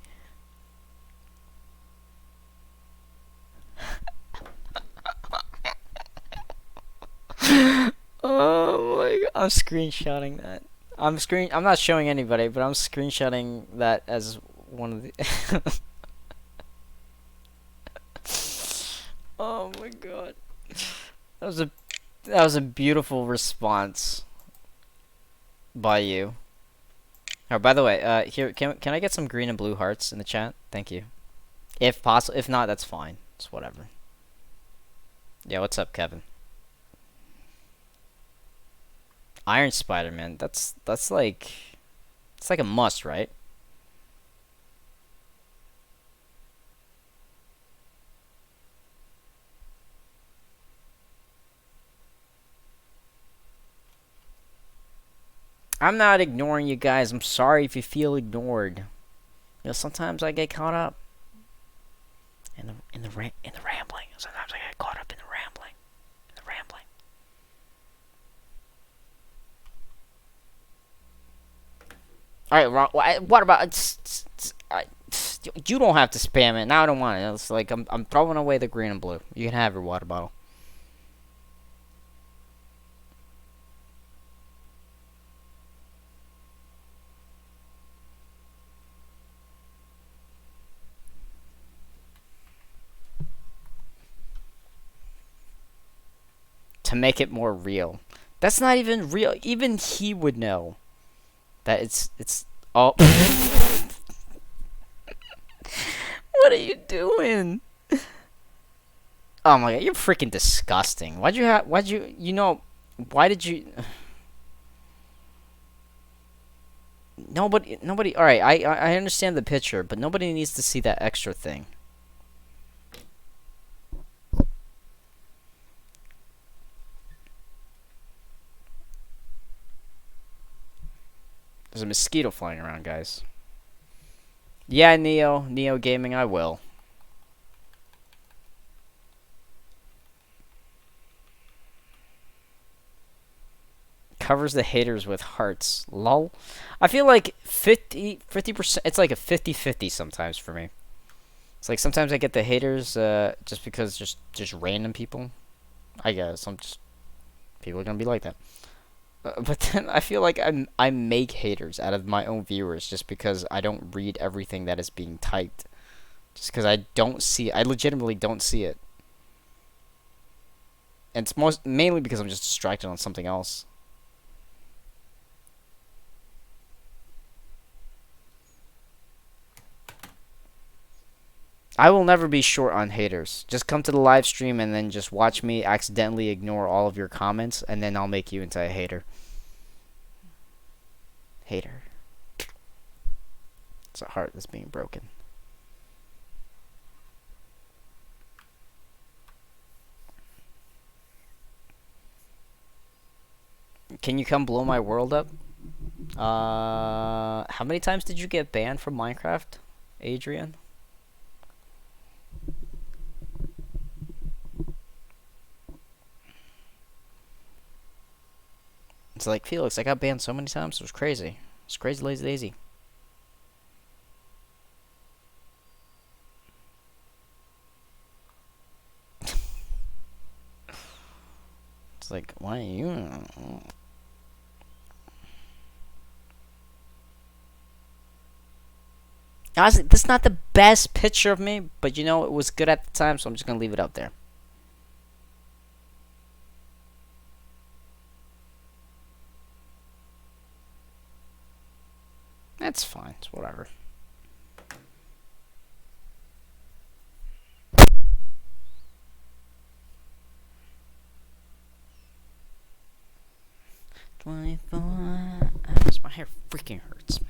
Oh my god. I'm screenshotting that. I'm not showing anybody, but I'm screenshotting that as one of the Oh my god. That was a beautiful response by you. Oh, by the way, here can I get some green and blue hearts in the chat? Thank you. If possible, if not, that's fine. It's whatever. Yeah, what's up, Kevin? Iron Spider-Man. That's like it's like a must, right? I'm not ignoring you guys. I'm sorry if you feel ignored. Sometimes I get caught up in the rambling. Sometimes I get caught up in the rambling. All right, Ron, what about? You don't have to spam it. Now I don't want it. It's like I'm throwing away the green and blue. You can have your water bottle. To make it more real. That's not even real. Even he would know that it's all. What are you doing? Oh my god, you're freaking disgusting. Why did you? Nobody. All right, I understand the picture, but nobody needs to see that extra thing. There's a mosquito flying around, guys. Yeah, Neo Gaming, I will. covers the haters with hearts. Lol. I feel like 50%. It's like a 50-50 sometimes for me. It's like sometimes I get the haters just because just random people. I guess I'm just people are gonna be like that. But then I feel like I make haters out of my own viewers just because I don't read everything that is being typed. Just because I legitimately don't see it. And it's mainly because I'm just distracted on something else. I will never be short on haters. Just come to the live stream and then just watch me accidentally ignore all of your comments, and then I'll make you into a hater. Hater. It's a heart that's being broken. Can you come blow my world up? How many times did you get banned from Minecraft, Adrian? It's like, Felix, I got banned so many times, it was crazy. It's crazy lazy daisy. It's like, why are you... Honestly, this is not the best picture of me, but you know, it was good at the time, so I'm just gonna leave it up there. That's fine. It's whatever. $24 My hair freaking hurts, man.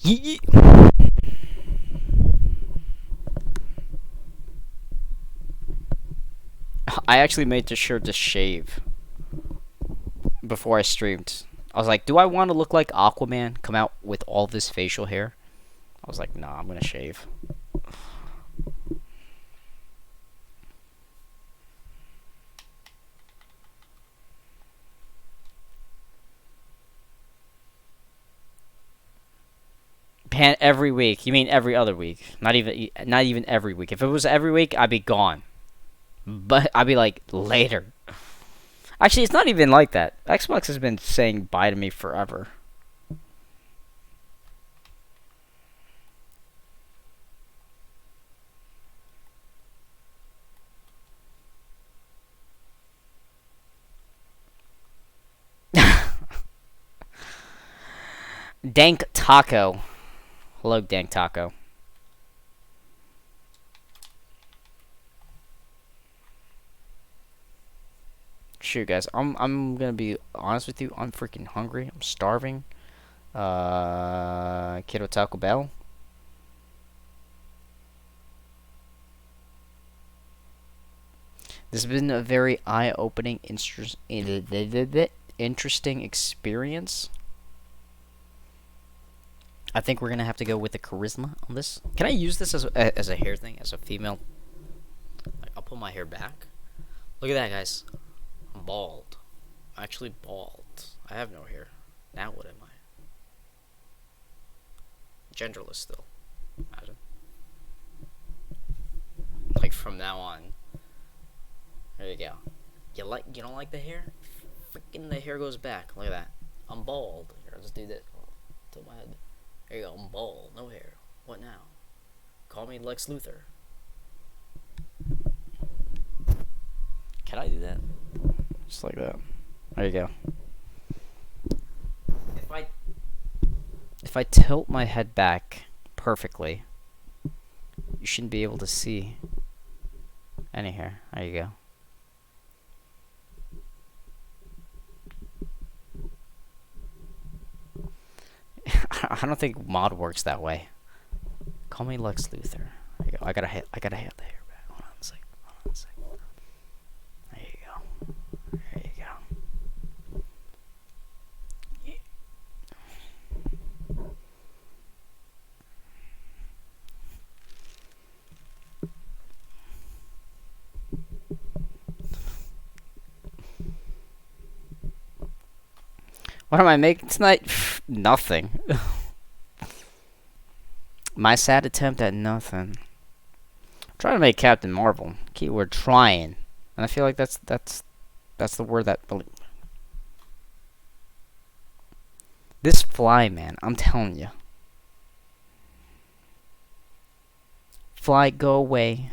Yee. I actually made sure to shave before I streamed. I was like, do I want to look like Aquaman, come out with all this facial hair? I was like, nah, I'm gonna shave. Pan every week. You mean every other week? Not even every week. If it was every week, I'd be gone. But I'd be like later. Actually, it's not even like that. Xbox has been saying bye to me forever. Dank Taco. Hello, Dank Taco. Shoot, guys, I'm gonna be honest with you. I'm freaking hungry. I'm starving. Kiddo Taco Bell. This has been a very eye-opening, interesting experience. I think we're gonna have to go with the charisma on this. Can I use this as a hair thing, as a female? Like, I'll pull my hair back. Look at that, guys. I'm bald. I'm actually bald. I have no hair. Now what am I? Genderless still. Imagine. Like from now on. There you go. You don't like the hair? Freaking the hair goes back. Look at that. I'm bald. Here, I'll just do that. Tilt my head. There you go. I'm bald. No hair. What now? Call me Lex Luthor. Can I do that? Just like that. There you go. If I tilt my head back perfectly, you shouldn't be able to see any hair. There you go. I don't think mod works that way. Call me Lex Luthor. There you go. I gotta have the hair back. Hold on a second. There you go. There you go. What am I making tonight? Nothing. My sad attempt at nothing. I'm trying to make Captain Marvel. Keyword trying. And I feel like that's the word that this fly, man, I'm telling you. Fly, go away.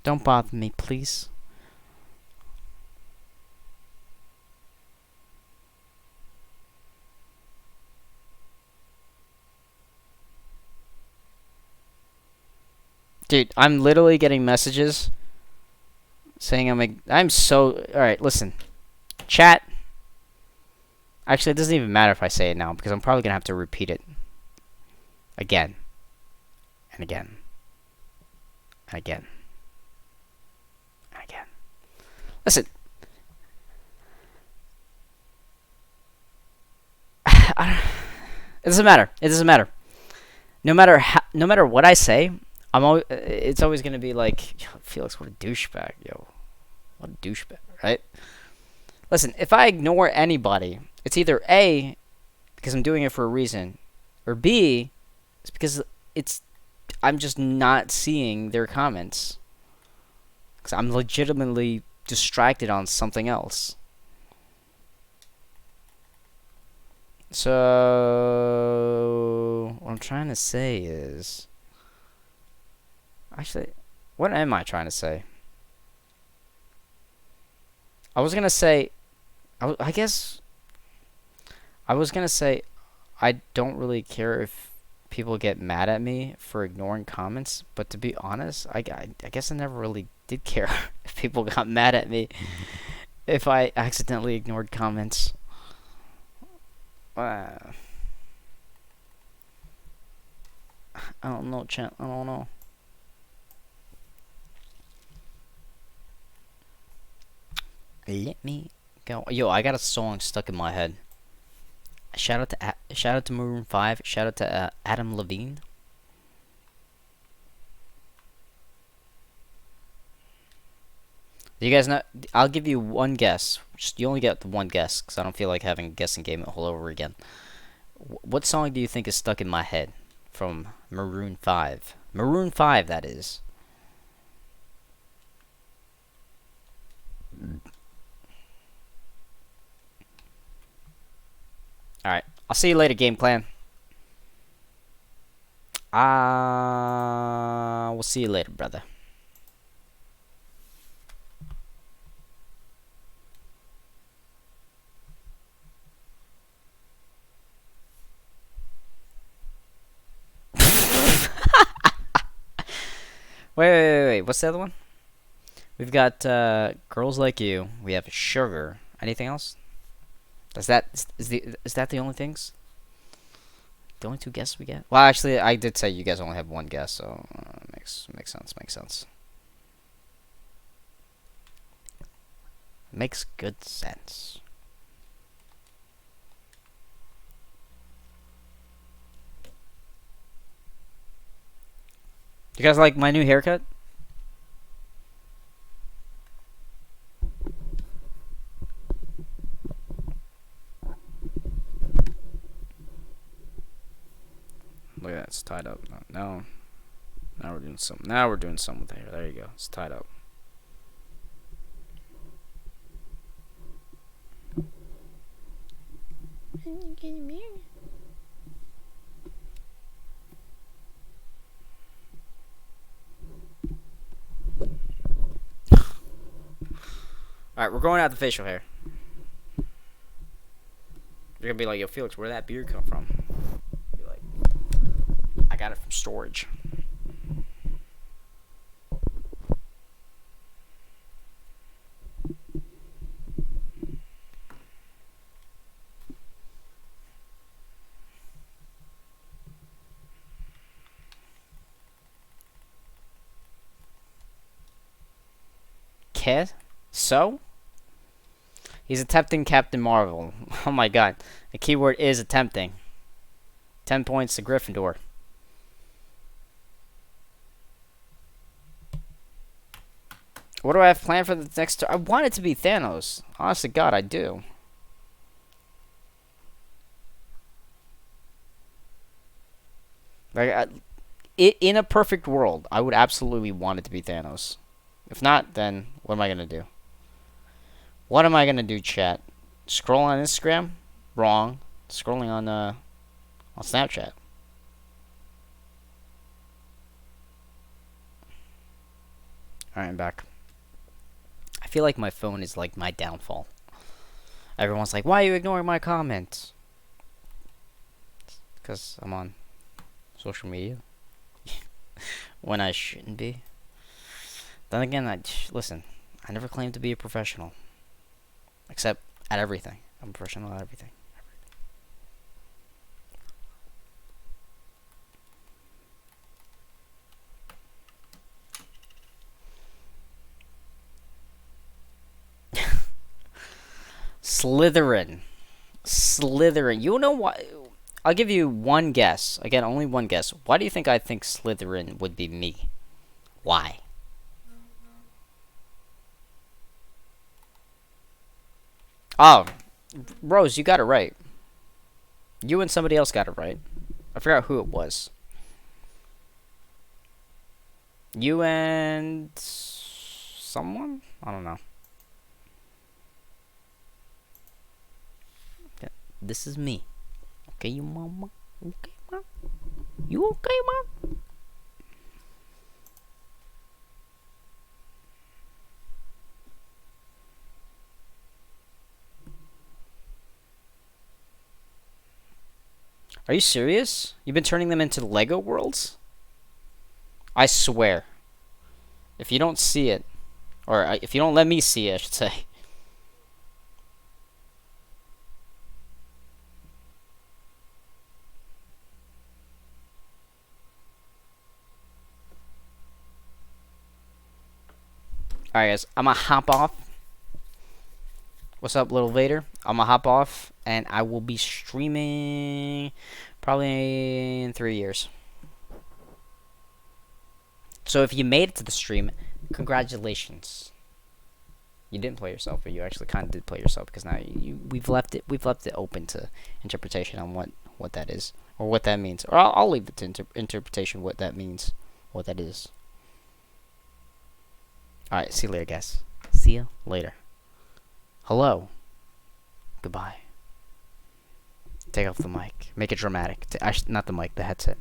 Don't bother me, please. Dude, I'm literally getting messages saying I'm so... Alright, listen. Chat. Actually, it doesn't even matter if I say it now, because I'm probably going to have to repeat it. Again. And again. And again. And again. Listen. It doesn't matter. It doesn't matter. No matter what I say, it's always going to be like, yo, Felix, what a douchebag, yo. What a douchebag, right? Listen, if I ignore anybody, it's either A, because I'm doing it for a reason, or B, it's because I'm just not seeing their comments. Because I'm legitimately distracted on something else. So, what I'm trying to say is... Actually, what am I trying to say? I was going to say... I guess... I was going to say... I don't really care if people get mad at me for ignoring comments. But to be honest, I guess I never really did care if people got mad at me. If I accidentally ignored comments. I don't know, chat. I don't know. Let me go. Yo, I got a song stuck in my head. Shout out to Maroon 5. Shout out to Adam Levine. Do you guys know? I'll give you one guess. Just you only get the one guess because I don't feel like having a guessing game all over again. What song do you think is stuck in my head from Maroon 5? Maroon 5, that is. Alright. I'll see you later, Game Clan. We'll see you later, brother. Wait. What's the other one? We've got Girls Like You. We have Sugar. Anything else? Is that the only things? The only two guesses we get? Well, actually, I did say you guys only have one guess, so makes sense. Makes sense. Makes good sense. You guys like my new haircut? Look at that, it's tied up. Now we're doing something. Now we're doing something with the hair. There you go. It's tied up. Alright, we're going out the facial hair. You're gonna be like, yo, Felix, where'd that beard come from? Be like, I got it from storage. Kid? So? He's attempting Captain Marvel. Oh my god. The keyword is attempting. 10 points to Gryffindor. What do I have planned for the next... I want it to be Thanos. Honest to God, I do. Like, in a perfect world, I would absolutely want it to be Thanos. If not, then what am I gonna do? What am I gonna do, chat? Scroll on Instagram? Wrong. Scrolling on Snapchat. Alright, I'm back. I feel like my phone is like my downfall. Everyone's like, why are you ignoring my comments? Because I'm on social media. When I shouldn't be. Then again, listen, I never claimed to be a professional. Except at everything. I'm a professional at everything. Slytherin. Slytherin. You know what? I'll give you one guess. Again, only one guess. Why do you think I think Slytherin would be me? Why? Oh, Rose, you got it right. You and somebody else got it right. I forgot who it was. You and someone? I don't know. Okay. This is me. Okay, you mama. Okay, mom. You okay, mom? Are you serious? You've been turning them into Lego worlds? I swear. If you don't see it, or if you don't let me see it, I should say. Alright, guys, I'm gonna hop off. What's up, little Vader? I'm gonna hop off, and I will be streaming probably in 3 years. So if you made it to the stream, congratulations. You didn't play yourself, but you actually kind of did play yourself because now we've left it open to interpretation on what that is or what that means. Or I'll leave it to interpretation what that means, what that is. All right, see you later, guys. See you later. Hello. Goodbye. Take off the mic. Make it dramatic. Not the mic, the headset.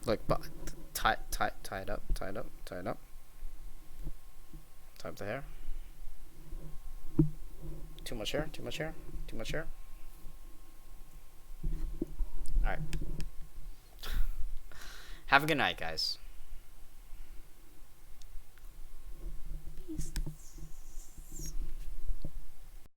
Look, tie it up. Tie up the hair. Too much hair. Alright. Have a good night, guys.